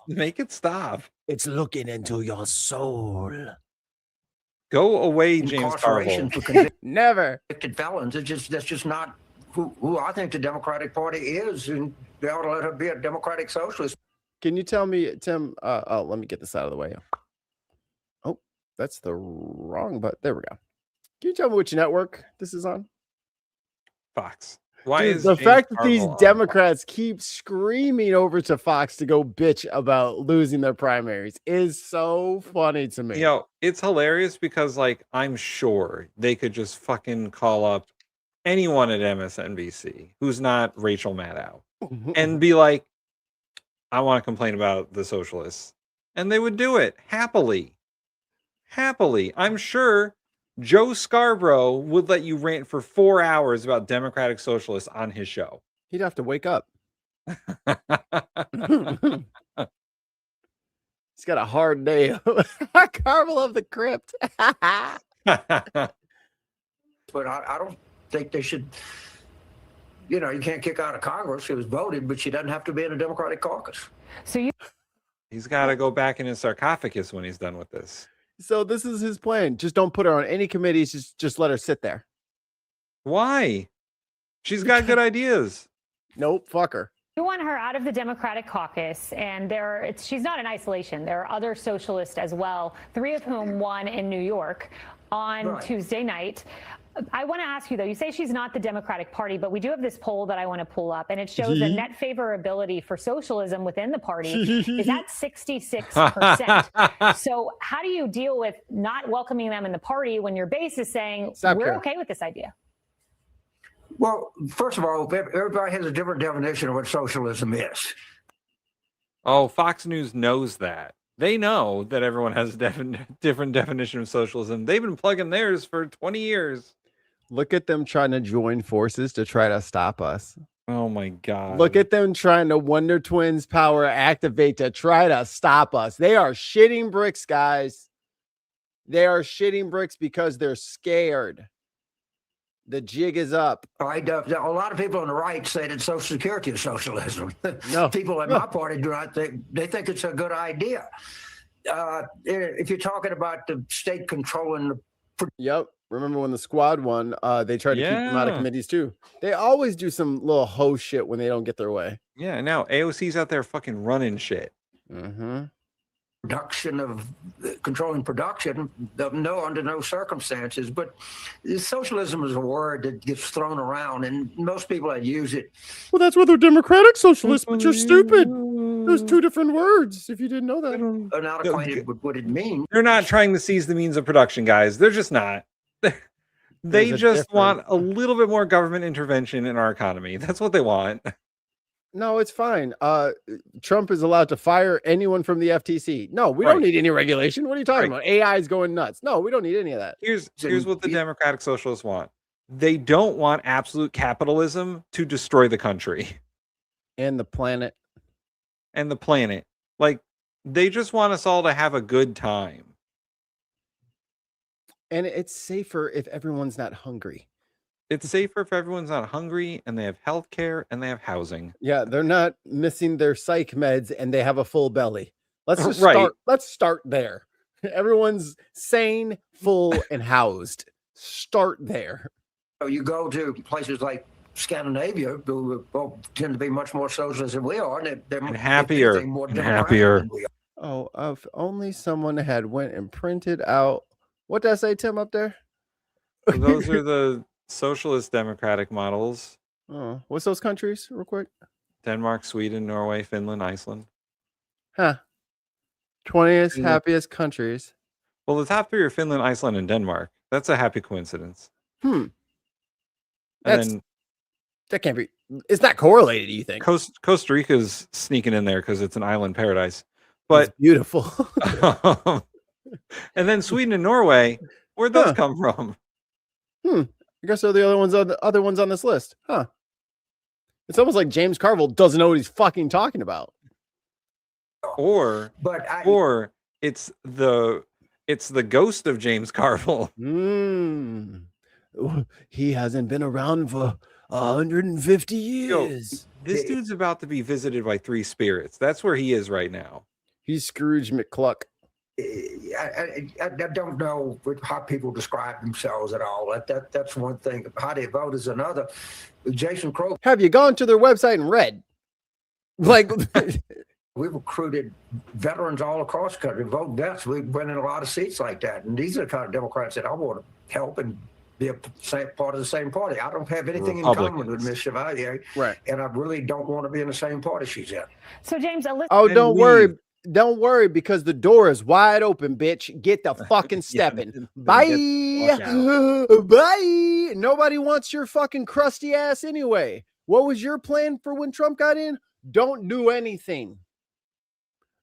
S4: Make it stop.
S5: It's looking into your soul.
S4: Go away, James
S7: Incarceration
S4: Carville.
S7: for convicted
S5: Never.
S7: felons. That's just not who I think the Democratic Party is, and they ought to let her be a democratic socialist.
S5: Can you tell me, Tim? Let me get this out of the way. Oh, that's the wrong button. There we go. Can you tell me which network this is on?
S4: Fox. Why
S5: Dude,
S4: is
S5: the
S4: James
S5: fact that
S4: Carville
S5: these
S4: on
S5: Democrats keep screaming over to Fox to go bitch about losing their primaries is so funny to me.
S4: Yo, it's hilarious because, like, I'm sure they could just fucking call up anyone at MSNBC who's not Rachel Maddow and be like, I want to complain about the socialists. And they would do it happily. Happily. I'm sure Joe Scarborough would let you rant for 4 hours about democratic socialists on his show.
S5: He'd have to wake up. He's got a hard day. Carvel of the Crypt.
S7: But I don't think they should. You know, you can't kick out of Congress. She was voted, but she doesn't have to be in a Democratic caucus.
S19: So
S4: He's got to go back in his sarcophagus when he's done with this.
S5: So this is his plan. Just don't put her on any committees. Just let her sit there.
S4: Why? She's got good ideas.
S5: Nope. Fuck her.
S9: You want her out of the Democratic caucus, and she's not in isolation. There are other socialists as well, 3 of whom won in New York on Tuesday night. I want to ask you, though, you say she's not the Democratic Party, but we do have this poll that I want to pull up, and it shows a net favorability for socialism within the party is at 66%. So how do you deal with not welcoming them in the party when your base is saying, we're okay with this idea?
S7: Well, first of all, everybody has a different definition of what socialism is.
S4: Oh, Fox News knows that. They know that everyone has a different definition of socialism. They've been plugging theirs for 20 years.
S5: Look at them trying to join forces to try to stop us.
S4: Oh, my God.
S5: Look at them trying to Wonder Twins power activate to try to stop us. They are shitting bricks, guys. They are shitting bricks because they're scared. The jig is up.
S7: A lot of people on the right say that Social Security is socialism.
S5: No.
S7: People in my party do not think. They think it's a good idea. If you're talking about the state controlling the.
S5: Yep. Remember when the squad won, they tried to keep them out of committees too. They always do some little ho shit when they don't get their way.
S4: Yeah, now AOC's out there fucking running shit.
S5: Mm-hmm.
S7: Production of controlling production, no, under no circumstances. But socialism is a word that gets thrown around, and most people that use it.
S5: Well, that's why they're democratic socialists, but you're stupid. There's 2 different words. If you didn't know that,
S7: Are not acquainted with what it means.
S4: They're not trying to seize the means of production, guys. They're just not. They just want a little bit more government intervention in our economy. That's what they want.
S5: No, it's fine. Trump is allowed to fire anyone from the FTC. No, we don't need any regulation. What are you talking about? AI is going nuts. No, we don't need any of that.
S4: Here's what the Democratic Socialists want. They don't want absolute capitalism to destroy the country.
S5: And the planet.
S4: Like, they just want us all to have a good time.
S5: And it's safer if everyone's not hungry.
S4: It's safer if everyone's not hungry and they have health care and they have housing.
S5: Yeah, they're not missing their psych meds and they have a full belly. Let's just start. Let's start there. Everyone's sane, full, and housed. Start there.
S7: You go to places like Scandinavia, who tend to be much more socialist than we are, and they're
S4: happier.
S7: More
S4: happier.
S7: than we are.
S5: Oh, if only someone had went and printed out. What did I say, Tim, up there?
S4: Those are the socialist democratic models.
S5: Oh, what's those countries, real quick?
S4: Denmark, Sweden, Norway, Finland, Iceland.
S5: Huh. 20th happiest countries.
S4: Well, the top 3 are Finland, Iceland, and Denmark. That's a happy coincidence.
S5: And then that can't be. It's not correlated. Do you think?
S4: Costa Rica's sneaking in there because it's an island paradise, but
S5: it's beautiful.
S4: And then Sweden and Norway Where'd those come from?
S5: I guess they're the other ones on this list, huh? It's almost like James Carville doesn't know what he's fucking talking about.
S4: Or it's the ghost of James Carville.
S5: He hasn't been around for 150 years.
S4: This dude's about to be visited by three spirits. That's where he is right now.
S5: He's Scrooge McCluck.
S7: I don't know how people describe themselves at all. That's one thing. How they vote is another. Jason Crow.
S5: Have you gone to their website and read? Like,
S7: we've recruited veterans all across the country, vote vets. We've been in a lot of seats like that. And these are the kind of Democrats that I want to help and be a part of the same party. I don't have anything in common with Ms. Chevalier.
S5: Right.
S7: And I really don't want to be in the same party she's in.
S9: So, James,
S5: don't worry. Don't worry, because the door is wide open, bitch. Get the fucking stepping. Bye. Bye. Nobody wants your fucking crusty ass anyway. What was your plan for when Trump got in? Don't do anything.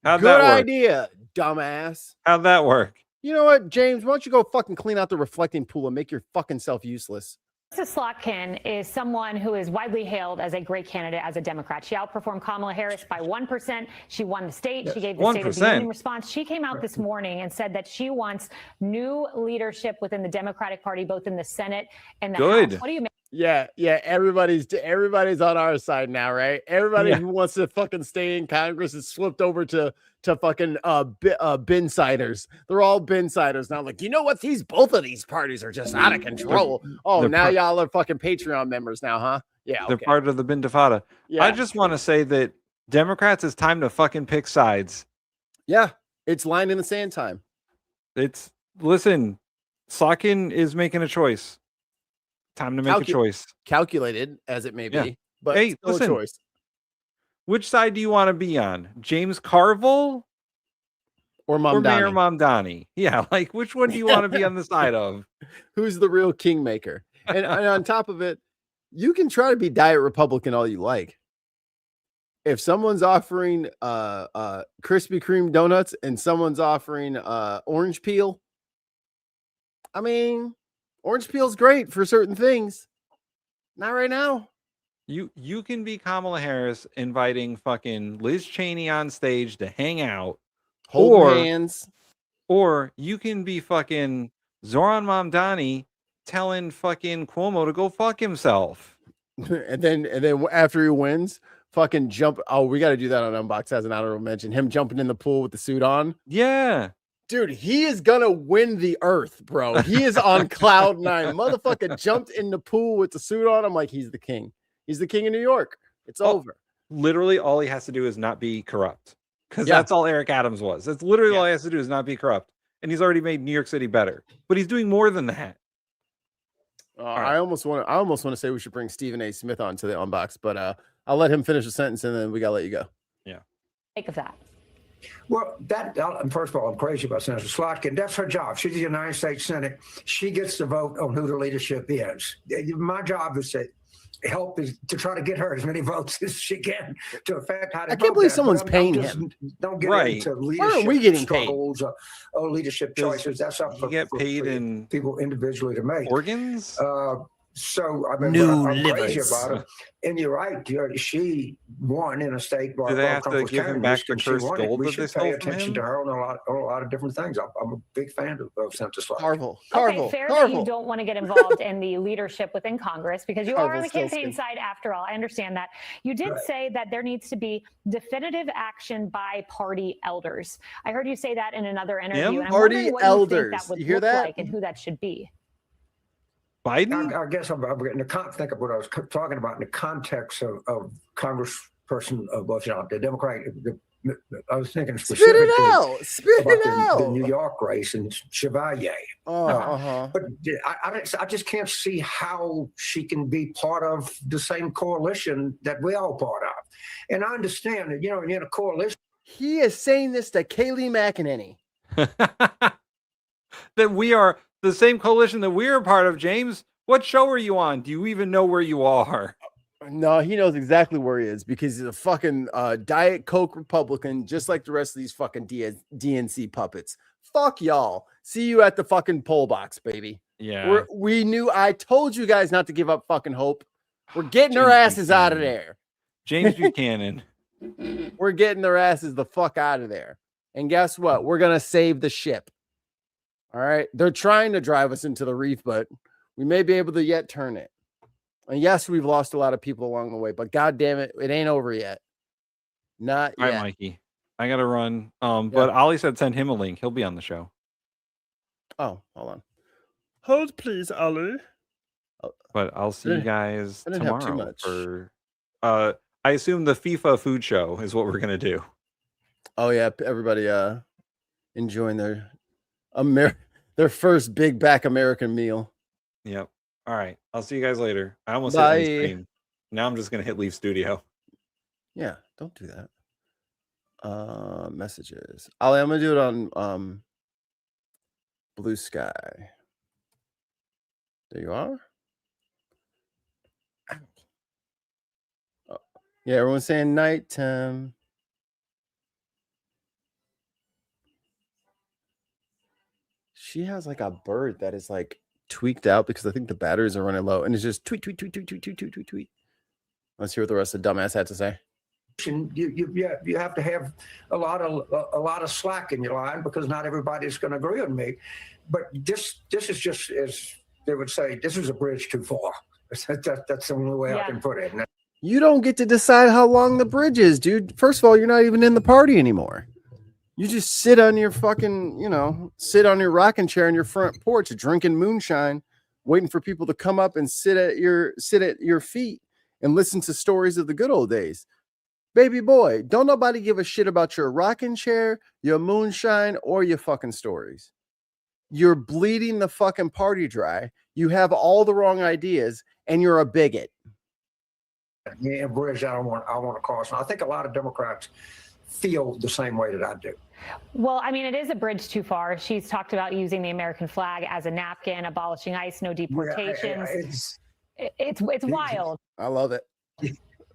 S4: How'd
S5: Good
S4: that work?
S5: idea, dumbass.
S4: How'd that work?
S5: You know what, James? Why don't you go fucking clean out the reflecting pool and make your fucking self useless?
S9: Mrs. Slotkin is someone who is widely hailed as a great candidate as a Democrat. She outperformed Kamala Harris by 1%. She won the state. She gave the State of the Union response. She came out this morning and said that she wants new leadership within the Democratic Party, both in the Senate and the House. What do you make?
S5: Yeah, everybody's on our side now, right? Everybody who wants to fucking stay in Congress is flipped over to fucking bin-siders. They're all bin-siders now. Like, you know what? Both of these parties are just out of control. Now y'all are fucking Patreon members now, huh? Yeah,
S4: they're part of the Bintifada.
S5: Yeah.
S4: I just want to say that Democrats, it's time to fucking pick sides.
S5: Yeah, it's line in the sand time.
S4: Listen, Slotkin is making a choice. Time to make a choice.
S5: Calculated as it may be, but
S4: hey,
S5: still
S4: listen,
S5: a choice.
S4: Which side do you want to be on? James Carville
S5: or Mamdani?
S4: Or Mayor Mamdani? Yeah, like which one do you want to be on the side of?
S5: Who's the real kingmaker? And on top of it, you can try to be diet Republican all you like. If someone's offering Krispy Kreme donuts and someone's offering orange peel, I mean, orange peel's great for certain things. Not right now.
S4: You can be Kamala Harris inviting fucking Liz Cheney on stage to hang out.
S5: Hold hands.
S4: Or you can be fucking Zoran Mamdani telling fucking Cuomo to go fuck himself.
S5: and then after he wins, fucking jump. Oh, we got to do that on Unboxed as an honorable mention. Him jumping in the pool with the suit on.
S4: Yeah.
S5: Dude, he is gonna win the earth, bro. He is on cloud nine. Motherfucker jumped in the pool with the suit on. I'm like, he's the king. He's the king of New York. It's over.
S4: Literally, all he has to do is not be corrupt. Because that's all Eric Adams was. That's literally all he has to do is not be corrupt. And he's already made New York City better. But he's doing more than that.
S5: I almost want to say we should bring Stephen A. Smith on to the Unbox, but I'll let him finish the sentence and then we gotta let you go.
S4: Yeah.
S9: Think of that.
S7: Well, first of all, I'm crazy about Senator Slotkin. That's her job. She's the United States Senate. She gets to vote on who the leadership is. My job is to help to try to get her as many votes as she can to affect how they
S5: I can't believe someone's paying
S7: him. Don't get into leadership
S5: Why aren't we getting
S7: struggles or leadership choices. That's up for people individually to make.
S4: Organs?
S7: So I mean, I'm crazy about it. And you're right. She won in a state where
S4: do they have to give him back the first gold
S7: we
S4: that
S7: should
S4: they
S7: pay
S4: stole from
S7: attention
S4: him?
S7: to her on a lot of different things. I'm a big fan of Senator Slotkin.
S9: Okay, fair that you don't want to get involved in the leadership within Congress because you are on the campaign side after all. I understand that. You did say that there needs to be definitive action by party elders. I heard you say that in another interview. And I'm wondering what you think that would look like and who that should be.
S4: Biden?
S7: I guess I'm getting to think of what I was talking about in the context of Congressperson of the Democrat. I was thinking specifically about the New York race and Chevalier. But I just can't see how she can be part of the same coalition that we all part of. And I understand that, you're in a coalition.
S5: He is saying this to Kayleigh McEnany.
S4: That we are the same coalition that we're a part of, James. What show are you on? Do you even know where you are?
S5: No, he knows exactly where he is because he's a fucking Diet Coke Republican, just like the rest of these fucking DNC puppets. fuck y'all. See you at the fucking poll box, baby.
S4: Yeah.
S5: We knew. I told you guys not to give up fucking hope. We're getting our asses out of there.
S4: James Buchanan.
S5: We're getting their asses the fuck out of there. And guess what? We're going to save the ship. All right. They're trying to drive us into the reef, but we may be able to yet turn it. And yes, we've lost a lot of people along the way, but God damn it, it ain't over yet. Not yet.
S4: All right, Mikey. I got to run. But Ollie said send him a link. He'll be on the show.
S5: Oh, hold on. Hold, please, Ollie.
S4: But I'll see you guys
S5: I didn't have too
S4: tomorrow
S5: much.
S4: for I assume the FIFA food show is what we're gonna do.
S5: Oh yeah, everybody enjoying their first big back American meal.
S4: Yep. All right. I'll see you guys later. I almost
S5: Bye.
S4: hit end screen. Now I'm just gonna hit leave studio.
S5: Yeah, don't do that. Messages. Ollie, I'm gonna do it on Blue Sky. There you are. Oh, yeah, everyone's saying nighttime. She has like a bird that is like tweaked out because I think the batteries are running low, and it's just tweet, tweet, tweet, tweet, tweet, tweet, tweet, tweet, tweet. Let's hear what the rest of the dumbass had to say.
S7: You have to have a lot of slack in your line because not everybody's going to agree with me. But this is just, as they would say, this is a bridge too far. That's the only way I can put it.
S5: You don't get to decide how long the bridge is, dude. First of all, you're not even in the party anymore. You just sit on your fucking, sit on your rocking chair on your front porch, drinking moonshine, waiting for people to come up and sit at your feet and listen to stories of the good old days. Baby boy, don't nobody give a shit about your rocking chair, your moonshine, or your fucking stories. You're bleeding the fucking party dry. You have all the wrong ideas, and you're a bigot.
S7: Yeah, bridge I want to cross. And I think a lot of Democrats feel the same way that I do.
S9: Well, I mean, it is a bridge too far. She's talked about using the American flag as a napkin, abolishing ICE, no deportations. It's wild.
S5: I love it.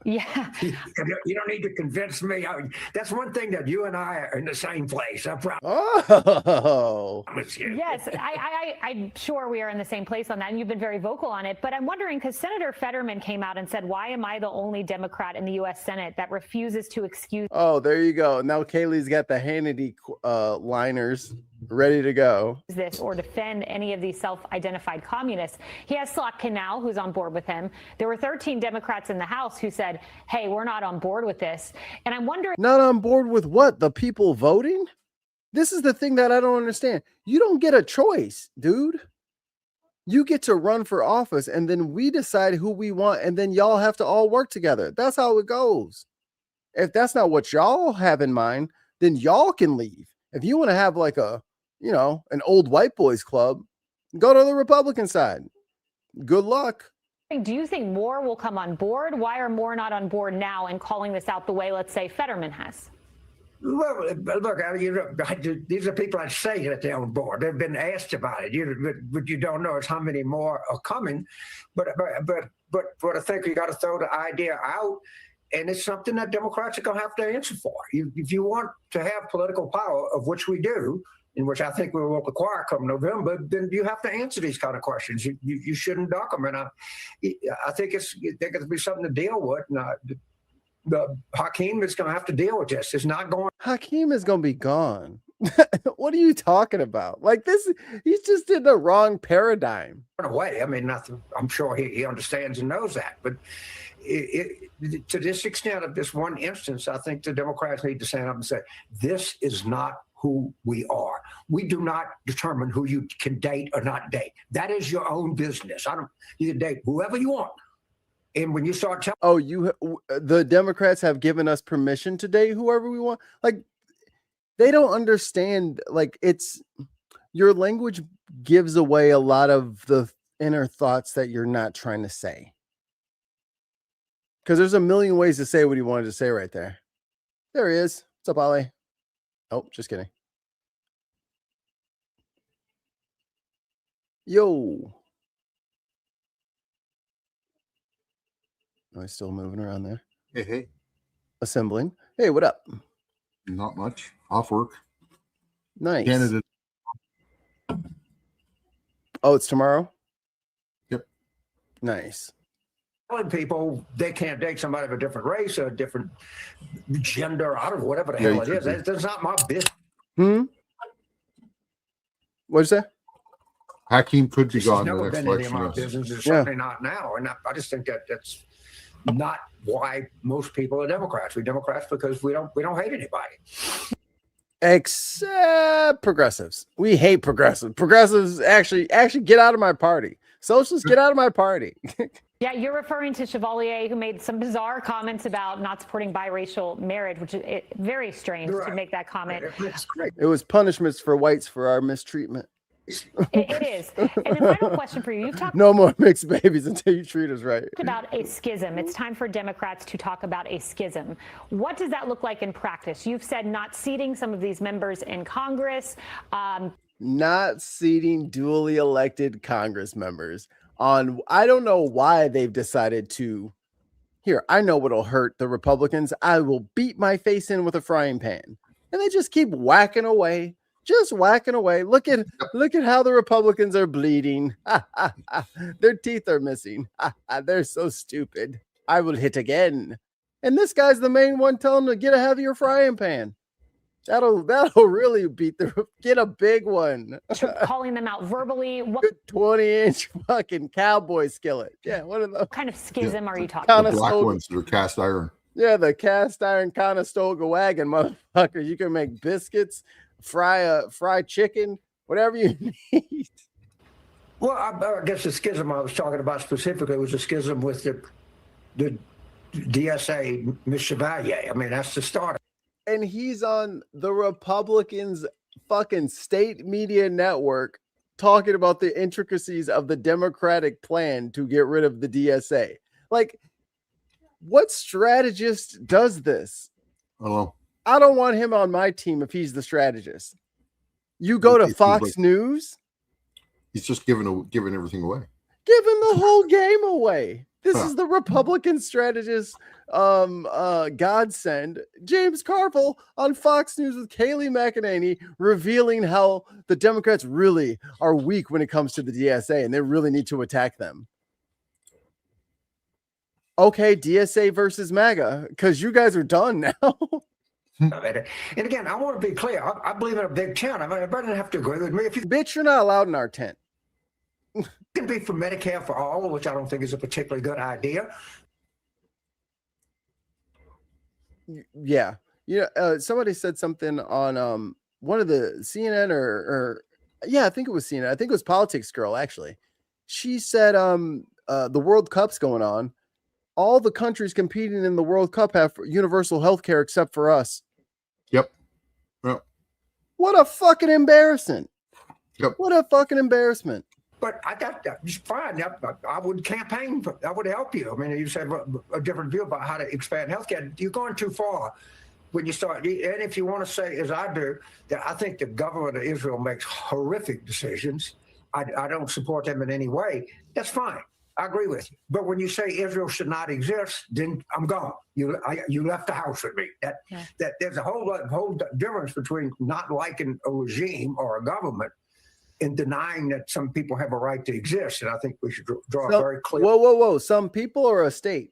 S9: Yeah.
S7: You don't need to convince me. That's one thing that you and I are in the same place. I promise.
S5: Oh.
S9: Yes, I'm sure we are in the same place on that, and you've been very vocal on it. But I'm wondering, because Senator Fetterman came out and said, why am I the only Democrat in the U.S. Senate that refuses to excuse...
S5: Oh, there you go. Now Kaylee's got the Hannity liners ready to go.
S9: ...this or defend any of these self-identified communists. He has Slotkin now, who's on board with him. There were 13 Democrats in the House who said, hey, we're not on board with this. And I'm wondering...
S5: Not on board with what? The people voting? This is the thing that I don't understand. You don't get a choice, dude. You get to run for office, and then we decide who we want, and then y'all have to all work together. That's how it goes. If that's not what y'all have in mind, then y'all can leave. If you want to have like a, an old white boys club, go to the Republican side. Good luck.
S9: Do you think more will come on board? Why are more not on board now and calling this out the way, let's say, Fetterman has?
S7: Well, look, these are people that say that they're on board. They've been asked about it. What you don't know is how many more are coming. But I think you got to throw the idea out, and it's something that Democrats are going to have to answer for. If you want to have political power, of which we do, in which I think we will acquire come November, then you have to answer these kind of questions. You shouldn't duck them. And I think there's going to be something to deal with. The Hakeem is going to have to deal with this. It's not going.
S5: Hakeem is going to be gone. What are you talking about? Like this, he's just in the wrong paradigm.
S7: Away. I mean, nothing. I'm sure he understands and knows that. But to this extent of this one instance, I think the Democrats need to stand up and say, this is not who we are. We do not determine who you can date or not date. That is your own business. You can date whoever you want. And when you start telling,
S5: the Democrats have given us permission to date whoever we want. Like, they don't understand. Like, it's your language gives away a lot of the inner thoughts that you're not trying to say. Because there's a million ways to say what he wanted to say right there. There he is. What's up, Ollie? Oh, just kidding. Yo. Oh, he's still moving around there.
S11: Hey.
S5: Assembling. Hey, what up?
S11: Not much. Off work.
S5: Nice.
S11: Canada
S5: Oh, it's tomorrow?
S11: Yep.
S5: Nice.
S7: Telling people they can't date somebody of a different race or a different gender, I don't know, whatever the
S11: Yeah,
S7: hell
S11: you
S7: it is.
S11: could
S7: That's not my business.
S5: What'd you say?
S11: Hakeem could be
S7: This has
S11: gone the
S7: never
S11: next
S7: been any of
S11: election.
S7: my
S11: Yes.
S7: business. It's
S5: Yeah.
S7: certainly not now. And I just think that that's not why most people are Democrats. We're Democrats because we don't hate anybody.
S5: Except progressives. We hate progressives. Progressives actually get out of my party. Socialists, get out of my party.
S9: Yeah, you're referring to Chevalier, who made some bizarre comments about not supporting biracial marriage, which is very strange to make that comment.
S5: It was punishments for whites for our mistreatment.
S9: It is. And the final question for you. You've talked
S5: No more mixed babies until you treat us right.
S9: about a schism. It's time for Democrats to talk about a schism. What does that look like in practice? You've said not seating some of these members in Congress.
S5: Not seating duly elected Congress members on, I don't know why they've decided to. Here, I know what'll hurt the Republicans. I will beat my face in with a frying pan. And they just keep whacking away. Just whacking away. Look at how the Republicans are bleeding. Their teeth are missing. They're so stupid. I will hit again. And this guy's the main one telling them to get a heavier frying pan. That'll really get a big one.
S9: Calling them out verbally. What
S5: 20-inch fucking cowboy skillet. Yeah, what are those?
S9: What kind of schism are you talking
S11: The
S9: about?
S11: black ones that are cast iron.
S5: Yeah, the cast iron Conestoga wagon, motherfucker. You can make biscuits, fry chicken, whatever you need.
S7: Well, I guess the schism I was talking about specifically was a schism with the DSA, Ms. Chevalier. I mean, that's the start.
S5: And he's on the Republicans' fucking state media network talking about the intricacies of the Democratic plan to get rid of the DSA. Like, what strategist does this?
S11: I don't know.
S5: I don't want him on my team if he's the strategist. You go to Fox News?
S11: He's just giving everything away.
S5: Giving the whole game away. This is the Republican strategist godsend. James Carville on Fox News with Kayleigh McEnany revealing how the Democrats really are weak when it comes to the DSA and they really need to attack them. Okay, DSA versus MAGA, because you guys are done now.
S7: And again, I want to be clear. I believe in a big tent. I mean, everybody doesn't have to agree with me. If you
S5: Bitch, you're not allowed in our tent.
S7: can be for Medicare for all, which I don't think is a particularly good idea.
S5: Yeah. Somebody said something on one of the CNN or I think it was CNN. I think it was Politics Girl, actually. She said the World Cup's going on. All the countries competing in the World Cup have universal health care except for us.
S11: Yep. Well,
S5: what a fucking embarrassment.
S11: Yep.
S5: What a fucking embarrassment.
S7: But I got that. It's fine. I would campaign. That would help you. I mean, you said a different view about how to expand healthcare. You're going too far when you start. And if you want to say, as I do, that I think the government of Israel makes horrific decisions, I don't support them in any way. That's fine. I agree with you. But when you say Israel should not exist, then I'm gone. You left the house with me. That there's a whole difference between not liking a regime or a government and denying that some people have a right to exist. And I think we should draw a very clear.
S5: Whoa. Some people or a state?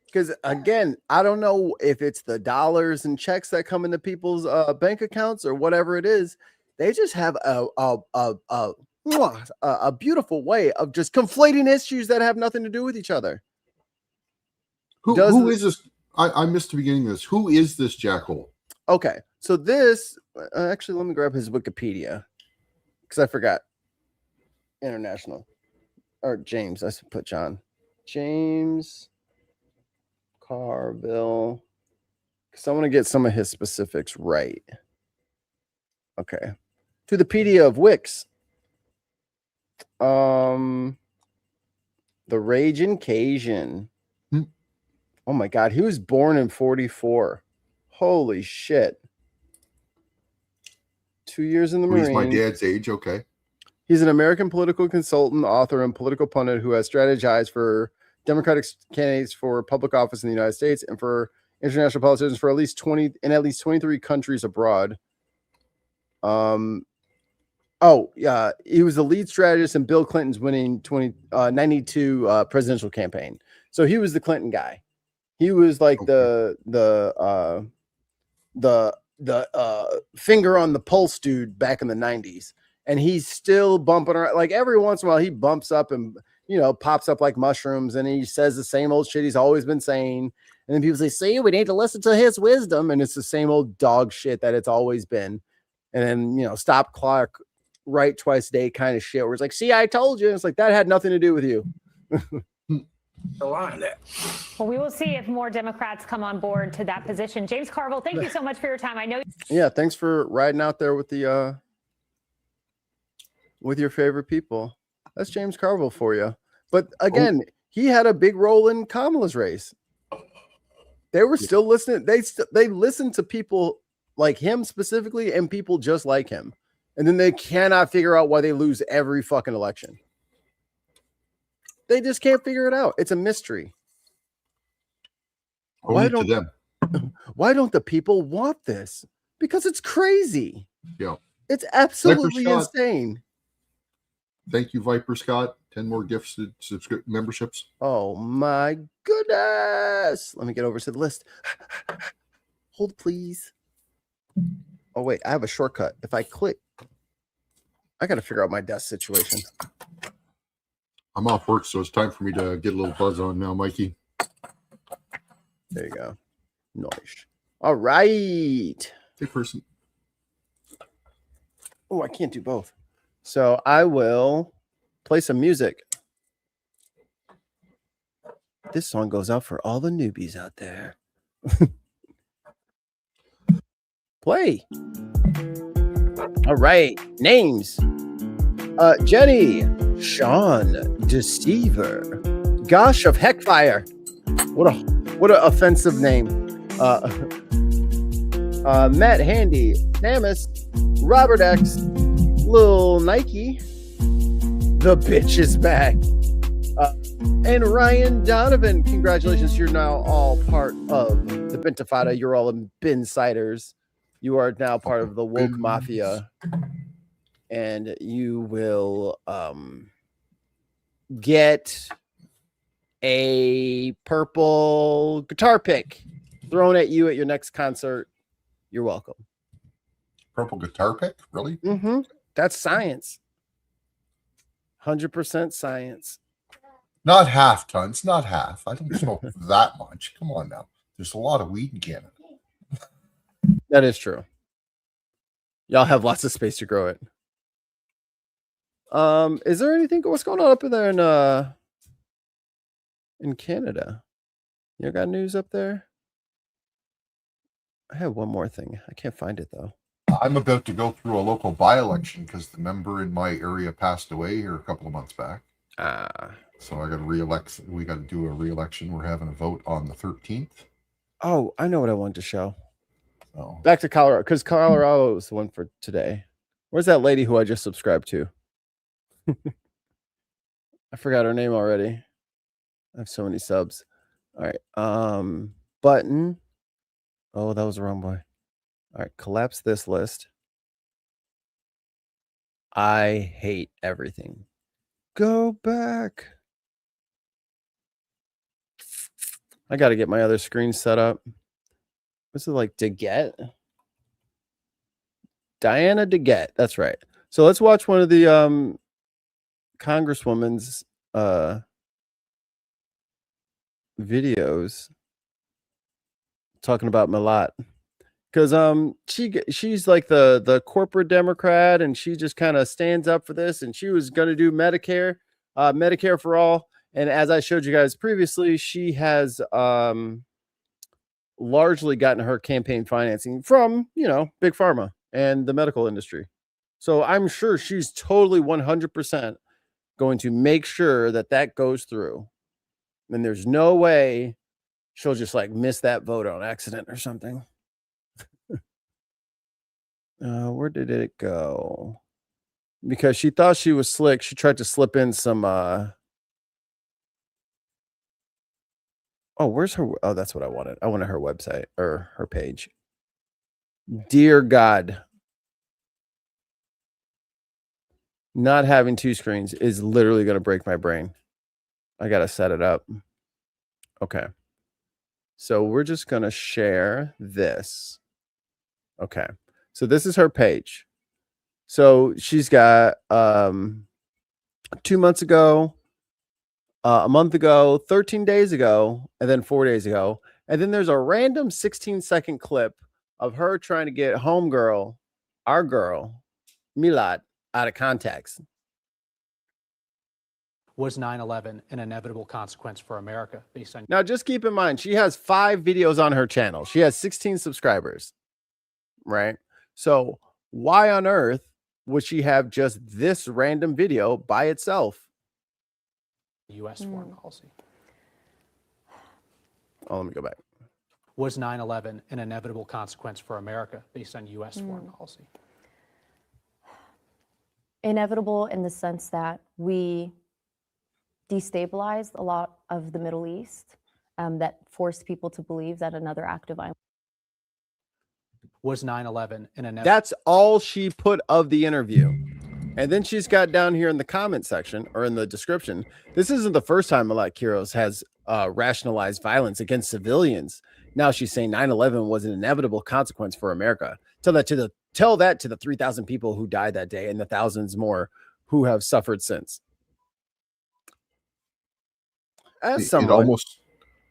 S5: Because again, I don't know if it's the dollars and checks that come into people's bank accounts or whatever it is. They just have a beautiful way of just conflating issues that have nothing to do with each other.
S11: Who is this? I missed the beginning of this. Who is this jackhole?
S5: Okay, so this actually, let me grab his Wikipedia because I forgot. International or James. I should put John. James Carville. Because I want to get some of his specifics right. Okay. To the Pedia of Wix. The Raging Cajun. Oh my God, he was born in 1944. Holy shit. 2 years in the Marines.
S11: He's my dad's age. Okay.
S5: He's an American political consultant, author, and political pundit who has strategized for Democratic candidates for public office in the United States and for international politicians for at least 23 countries abroad. Oh, yeah, he was the lead strategist in Bill Clinton's winning 92 presidential campaign. So he was the Clinton guy. He was like the finger on the pulse dude back in the 90s. And he's still bumping around. Like every once in a while, he bumps up and, pops up like mushrooms. And he says the same old shit he's always been saying. And then people say, see, we need to listen to his wisdom. And it's the same old dog shit that it's always been. And then, stop clock, right twice a day kind of shit where it's like, see, I told you. And it's like, that had nothing to do with you.
S7: A lot of that.
S9: Well, we will see if more Democrats come on board to that position. James Carville, thank you so much for your time. I know.
S5: Yeah, thanks for riding out there with the with your favorite people. That's James Carville for you. But again, he had a big role in Kamala's race. They were still listening. They listened to people like him specifically and people just like him. And then they cannot figure out why they lose every fucking election. They just can't figure it out. It's a mystery. Why don't the people want this? Because it's crazy.
S11: Yeah.
S5: It's absolutely insane.
S11: Thank you, Viper Scott. 10 more gifted memberships.
S5: Oh my goodness. Let me get over to the list. Hold, please. Oh, wait. I have a shortcut. If I click, I got to figure out my desk situation.
S11: I'm off work, so it's time for me to get a little buzz on now, Mikey.
S5: There you go. Nice. All right.
S11: Hey, person.
S5: Oh, I can't do both. So I will play some music. This song goes out for all the newbies out there. Play. All right. Names. Jenny. Sean. Deceiver. Gosh of Heckfire. What an offensive name. Matt Handy. Namus. Robert X. Lil Nike. The bitch is back. And Ryan Donovan. Congratulations. You're now all part of the Bentifada. You're all Binsiders. You are now part of the woke mafia. And you will get a purple guitar pick thrown at you at your next concert. You're welcome.
S11: Purple guitar pick? Really?
S5: Mm-hmm. That's science. 100% science.
S11: Not half tons, not half. I don't smoke that much. Come on now. There's a lot of weed in Canada.
S5: That is true. Y'all have lots of space to grow it. Is there anything? What's going on up in there in Canada? You got news up there? I have one more thing. I can't find it though.
S11: I'm about to go through a local by-election because the member in my area passed away here a couple of months back. So I got to re-elect. We got to do a re-election. We're having a vote on the 13th.
S5: Oh, I know what I wanted to show.
S11: Oh.
S5: Back to Colorado, because Colorado was the one for today. Where's that lady who I just subscribed to? I forgot her name already. I have so many subs. All right. Button. Oh, that was the wrong boy. All right. Collapse this list. I hate everything. Go back. I got to get my other screen set up. What's it like? DeGette? Diana DeGette. That's right. So let's watch one of the Congresswoman's videos talking about Malat, because she's like the corporate Democrat, and she just kind of stands up for this, and she was going to do Medicare for all, and as I showed you guys previously, she has largely gotten her campaign financing from big pharma and the medical industry. So I'm sure she's totally 100% going to make sure that goes through. And there's no way she'll just like miss that vote on accident or something. Where did it go? Because she thought she was slick. She tried to slip in some where's her? Oh, that's what I wanted. I wanted her website or her page. Dear God. Not having two screens is literally going to break my brain. I got to set it up. Okay. So we're just going to share this. Okay. So this is her page. So she's got 2 months ago, a month ago, 13 days ago, and then 4 days ago. And then there's a random 16-second clip of her trying to get homegirl, our girl, Milat, out of context.
S12: Was 9/11 an inevitable consequence for America based on...
S5: Now, just keep in mind, she has 5 videos on her channel. She has 16 subscribers, right? So why on earth would she have just this random video by itself?
S12: U.S. foreign policy.
S5: Oh, let me go back.
S12: Was 9/11 an inevitable consequence for America based on U.S. foreign policy?
S22: Inevitable in the sense that we destabilized a lot of the Middle East, that forced people to believe that another act of violence.
S12: Was 9/11 an inevitable...
S5: That's all she put of the interview. And then she's got down here in the comment section or in the description. This isn't the first time Milat Kiros has rationalized violence against civilians. Now she's saying 9/11 was an inevitable consequence for America. Tell that to the 3,000 people who died that day and the thousands more who have suffered since. As someone,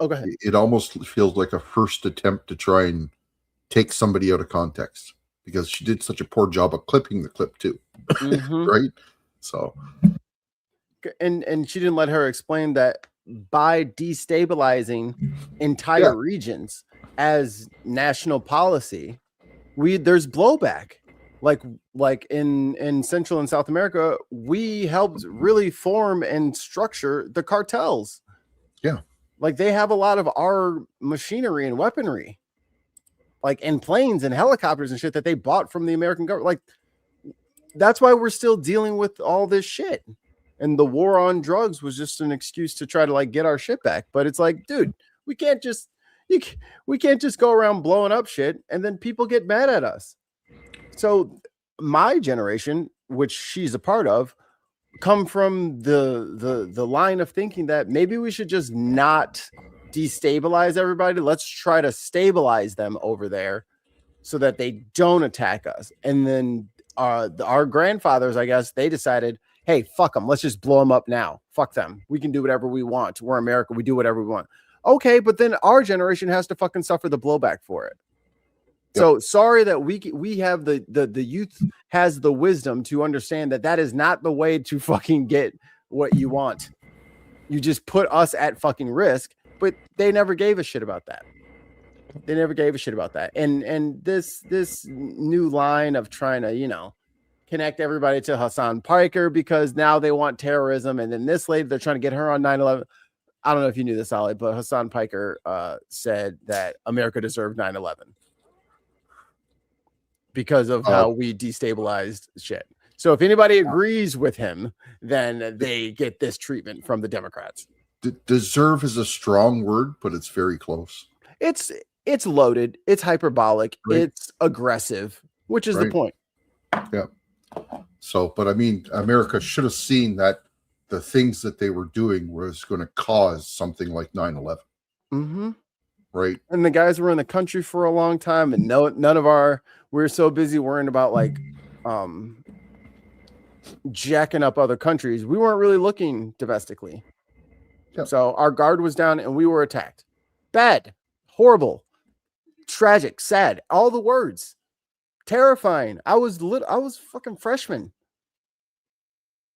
S11: it almost feels like a first attempt to try and take somebody out of context, because she did such a poor job of clipping the clip too. Right? So,
S5: and she didn't let her explain that by destabilizing entire regions as national policy, there's blowback. Like in Central and South America, we helped really form and structure the cartels.
S11: Yeah.
S5: Like they have a lot of our machinery and weaponry, like in planes and helicopters and shit that they bought from the American government. Like that's why we're still dealing with all this shit. And the war on drugs was just an excuse to try to like get our shit back. But it's like, dude, we can't just go around blowing up shit and then people get mad at us. So my generation, which she's a part of, come from the line of thinking that maybe we should just not destabilize everybody. Let's try to stabilize them over there so that they don't attack us. And then our grandfathers, I guess, they decided, hey, fuck them. Let's just blow them up now. Fuck them. We can do whatever we want. We're America. We do whatever we want. Okay, but then our generation has to fucking suffer the blowback for it. So sorry that we have the youth has the wisdom to understand that is not the way to fucking get what you want. You just put us at fucking risk, but they never gave a shit about that. They never gave a shit about that. And this new line of trying to, connect everybody to Hassan Piker because now they want terrorism. And then this lady, they're trying to get her on 9/11. I don't know if you knew this, Ali, but Hassan Piker said that America deserved 9/11. Because of how we destabilized shit. So if anybody agrees with him, then they get this treatment from the Democrats.
S11: Deserve is a strong word, but it's very close.
S5: It's loaded. It's hyperbolic. Right. It's aggressive, which is the point.
S11: Yeah. So, but I mean, America should have seen that the things that they were doing was going to cause something like 9/11.
S5: Mm-hmm.
S11: Right.
S5: And the guys were in the country for a long time, and we're so busy worrying about like jacking up other countries. We weren't really looking domestically. Yep. So our guard was down and we were attacked. Bad, horrible, tragic, sad, all the words. Terrifying. I was fucking freshman.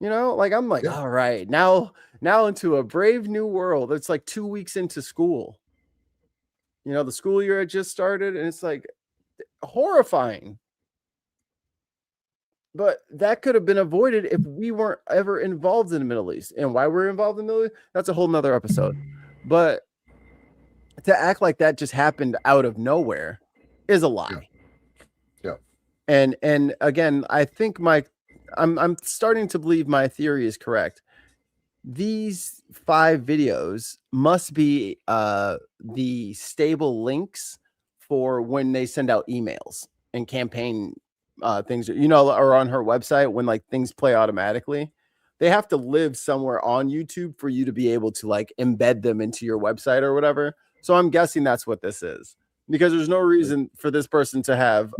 S5: I'm like, all right, now into a brave new world. It's like 2 weeks into school. The school year had just started, and it's like horrifying. But that could have been avoided if we weren't ever involved in the Middle East. And why we're involved in the Middle East, that's a whole nother episode. But to act like that just happened out of nowhere is a lie.
S11: Yeah.
S5: And again, I think I'm starting to believe my theory is correct. These 5 videos must be the stable links for when they send out emails and campaign things, or on her website when like things play automatically. They have to live somewhere on YouTube for you to be able to like embed them into your website or whatever. So I'm guessing that's what this is, because there's no reason for this person to have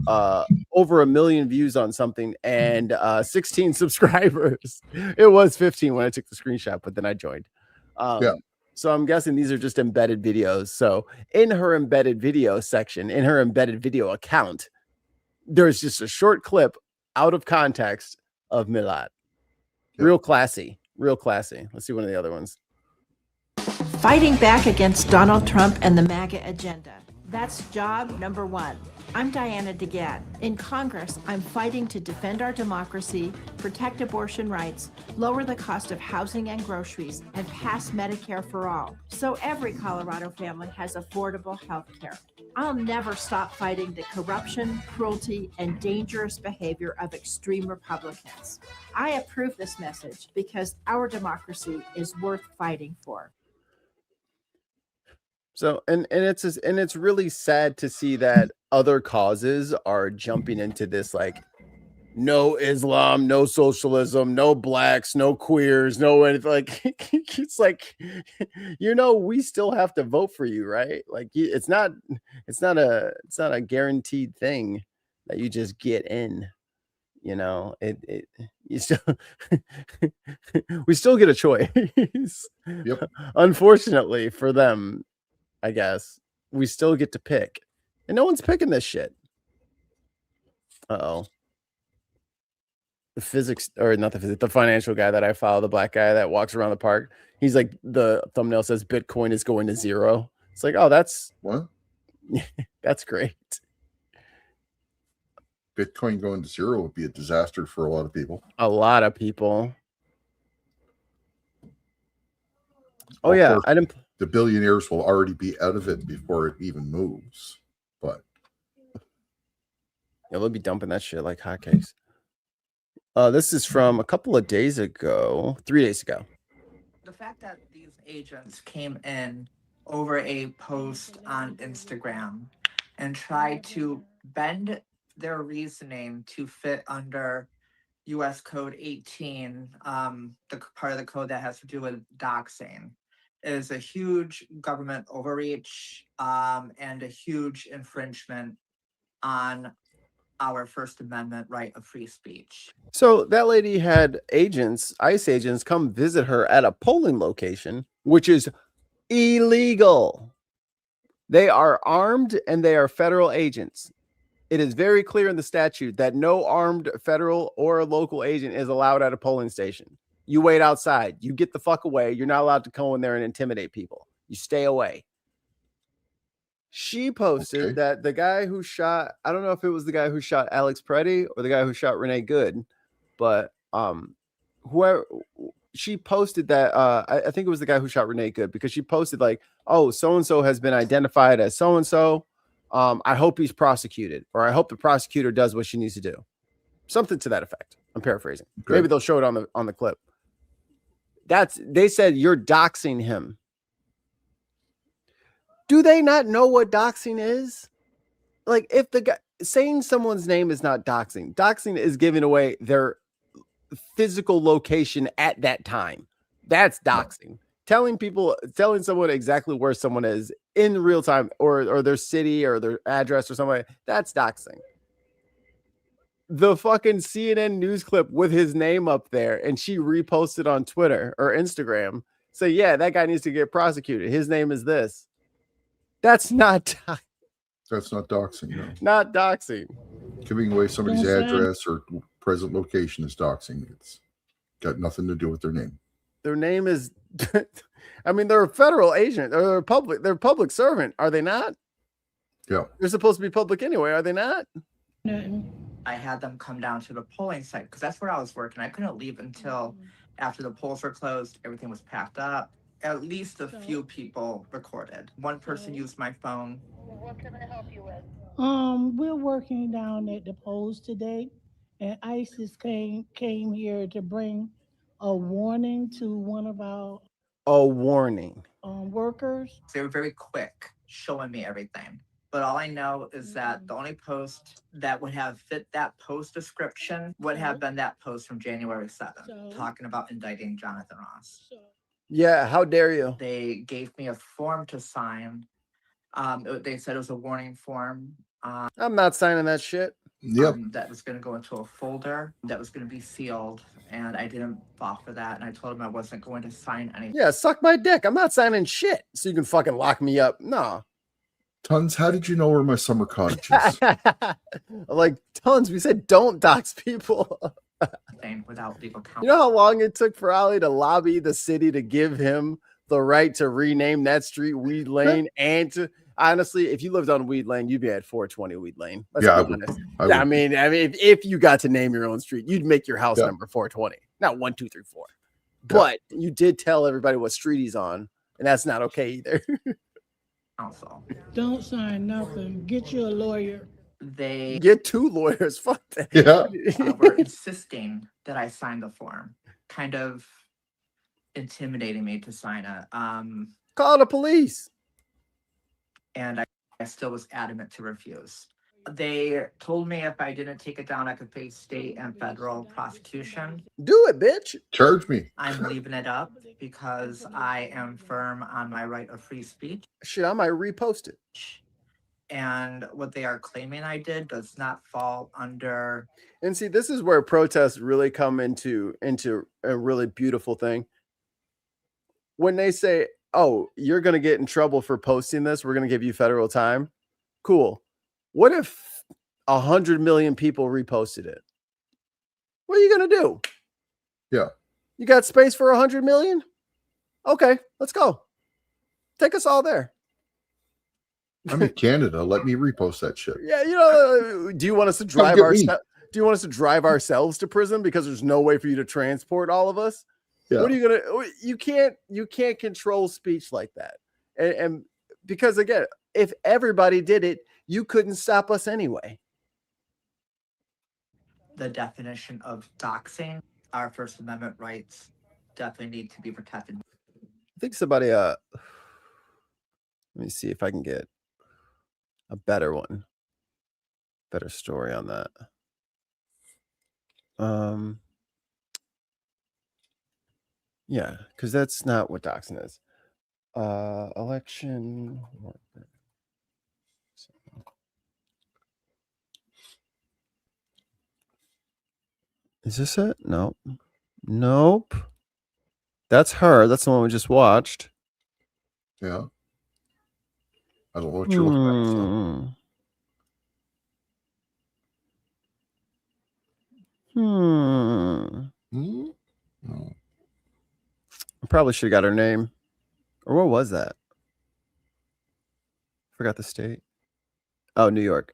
S5: over 1 million views on something and 16 subscribers. It was 15 when I took the screenshot, but then I joined. So I'm guessing these are just embedded videos. So in her embedded video section, in her embedded video account, there's just a short clip out of context of Milad. Real classy. Let's see one of the other ones.
S16: Fighting back against Donald Trump and the MAGA agenda. That's job number one. I'm Diana DeGette. In Congress, I'm fighting to defend our democracy, protect abortion rights, lower the cost of housing and groceries, and pass Medicare for all, so every Colorado family has affordable health care. I'll never stop fighting the corruption, cruelty, and dangerous behavior of extreme Republicans. I approve this message because our democracy is worth fighting for.
S5: So and it's really sad to see that other causes are jumping into this, like no Islam, no socialism, no blacks, no queers, no anything. Like it's like, we still have to vote for you, right? Like it's not a guaranteed thing that you just get in. You still we still get a choice.
S11: Yep.
S5: Unfortunately for them, I guess we still get to pick, and no one's picking this shit. The financial guy that I follow, the black guy that walks around the park. He's like, the thumbnail says Bitcoin is going to zero. It's like, oh, that's
S11: what?
S5: That's great.
S11: Bitcoin going to zero would be a disaster for a lot of people.
S5: Oh yeah,
S11: the billionaires will already be out of it before it even moves. But
S5: yeah, they'll be dumping that shit like hotcakes. This is from a couple of days ago, 3 days ago.
S17: The fact that these agents came in over a post on Instagram and tried to bend their reasoning to fit under U.S. Code 18, the part of the code that has to do with doxing, is a huge government overreach and a huge infringement on our First Amendment right of free speech.
S5: So that lady had ICE agents come visit her at a polling location, which is illegal. They are armed and they are federal agents. It is very clear in the statute that no armed federal or local agent is allowed at a polling station. You wait outside. You get the fuck away. You're not allowed to go in there and intimidate people. You stay away. She posted that the guy who shot, I don't know if it was the guy who shot Alex Preddy or the guy who shot Renee Good, but whoever, she posted that, I think it was the guy who shot Renee Good, because she posted like, oh, so-and-so has been identified as so-and-so. I hope he's prosecuted, or I hope the prosecutor does what she needs to do. Something to that effect. I'm paraphrasing.
S11: Okay.
S5: Maybe they'll show it on the clip. They said you're doxing him. Do they not know what doxing is? Like, if the guy saying someone's name is not doxing. Doxing is giving away their physical location at that time. That's doxing. Telling someone exactly where someone is in real time, or their city or their address or something, that's doxing. The fucking CNN news clip with his name up there, and she reposted on Twitter or Instagram, say, yeah, that guy needs to get prosecuted. His name is this. That's not
S11: doxing. No.
S5: Not doxing.
S11: Giving away somebody's address or present location is doxing. It's got nothing to do with their name.
S5: Their name is I mean, they're a federal agent. They're a public servant, are they not?
S11: Yeah.
S5: They're supposed to be public anyway, are they not?
S17: I had them come down to the polling site because that's where I was working. I couldn't leave until after the polls were closed. Everything was packed up. At least a few people recorded. One person used my phone.
S23: What can I help you with? We're working down at the polls today, and ISIS came here to bring a warning to one of our
S5: warning.
S17: Workers. They were very quick showing me everything. but all I know is that the only post that would have fit that post description would have been that post from January 7th, talking about indicting Jonathan Ross.
S5: Yeah, how dare you?
S17: They gave me a form to sign. They said it was a warning form.
S5: I'm not signing that shit.
S11: Yep.
S17: That was going to go into a folder that was going to be sealed, and I didn't fall for that. And I told him I wasn't going to sign anything.
S5: Yeah, suck my dick. I'm not signing shit so you can fucking lock me up. No.
S11: Tons, how did you know where my summer cottage is?
S5: Like, Tons, we said don't dox people.
S17: Without legal counsel.
S5: You know how long it took for Ali to lobby the city to give him the right to rename that street Weed Lane? And to honestly, if you lived on Weed Lane, you'd be at 420 Weed Lane. Let's
S11: Yeah,
S5: be
S11: I would.
S5: honest.
S11: I would.
S5: I mean, if you got to name your own street, you'd make your house
S11: Yeah.
S5: number 420, not 1, 2, 3, 4. But you did tell everybody what street he's on, and that's not okay either.
S17: Counsel.
S23: Don't sign nothing. Get you a lawyer.
S17: They
S5: Get 2 lawyers. Fuck that.
S11: Yeah.
S17: were insisting that I sign the form, kind of intimidating me to sign it.
S5: Call the police.
S17: And I still was adamant to refuse. They told me if I didn't take it down, I could face state and federal prosecution.
S5: Do it, bitch.
S11: Charge me.
S17: I'm leaving it up because I am firm on my right of free speech.
S5: Shit, I might repost it.
S17: And what they are claiming I did does not fall under.
S5: And see, this is where protests really come into a really beautiful thing. When they say, oh, you're going to get in trouble for posting this, we're going to give you federal time. Cool. What if 100 million people reposted it? What are you going to do?
S11: Yeah.
S5: You got space for 100 million? Okay, let's go. Take us all there.
S11: I'm in Canada. Let me repost that shit.
S5: Yeah, you know, do you want us to drive ourselves to prison because there's no way for you to transport all of us?
S11: Yeah.
S5: What are you gonna? You can't control speech like that, and because again, if everybody did it, you couldn't stop us anyway.
S17: The definition of doxing, our First Amendment rights definitely need to be protected.
S5: I think somebody. Let me see if I can get a better one, better story on that. Yeah, because that's not what doxing is. Election. Is this it? Nope. Nope. That's her. That's the one we just watched.
S11: Yeah. I don't know what you're looking at.
S5: I probably should have got her name. Or what was that? Forgot the state. Oh, New York.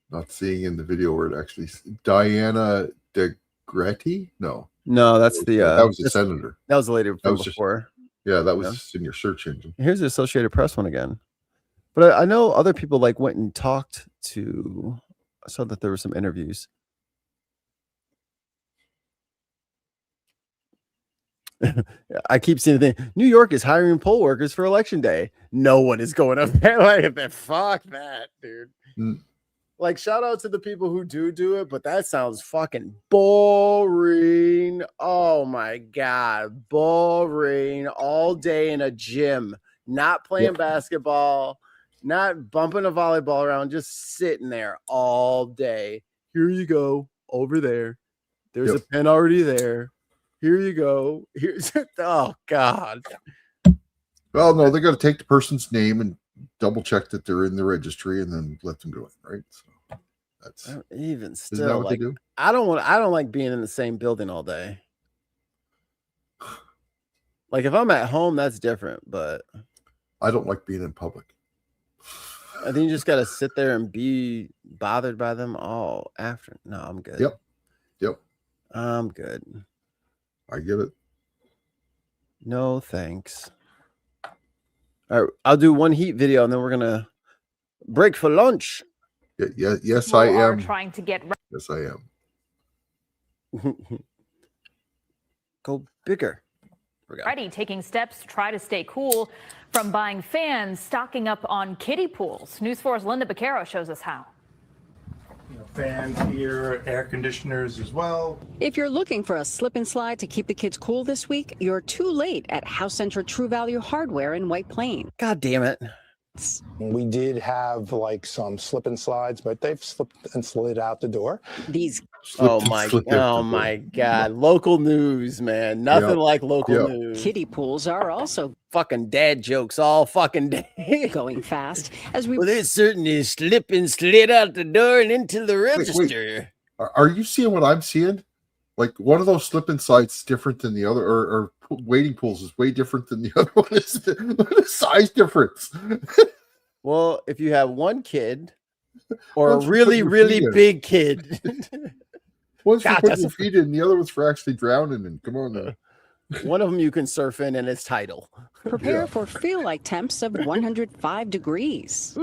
S11: Not seeing in the video where it actually Diana DeGretti? No.
S5: No, that's the
S11: that was a senator.
S5: That was the lady
S11: That was
S5: before.
S11: Yeah, that was in your search engine.
S5: Here's the Associated Press one again. But I know other people like went and talked to. I saw that there were some interviews. I keep seeing the thing. New York is hiring poll workers for election day. No one is going up there like that. Fuck that, dude. Like, shout out to the people who do it, but that sounds fucking boring. Oh my god, boring. All day in a gym, not playing basketball, not bumping a volleyball around, just sitting there all day. Here you go, over there. There's a pen already there. Here you go. Here's oh god.
S11: Well, no, they got to take the person's name and double check that they're in the registry, and then let them do it, right? So that's
S5: even
S11: isn't that
S5: still
S11: what
S5: like
S11: they do?
S5: I don't like being in the same building all day. Like if I'm at home, that's different, but
S11: I don't like being in public.
S5: I think you just gotta sit there and be bothered by them all after. No, I'm good.
S11: Yep.
S5: I'm good.
S11: I get it.
S5: No thanks. All right, I'll do one heat video and then we're gonna break for lunch.
S11: Yes, I am.
S9: Trying to get
S11: Yes, I am.
S5: Go bigger.
S1: Already taking steps to try to stay cool, from buying fans, stocking up on kiddie pools. News 4's Linda Baccaro shows us how.
S2: Fans here, air conditioners as well.
S15: If you're looking for a slip and slide to keep the kids cool this week, you're too late at House Center True Value Hardware in White Plains.
S5: God damn it.
S2: We did have like some slip and slides, but they've slipped and slid out the door.
S15: These
S5: Oh my God. Local news, man. Nothing like local news.
S15: Kiddie pools are also
S5: fucking dad jokes all fucking day.
S15: Going fast as we.
S5: Well, they certainly slip and slid out the door and into the register.
S11: Are you seeing what I'm seeing? Like one of those slip and slides is different than the other, or wading pools is way different than the other one. Is the size difference?
S5: Well, if you have one kid or a really, really big kid.
S11: One's for putting your feet in, the other one's for actually drowning in. Come on now.
S5: One of them you can surf in and it's tidal.
S15: Prepare for feel-like temps of 105 degrees.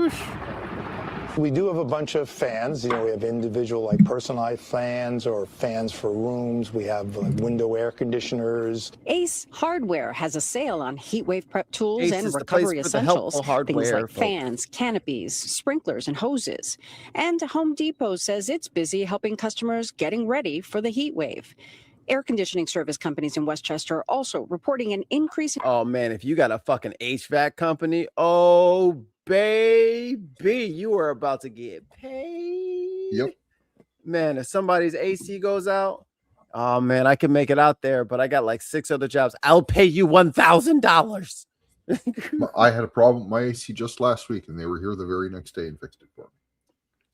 S2: We do have a bunch of fans. You know, we have individual like personalized fans or fans for rooms. We have like window air conditioners.
S15: Ace Hardware has a sale on heat wave prep tools
S5: Ace
S15: and
S5: is the
S15: recovery
S5: place for the helpful
S15: essentials.
S5: hardware,
S15: Things like
S5: folks.
S15: fans, canopies, sprinklers, and hoses. And Home Depot says it's busy helping customers getting ready for the heat wave. Air conditioning service companies in Westchester are also reporting an increase in.
S5: Oh man, if you got a fucking HVAC company, oh baby, you are about to get paid.
S11: Yep.
S5: Man, if somebody's AC goes out, oh man, I can make it out there, but I got like 6 other jobs. I'll pay you $1,000.
S11: I had a problem with my AC just last week, and they were here the very next day and fixed it for me.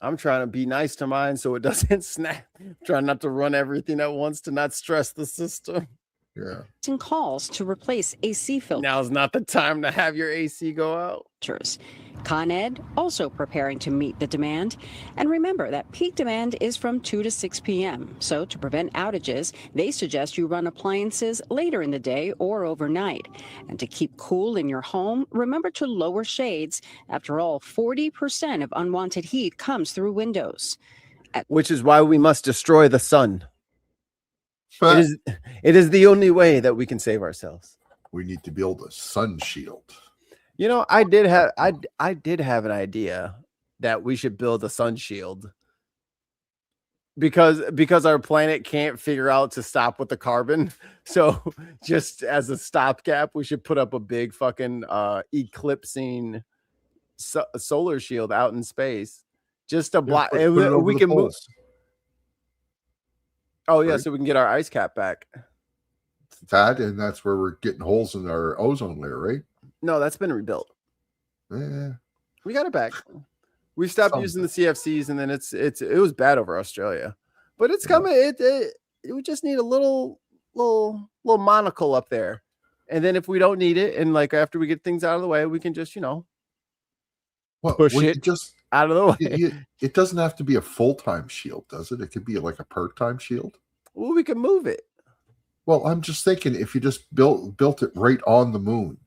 S5: I'm trying to be nice to mine so it doesn't snap. Trying not to run everything at once to not stress the system.
S11: Yeah.
S15: In calls to replace AC filters.
S5: Now's not the time to have your AC go out.
S15: Con Ed also preparing to meet the demand. And remember that peak demand is from 2 to 6 p.m. So to prevent outages, they suggest you run appliances later in the day or overnight. And to keep cool in your home, remember to lower shades. After all, 40% of unwanted heat comes through windows.
S5: Which is why we must destroy the sun. It is the only way that we can save ourselves.
S11: We need to build a sun shield.
S5: You know, I did have an idea that we should build a sun shield because our planet can't figure out to stop with the carbon. So just as a stopgap, we should put up a big fucking eclipsing solar shield out in space just to block.
S11: Put it over
S5: We
S11: the
S5: can move.
S11: poles.
S5: Oh yeah,
S11: Right.
S5: so we can get our ice cap back.
S11: That, and that's where we're getting holes in our ozone layer, right?
S5: No, that's been rebuilt.
S11: Yeah.
S5: We got it back. We stopped using the CFCs, and then it was bad over Australia, but it's coming. We just need a little monocle up there, and then if we don't need it, and like after we get things out of the way, we can just push it
S11: just
S5: out of the way.
S11: It doesn't have to be a full-time shield, does it? It could be like a part-time shield.
S5: Well, we can move it.
S11: Well, I'm just thinking if you just built it right on the moon,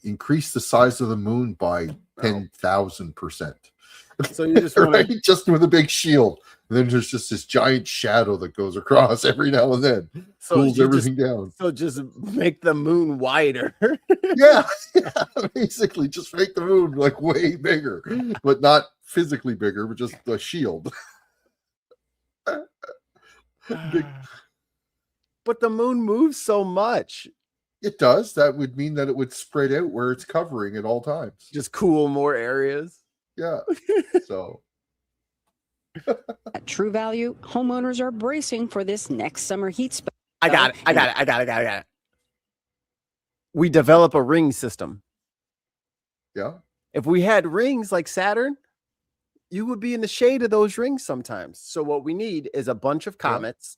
S11: increase the size of the moon by 10,000%.
S5: So you just want
S11: right? Just with a big shield. And then there's just this giant shadow that goes across every now and then. Cools everything down.
S5: So just make the moon wider.
S11: yeah, basically just make the moon like way bigger, but not physically bigger, but just a shield.
S5: But the moon moves so much.
S11: It does. That would mean that it would spread out where it's covering at all times.
S5: Just cool more areas.
S11: Yeah. So
S15: At True Value, homeowners are bracing for this next summer heat spell.
S5: I got it. We develop a ring system.
S11: Yeah.
S5: If we had rings like Saturn, you would be in the shade of those rings sometimes. So what we need is a bunch of comets,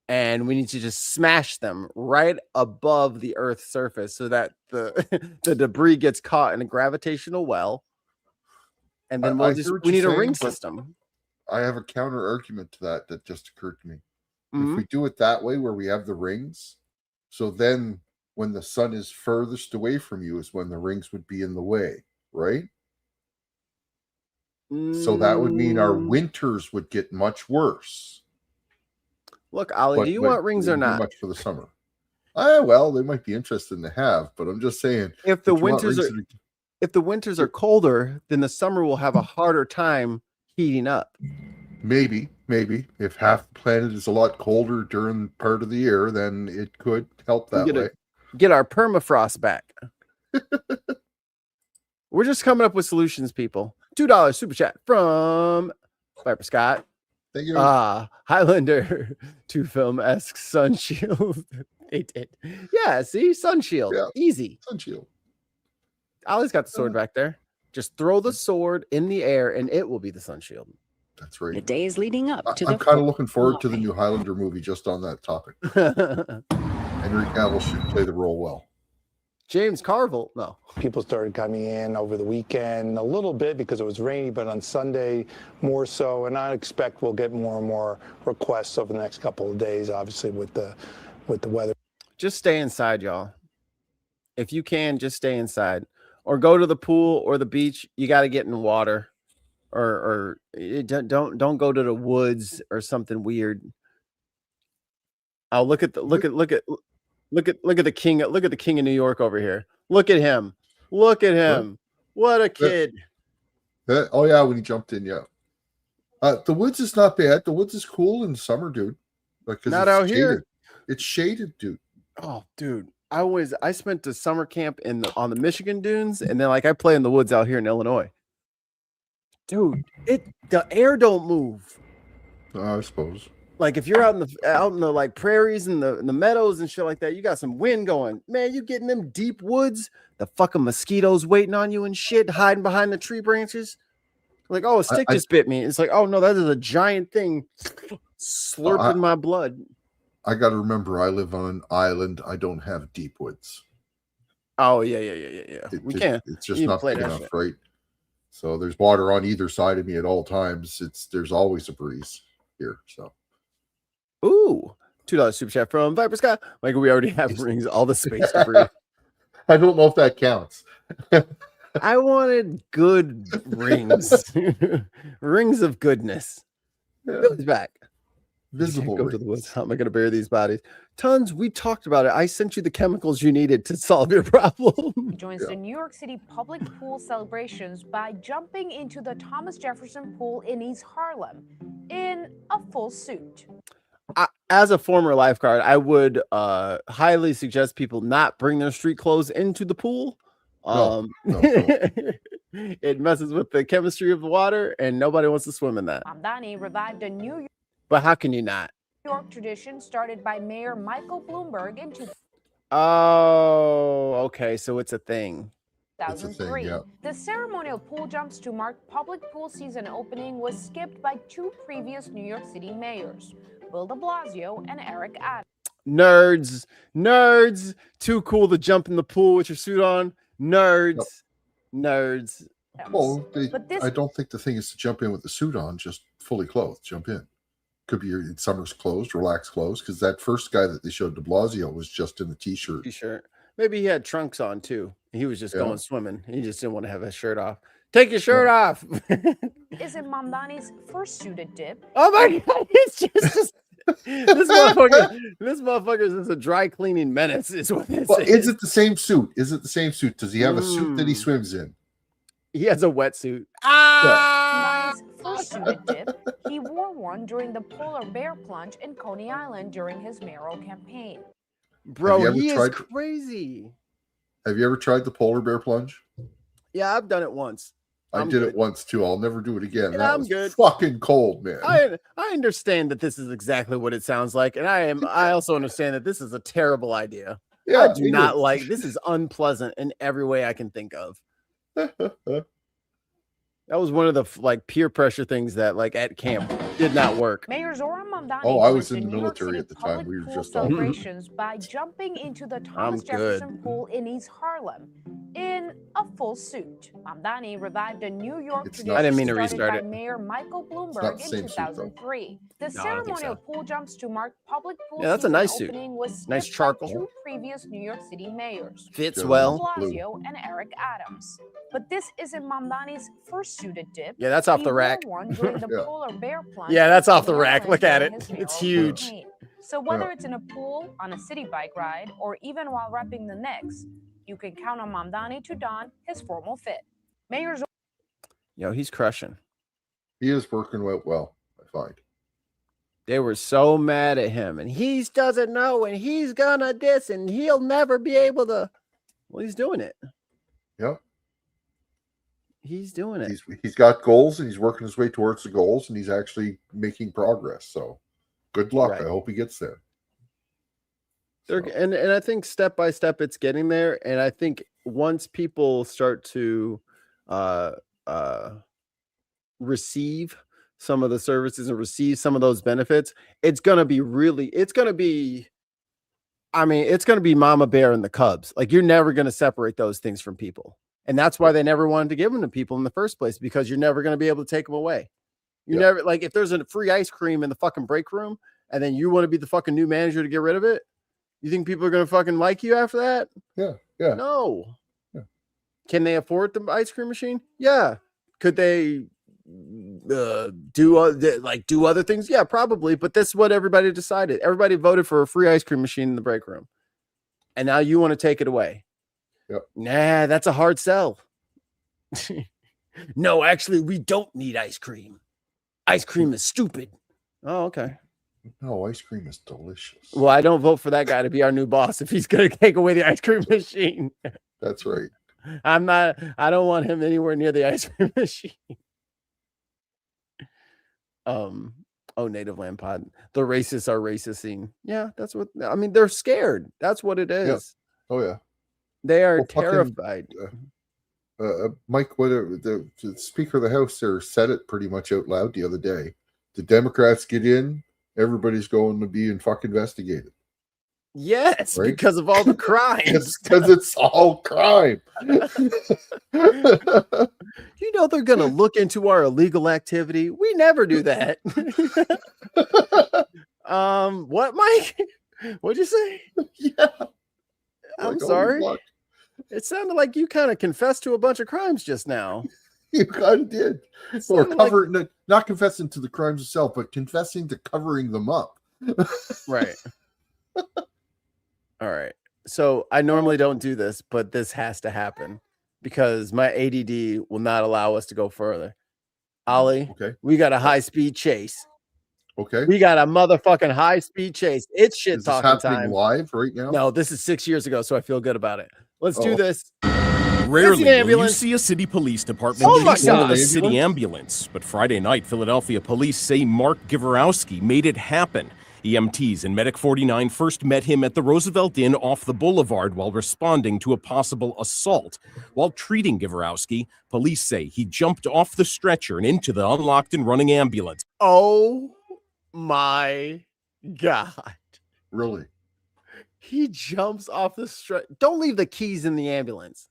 S5: and we need to just smash them right above the Earth's surface so that the debris gets caught in a gravitational well. And then we need a ring system.
S11: I have a counter argument to that just occurred to me. If we do it that way, where we have the rings, so then when the sun is furthest away from you is when the rings would be in the way, right? So that would mean our winters would get much worse.
S5: Look, Ollie, do you want rings or not?
S11: Much for the summer. Well, they might be interesting to have, but I'm just saying,
S5: If the winters are colder, then the summer will have a harder time heating up.
S11: Maybe if half the planet is a lot colder during part of the year, then it could help that way.
S5: Get our permafrost back. We're just coming up with solutions, people. $2 super chat from Viper Scott.
S11: Thank you.
S5: Highlander 2 film-esque sun shield. They did. Yeah, see? Sun shield.
S11: Yeah.
S5: Easy.
S11: Sun shield.
S5: Ollie's got the sword back there. Just throw the sword in the air and it will be the sun shield.
S11: That's right.
S15: The days leading up to
S11: I'm kind of looking forward to the new Highlander movie just on that topic. Henry Cavill should play the role well.
S5: James Carville, no.
S2: People started coming in over the weekend a little bit because it was rainy, but on Sunday more so. And I expect we'll get more and more requests over the next couple of days, obviously with the weather.
S5: Just stay inside, y'all. If you can, just stay inside. Or go to the pool or the beach. You got to get in water. Or don't go to the woods or something weird. Oh, look at the king. Look at the king of New York over here. Look at him. Look at him. What a kid.
S11: Oh yeah, when he jumped in, yeah. The woods is not bad. The woods is cool in summer, dude. Like,
S5: not out
S11: shaded.
S5: here.
S11: It's shaded, dude.
S5: Oh, dude. I spent a summer camp on the Michigan dunes, and then I play in the woods out here in Illinois. Dude, the air don't move.
S11: I suppose.
S5: Like if you're out in the prairies and the meadows and shit like that, you got some wind going. Man, you get in them deep woods, the fucking mosquitoes waiting on you and shit, hiding behind the tree branches. Like, oh, a stick just bit me. It's like, oh no, that is a giant thing slurping my blood.
S11: I got to remember, I live on an island. I don't have deep woods.
S5: Oh yeah.
S11: It's just not big enough, right? So there's water on either side of me at all times. There's always a breeze here. So,
S5: ooh, $2 super chat from Viper Scott. Like we already have rings, all the space to breathe.
S11: I don't know if that counts.
S5: I wanted good rings, rings of goodness. Billy's back.
S11: Visible.
S5: Go to the woods. How am I going to bury these bodies? Tons. We talked about it. I sent you the chemicals you needed to solve your problem.
S3: Joins the New York City public pool celebrations by jumping into the Thomas Jefferson pool in East Harlem in a full suit.
S5: As a former lifeguard, I would highly suggest people not bring their street clothes into the pool.
S11: No.
S5: It messes with the chemistry of the water, and nobody wants to swim in that.
S3: Mamdani revived a New
S5: But how can you not?
S3: York tradition started by Mayor Michael Bloomberg in 2003.
S5: Oh, okay. So it's a thing.
S3: The ceremonial pool jumps to mark public pool season opening was skipped by two previous New York City mayors, Bill de Blasio and Eric Adams.
S5: Nerds. Too cool to jump in the pool with your suit on. Nerds.
S11: Well, I don't think the thing is to jump in with the suit on, just fully clothed. Jump in. Could be your summer's clothes, relaxed clothes, because that first guy that they showed, de Blasio, was just in the t-shirt.
S5: Maybe he had trunks on too. He was just going swimming. He just didn't want to have his shirt off. Take your shirt off.
S3: Is it Mamdani's first suited dip?
S5: Oh my God! It's just this motherfucker is a dry cleaning menace. Is what this is.
S11: Is it the same suit? Does he have a suit that he swims in?
S5: He has a wetsuit.
S3: Mamdani's first suited dip. He wore one during the polar bear plunge in Coney Island during his mayoral campaign.
S5: Bro, he is crazy.
S11: Have you ever tried the polar bear plunge?
S5: Yeah, I've done it once.
S11: I did it once too. I'll never do it again.
S5: Yeah,
S11: that
S5: I'm
S11: was
S5: good.
S11: Fucking cold, man.
S5: I understand that this is exactly what it sounds like, and I also understand that this is a terrible idea.
S11: Yeah,
S5: I do not like this. Is unpleasant in every way I can think of. That was one of the peer pressure things that at camp did not work.
S3: Mayor Zohran Mamdani.
S11: Oh, I was in the military at the time. We were just all
S3: celebrations by jumping into the Thomas Jefferson pool in East Harlem in a full suit. Mamdani revived a New York tradition
S5: I didn't mean to restart
S3: by
S5: it.
S3: Mayor Michael Bloomberg in 2003. The ceremonial pool jumps to mark public pool
S5: that's a nice suit.
S3: opening was
S5: Nice
S3: skipped
S5: charcoal.
S3: by two previous New York City mayors,
S5: Fits
S3: Bill
S5: well.
S3: de Blasio and Eric Adams. But this isn't Mamdani's first suited dip.
S5: Yeah, that's off
S3: He
S5: the
S3: wore
S5: rack.
S3: one during the polar bear plunge.
S5: Yeah, that's
S3: in
S5: off the
S3: Coney
S5: rack.
S3: Island
S5: Look at
S3: during
S5: it.
S3: his
S5: It's
S3: mayoral
S5: huge.
S3: campaign. So whether it's in a pool, on a city bike ride, or even while repping the Knicks, you can count on Mamdani to don his formal fit. Mayor's
S5: Yo, he's crushing.
S11: He is working out well, I find.
S5: They were so mad at him, and he doesn't know, and he's gonna diss, and he'll never be able to. Well, he's doing it.
S11: Yep.
S5: He's doing it.
S11: He's got goals, and he's working his way towards the goals, and he's actually making progress. So, good luck.
S5: Right.
S11: I hope he gets there.
S5: And I think step by step it's getting there. And I think once people start to receive some of the services and receive some of those benefits, it's going to be Mama Bear and the Cubs. Like, you're never going to separate those things from people. And that's why they never wanted to give them to people in the first place, because you're never going to be able to take them away. You never, like, if there's a free ice cream in the fucking break room and then you want to be the fucking new manager to get rid of it, you think people are going to fucking like you after that?
S11: Yeah. Yeah.
S5: No. Yeah. Can they afford the ice cream machine? Yeah. Could they do other things? Yeah, probably. But this is what everybody decided. Everybody voted for a free ice cream machine in the break room. And now you want to take it away.
S11: Yep.
S5: Nah, that's a hard sell. No, actually, we don't need ice cream. Ice cream is stupid. Oh, okay.
S11: No, ice cream is delicious.
S5: Well, I don't vote for that guy to be our new boss if he's going to take away the ice cream machine.
S11: That's right.
S5: I don't want him anywhere near the ice cream machine. Native Land Pod. The racists are racisting. Yeah, that's what I mean. They're scared. That's what it is.
S11: Yeah. Oh yeah.
S5: They are terrified.
S11: Mike, the Speaker of the House there said it pretty much out loud the other day. The Democrats get in, everybody's going to be fucking investigated.
S5: Yes,
S11: right?
S5: Because of all the crimes.
S11: Because it's all crime.
S5: You know they're going to look into our illegal activity. We never do that. What, Mike? What'd you say?
S11: Yeah.
S5: I'm sorry. It sounded like you kind of confessed to a bunch of crimes just now.
S11: You kind of did. Or not confessing to the crimes itself, but confessing to covering them up.
S5: Right. All right. So I normally don't do this, but this has to happen because my ADD will not allow us to go further. Ollie,
S11: okay.
S5: We got a high-speed chase.
S11: Okay.
S5: We got a motherfucking high-speed chase. It's shit talking time.
S11: Is this happening live right now?
S5: No, this is 6 years ago, so I feel good about it. Let's do this.
S6: Rarely will you see a city police department chase a city ambulance, but Friday night, Philadelphia police say Mark Giverowski made it happen. EMTs and Medic 49 first met him at the Roosevelt Inn off the boulevard while responding to a possible assault. While treating Giverowski, police say he jumped off the stretcher and into the unlocked and running ambulance.
S5: Oh my God.
S11: Really?
S5: He jumps off the stretcher. Don't leave the keys in the ambulance.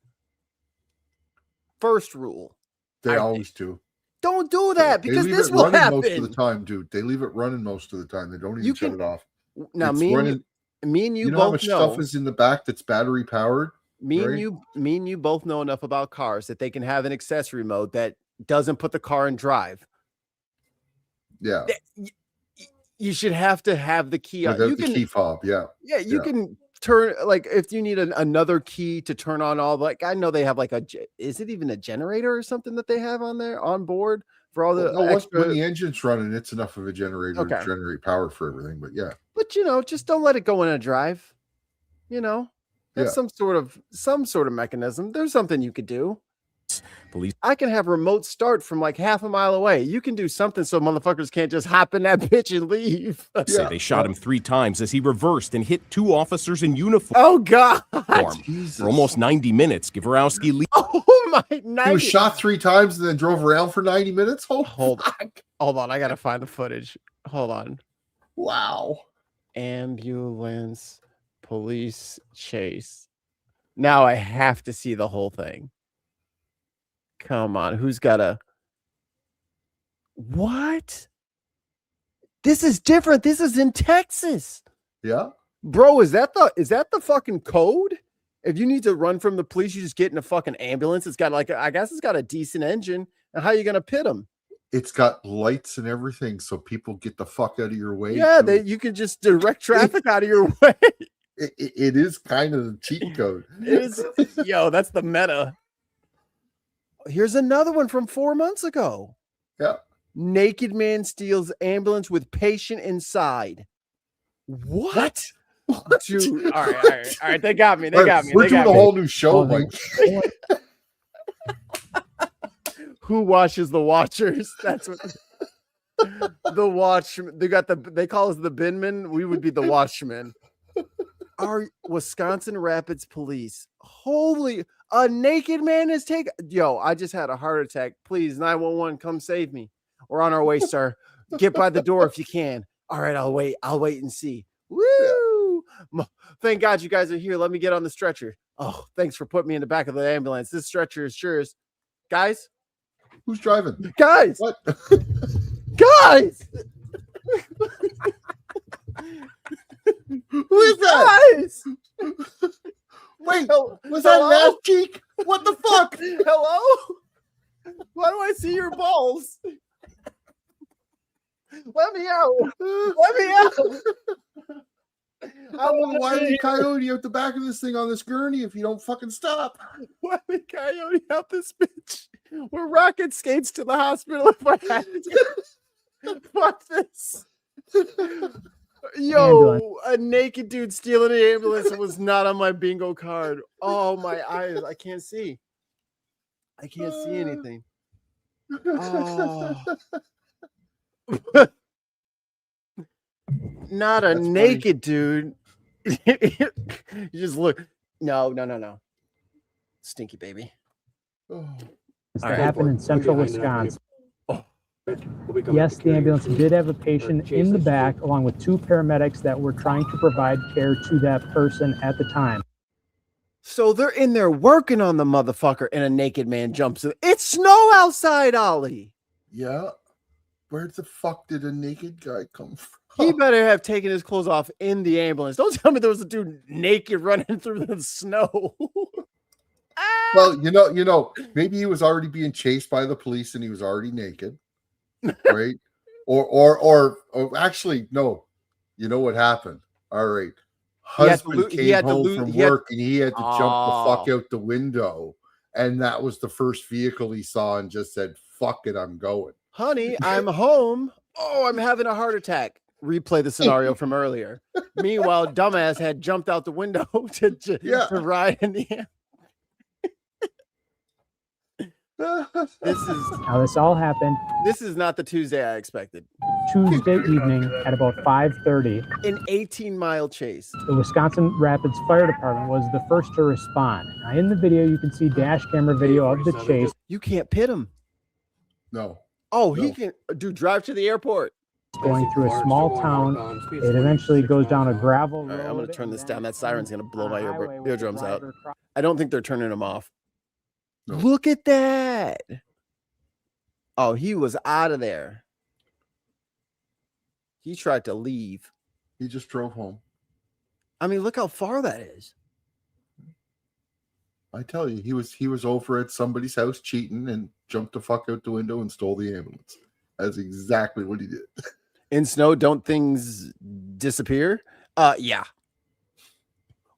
S5: First rule.
S11: They always do.
S5: Don't do that because this will happen
S11: most of the time, dude. They leave it running most of the time. They don't even shut it off.
S5: Now, me and you
S11: know
S5: both
S11: how much
S5: know
S11: stuff is in the back that's battery powered.
S5: Me and you both know enough about cars that they can have an accessory mode that doesn't put the car in drive.
S11: Yeah.
S5: You should have to have the key.
S11: Without the key fob. Yeah.
S5: Yeah, you can turn, like, if you need another key to turn on all, like, I know they have like is it even a generator or something that they have on there on board for all the extra...
S11: when the engine's running, it's enough of a generator to generate power for everything. But yeah,
S5: but just don't let it go in a drive. There's some sort of mechanism. There's something you could do.
S6: Police.
S5: I can have remote start from like half a mile away. You can do something so motherfuckers can't just hop in that bitch and leave.
S6: Say they shot him 3 times as he reversed and hit 2 officers in uniform.
S5: Oh God!
S6: For almost 90 minutes, Giverowski lead.
S5: Oh my! 90.
S11: He was shot 3 times and then drove around for 90 minutes.
S5: Hold on, I gotta find the footage. Hold on.
S11: Wow.
S5: Ambulance police chase. Now I have to see the whole thing. Come on, who's got a... What? This is different. This is in Texas.
S11: Yeah.
S5: Bro, is that the fucking code? If you need to run from the police, you just get in a fucking ambulance. It's got I guess it's got a decent engine. And how are you going to pit them?
S11: It's got lights and everything, so people get the fuck out of your way.
S5: Yeah,
S11: too.
S5: you can just direct traffic out of your way.
S11: It is kind of the cheat code.
S5: It is, yo, that's the meta. Here's another one from 4 months ago.
S11: Yeah.
S5: Naked man steals ambulance with patient inside. What? Dude, all right. They got me.
S11: We're doing a whole new show, Mike.
S5: Who watches the watchers? That's what the watchmen. They call us the binmen. We would be the watchmen. Our Wisconsin Rapids police. Holy, a naked man is taken. Yo, I just had a heart attack. Please, 911, come save me. We're on our way, sir. Get by the door if you can. All right, I'll wait and see. Woo! Thank God you guys are here. Let me get on the stretcher. Oh, thanks for putting me in the back of the ambulance. This stretcher is sure is. Guys?
S11: Who's driving?
S5: Guys!
S11: What?
S5: Guys!
S11: Who is that?
S5: Guys!
S11: Wait, was that an ass cheek? What the fuck?
S5: Hello? Why do I see your balls? Let me out. Let me out.
S11: I'm a wily coyote out the back of this thing on this gurney if you don't fucking stop.
S5: Wily coyote out this bitch. We're rocket skates to the hospital if I had to. Fuck this. Yo, a naked dude stealing an ambulance was not on my bingo card. Oh, my eyes. I can't see. I can't see anything. Oh. Not a naked dude. You just look. No. Stinky baby.
S14: This happened in central Wisconsin. Yes, the ambulance did have a patient in the back along with 2 paramedics that were trying to provide care to that person at the time.
S5: So they're in there working on the motherfucker and a naked man jumps in. It's snow outside, Ollie.
S11: Yeah. Where the fuck did a naked guy come from?
S5: He better have taken his clothes off in the ambulance. Don't tell me there was a dude naked running through the snow.
S11: Well, you know, maybe he was already being chased by the police and he was already naked, right? or actually, no. You know what happened? All right, husband came home from work and he had to jump the fuck out the window, and that was the first vehicle he saw and just said, "Fuck it, I'm going."
S5: Honey, I'm home. Oh, I'm having a heart attack. Replay the scenario from earlier. Meanwhile, dumbass had jumped out the window to ride in the air.
S14: Now, this all happened.
S5: This is not the Tuesday I expected.
S14: Tuesday evening at about 5:30.
S5: An 18-mile chase.
S14: The Wisconsin Rapids Fire Department was the first to respond. Now, in the video, you can see dash camera video of the chase.
S5: You can't pit him.
S11: No.
S5: Oh, he can drive to the airport.
S14: Going through a small town. It eventually goes down a gravel road.
S5: All right, I'm going to turn this down. That siren's going to blow my eardrums out. I don't think they're turning them off. No. Look at that. Oh, he was out of there. He tried to leave.
S11: He just drove home.
S5: I mean, look how far that is.
S11: I tell you, he was over at somebody's house cheating and jumped the fuck out the window and stole the ambulance. That's exactly what he did.
S5: In snow, don't things disappear? Yeah.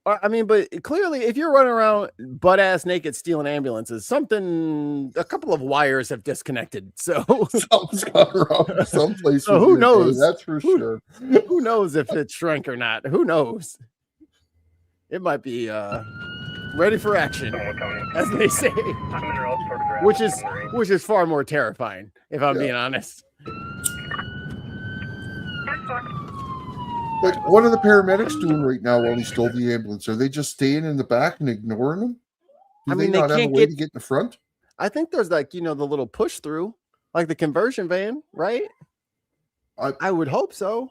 S5: I mean, but clearly, if you're running around butt-ass naked stealing ambulances, a couple of wires have disconnected. So
S11: something's gone wrong someplace.
S5: So who knows?
S11: That's for sure.
S5: Who knows if it shrank or not? Who knows? It might be ready for action, as they say, which is far more terrifying, if I'm being honest.
S11: Like, what are the paramedics doing right now while he stole the ambulance? Are they just staying in the back and ignoring him? Do they not have a way to get in the front?
S5: I think there's the little push through, like the conversion van, right? I would hope so.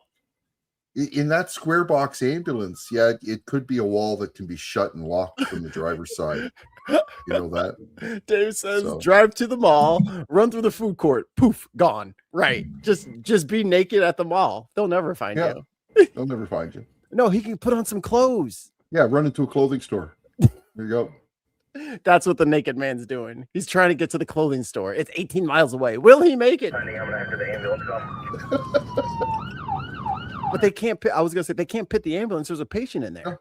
S11: In that square box ambulance, yeah, it could be a wall that can be shut and locked from the driver's side. You know that?
S5: Dave says, drive to the mall, run through the food court, poof, gone. Right. Just be naked at the mall. They'll never find you.
S11: They'll never find you.
S5: No, he can put on some clothes.
S11: Yeah, run into a clothing store. There you go.
S5: That's what the naked man's doing. He's trying to get to the clothing store. It's 18 miles away. Will he make it? But they can't pit. I was gonna say they can't pit the ambulance. There's a patient in there.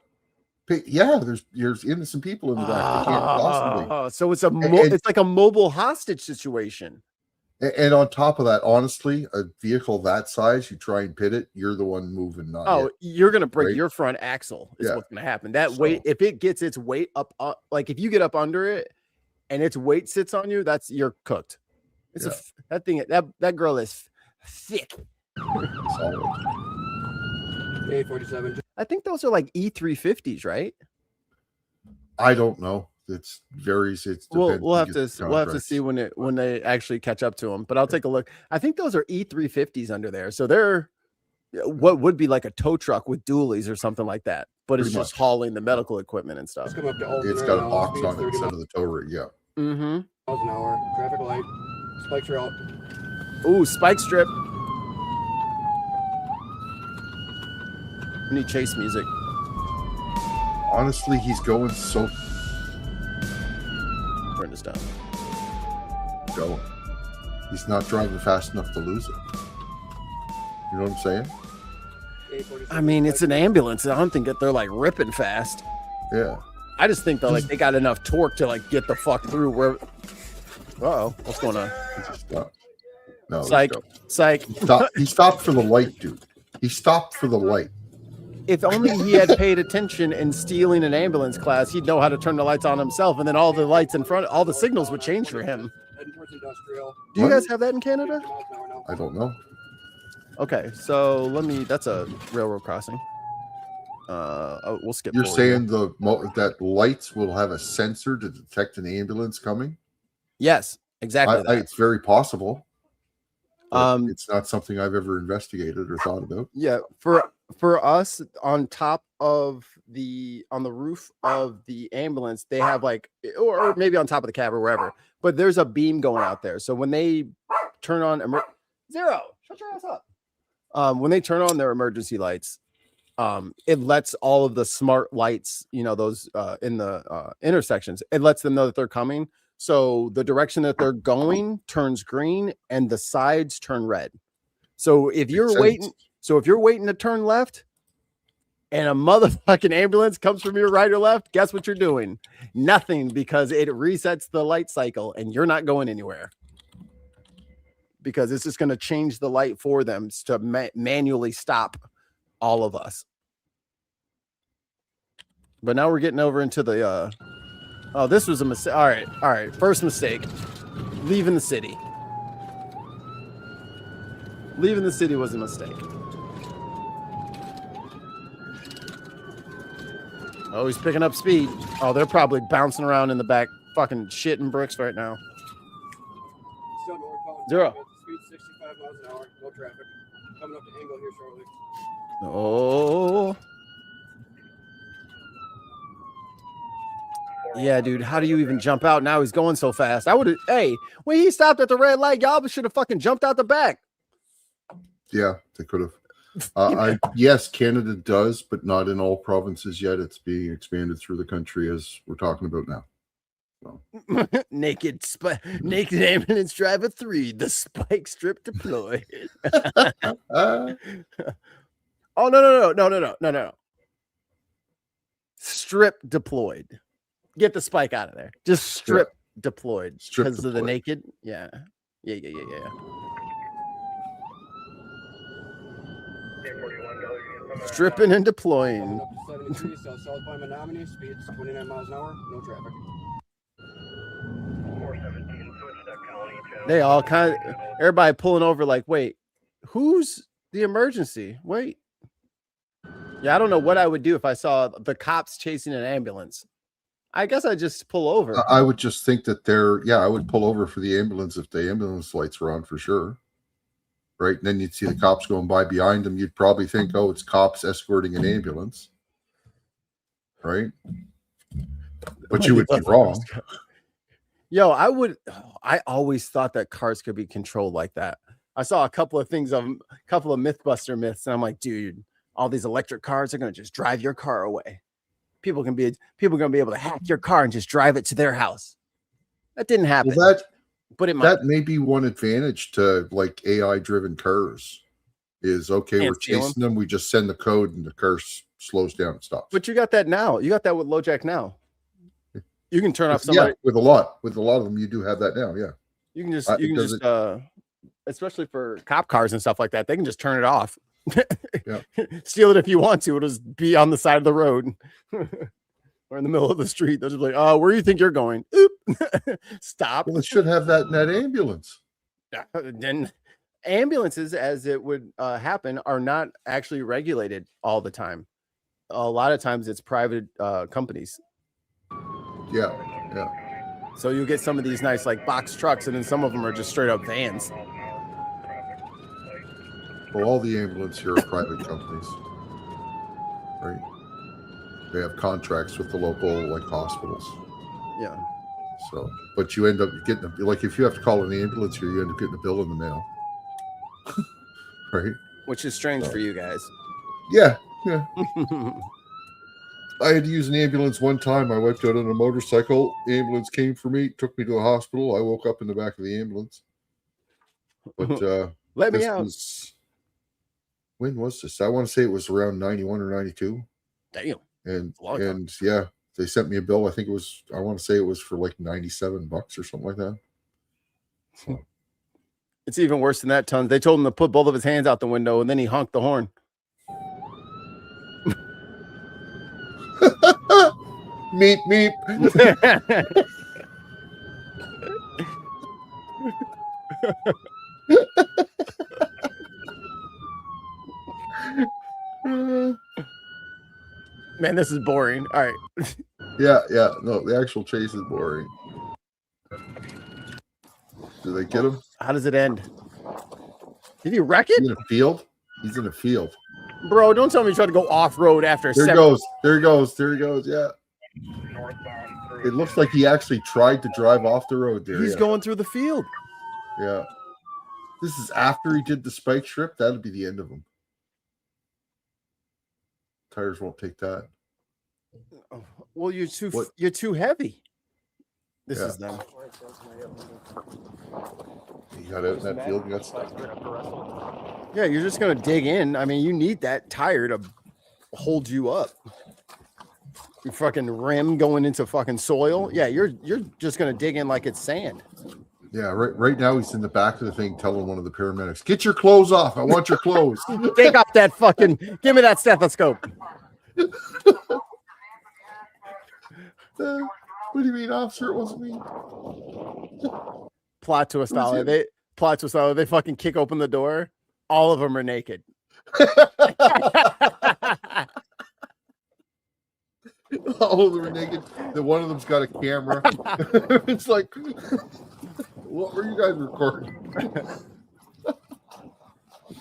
S11: Yeah, there's innocent people in the back. They can't possibly.
S5: So it's it's like a mobile hostage situation.
S11: And on top of that, honestly, a vehicle that size, you try and pit it, you're the one moving, not it.
S5: You're gonna break
S11: Right?
S5: your front axle. Is
S11: Yeah.
S5: what's gonna happen. That weight, if it gets its weight up, like if you get up under it, and its weight sits on you, you're cooked. It's that thing. That girl is thick.
S8: A47.
S5: I think those are like E350s, right?
S11: I don't know. It's varies. It's
S5: We'll have to see when they actually catch up to them. But I'll take a look. I think those are E350s under there. So they're what would be like a tow truck with dualies or something like that. But it's
S11: Pretty
S5: just hauling the medical equipment and stuff.
S11: It's got an box on it instead of the tow rig. Yeah.
S5: Mm-hmm.
S8: Miles an hour. Traffic light. Spikes are out.
S5: Ooh, spike strip. We need chase music.
S11: Honestly, he's going so.
S5: Turn this down.
S11: Go. He's not driving fast enough to lose it. You know what I'm saying?
S5: I mean, it's an ambulance. I don't think that they're like ripping fast.
S11: Yeah.
S5: I just think that like they got enough torque to like get the fuck through where. Uh-oh, what's going on?
S11: No.
S5: Psych.
S11: He stopped for the light, dude. He stopped for the light.
S5: If only he had paid attention in stealing an ambulance class, he'd know how to turn the lights on himself, and then all the lights in front, all the signals would change for him. Do you guys have that in Canada?
S11: I don't know.
S5: Okay, so that's a railroad crossing. We'll skip.
S11: You're
S5: forward
S11: saying that lights will have a sensor to detect an ambulance coming?
S5: Yes, exactly.
S11: It's very possible. It's not something I've ever investigated or thought about.
S5: Yeah, for us on top of on the roof of the ambulance, they have like, or maybe on top of the cab or wherever, but there's a beam going out there. So when they turn on Zero, shut your ass up. When they turn on their emergency lights, it lets all of the smart lights, those in the intersections, it lets them know that they're coming. So the direction that they're going turns green and the sides turn red. So if you're waiting to turn left and a motherfucking ambulance comes from your right or left, guess what you're doing? Nothing, because it resets the light cycle and you're not going anywhere. Because it's just going to change the light for them to manually stop all of us. But now we're getting over into the oh, this was a mistake. All right. First mistake. Leaving the city. Leaving the city was a mistake. Oh, he's picking up speed. Oh, they're probably bouncing around in the back, fucking shitting bricks right now. Zero.
S8: Speed 65 miles an hour. No traffic. Coming up to angle here shortly.
S5: Oh. Yeah, dude. How do you even jump out now? He's going so fast. Hey, when he stopped at the red light, y'all should have fucking jumped out the back.
S11: Yeah, they could have. Yes, Canada does, but not in all provinces yet. It's being expanded through the country as we're talking about now. So.
S5: Naked ambulance driver 3, the spike strip deployed. Oh, no. Strip deployed. Get the spike out of there. Just strip deployed because of the naked. Yeah. Stripping and deploying.
S8: 73 South Pine Menominee, speeds 29 miles an hour, no traffic.
S5: They all everybody pulling over like, wait, who's the emergency? Wait. Yeah, I don't know what I would do if I saw the cops chasing an ambulance. I guess I'd just pull over.
S11: I would just think that I would pull over for the ambulance if the ambulance lights were on for sure. Right. And then you'd see the cops going by behind them. You'd probably think, oh, it's cops escorting an ambulance. Right. But you would be wrong.
S5: Yo, I always thought that cars could be controlled like that. I saw a couple of things, a couple of Mythbuster myths, and I'm like, dude, all these electric cars are going to just drive your car away. people are gonna be able to hack your car and just drive it to their house. That didn't happen.
S11: Well,
S5: but it might.
S11: That may be one advantage to like AI-driven cars. Is okay, we're chasing them. We just send the code, and the car slows down and stops.
S5: But you got that now. You got that with LoJack now. You can turn off somebody.
S11: Yeah, with a lot of them, you do have that now. Yeah,
S5: you can just especially for cop cars and stuff like that, they can just turn it off.
S11: Yeah.
S5: Steal it if you want to. It'll just be on the side of the road or in the middle of the street. They'll just be like, oh, where do you think you're going? Oop. Stop.
S11: Well, it should have that in that ambulance.
S5: Yeah. Then ambulances, as it would happen, are not actually regulated all the time. A lot of times it's private companies.
S11: Yeah.
S5: So you get some of these nice like box trucks, and then some of them are just straight up vans.
S11: Well, all the ambulance here are private companies, right? They have contracts with the local like hospitals.
S5: Yeah.
S11: So, but you end up getting like if you have to call an ambulance here, you end up getting a bill in the mail, right?
S5: Which is strange for you guys.
S11: Yeah. I had to use an ambulance one time. I wiped out on a motorcycle. Ambulance came for me, took me to a hospital. I woke up in the back of the ambulance. But
S5: let me out.
S11: When was this? I want to say it was around 91 or 92.
S5: Damn.
S11: And yeah, they sent me a bill. I want to say it was for like $97 or something like that. So.
S5: It's even worse than that, Tons. They told him to put both of his hands out the window, and then he honked the horn.
S11: Meep, meep.
S5: Man, this is boring. All right.
S11: Yeah. No, the actual chase is boring. Did they get him?
S5: How does it end? Did he wreck it?
S11: He's in a field. He's in a field.
S5: Bro, don't tell me you tried to go off-road after
S11: There he goes. Yeah. It looks like he actually tried to drive off the road there.
S5: He's going through the field.
S11: Yeah. This is after he did the spike strip. That'll be the end of him. Tires won't take that.
S5: Well, you're too heavy. This is them.
S11: You got out in that field and got stuck.
S5: Yeah, you're just gonna dig in. I mean, you need that tire to hold you up. Your fucking rim going into fucking soil. Yeah, you're just gonna dig in like it's sand.
S11: Yeah, right now he's in the back of the thing telling one of the paramedics, "Get your clothes off. I want your clothes."
S5: Take off that fucking. Give me that stethoscope.
S11: What do you mean, officer? It wasn't me.
S5: Plot twist, Ollie. They fucking kick open the door. All of them are naked.
S11: All of them are naked. The one of them's got a camera. It's like, what were you guys recording?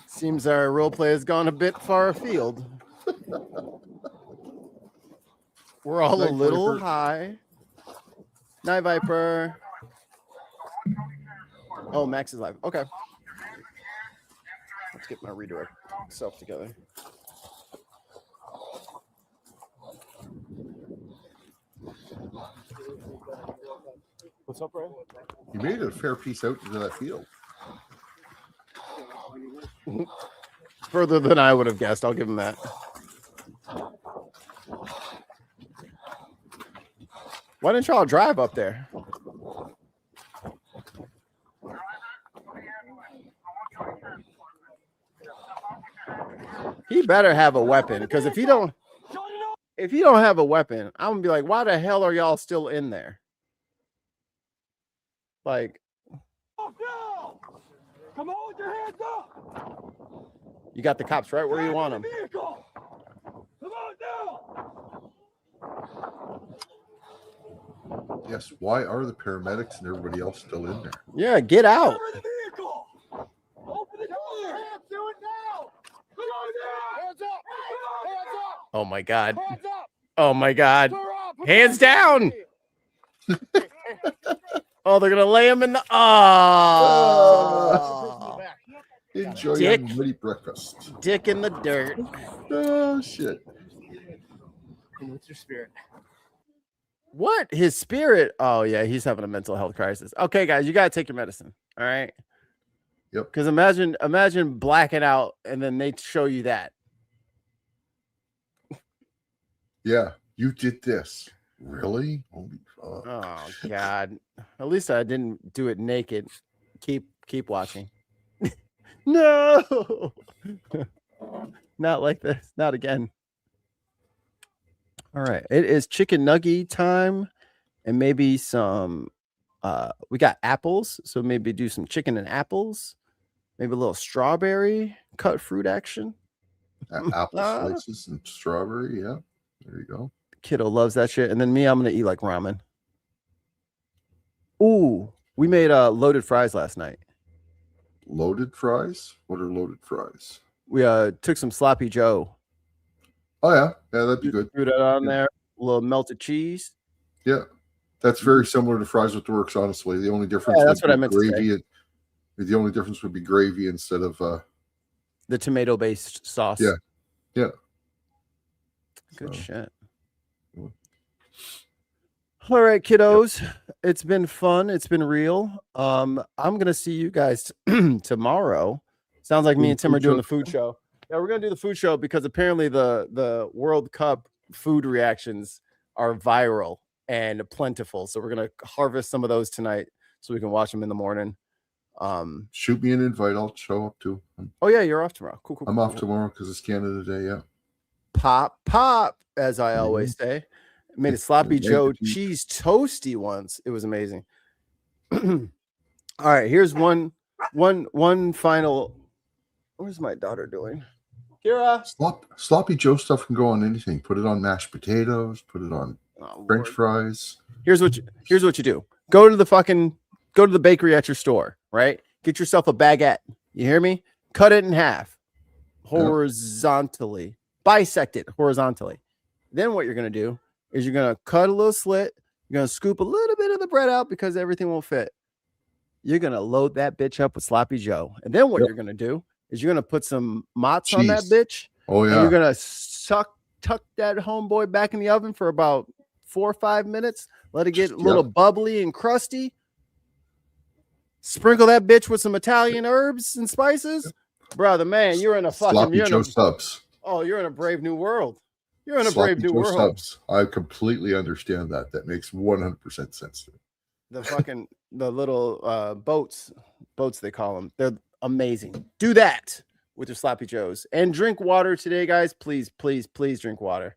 S5: Seems our role play has gone a bit far afield. We're all a little high. Night Viper. Oh, Max is live. Okay. Let's get my redirect self together. What's up, Brian?
S11: You made it a fair piece out into that field.
S5: Further than I would have guessed. I'll give him that. Why didn't y'all drive up there? He better have a weapon, because if you don't have a weapon, I'm gonna be like, why the hell are y'all still in there? Like,
S13: come on with your hands up.
S5: You got the cops right where you want them.
S13: Come on now.
S11: Yes, why are the paramedics and everybody else still in there?
S5: Yeah, get out.
S13: Open the door. Hands, do it now. Come on now. Hands up. Hands up.
S5: Oh my God.
S13: Hands up.
S5: Oh my God. Hands down. Oh, they're gonna lay him in the. Oh.
S11: Enjoy your muddy breakfast.
S5: Dick in the dirt.
S11: Oh shit.
S8: And with your spirit.
S5: What? His spirit? Oh yeah, he's having a mental health crisis. Okay, guys, you gotta take your medicine. All right.
S11: Yep.
S5: Because imagine blacking out and then they show you that.
S11: Yeah, you did this. Really? Holy fuck.
S5: Oh God. At least I didn't do it naked. Keep watching. No. Not like this. Not again. All right. It is chicken nugget time and maybe some we got apples, so maybe do some chicken and apples. Maybe a little strawberry cut fruit action.
S11: Apple slices and strawberry. Yeah. There you go.
S5: Kiddo loves that shit. And then me, I'm gonna eat like ramen. Ooh, we made loaded fries last night.
S11: Loaded fries? What are loaded fries?
S5: We took some sloppy Joe.
S11: Oh yeah, that'd be good.
S5: Threw that on there. A little melted cheese.
S11: Yeah, that's very similar to Fries with the Works. Honestly, the only difference.
S5: Yeah, that's what I meant to say.
S11: The only difference would be gravy instead of
S5: the tomato-based sauce.
S11: Yeah, yeah.
S5: Good shit. All right, kiddos. It's been fun. It's been real. I'm gonna see you guys tomorrow. Sounds like me and Tim are doing the food show. Yeah, we're gonna do the food show because apparently the World Cup food reactions are viral and plentiful. So we're gonna harvest some of those tonight so we can watch them in the morning.
S11: Shoot me an invite. I'll show up too.
S5: Oh yeah, you're off tomorrow. Cool.
S11: I'm off tomorrow because it's Canada Day. Yeah.
S5: Pop, as I always say. Made a sloppy Joe cheese toasty once. It was amazing. All right, here's one final. Where's my daughter doing? Kira.
S11: Sloppy Joe stuff can go on anything. Put it on mashed potatoes. Put it on French fries.
S5: Here's what you do. Go to the bakery at your store, right? Get yourself a baguette. You hear me? Cut it in half horizontally. Bisect it horizontally. Then what you're going to do is you're going to cut a little slit. You're going to scoop a little bit of the bread out because everything won't fit. You're going to load that bitch up with sloppy Joe. And then what you're going to do is you're going to put some mozz on that bitch.
S11: Oh, yeah.
S5: And you're going to tuck that homeboy back in the oven for about 4 or 5 minutes. Let it get a little bubbly and crusty. Sprinkle that bitch with some Italian herbs and spices. Brother, man, you're in a fucking...
S11: Sloppy Joe subs.
S5: Oh, you're in a brave new world. You're in a
S11: Sloppy
S5: brave new
S11: Joe
S5: world.
S11: Subs. I completely understand that. That makes 100% sense to me.
S5: The little boats they call them. They're amazing. Do that with your sloppy Joes and drink water today, guys. Please drink water.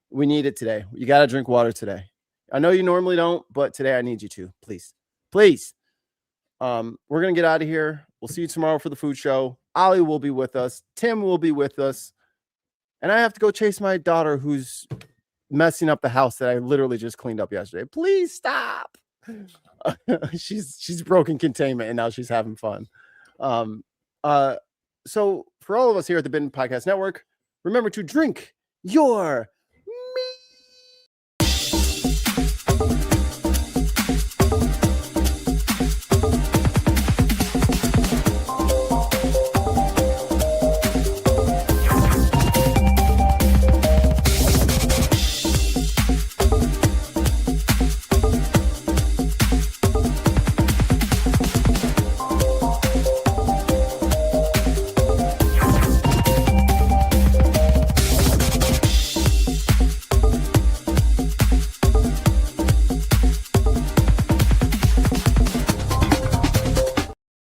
S5: We need it today. You got to drink water today. I know you normally don't, but today I need you to. Please. We're gonna get out of here. We'll see you tomorrow for the food show. Ollie will be with us. Tim will be with us. And I have to go chase my daughter who's messing up the house that I literally just cleaned up yesterday. Please stop. She's broken containment and now she's having fun. So for all of us here at the Bitten Podcast Network, remember to drink your meat.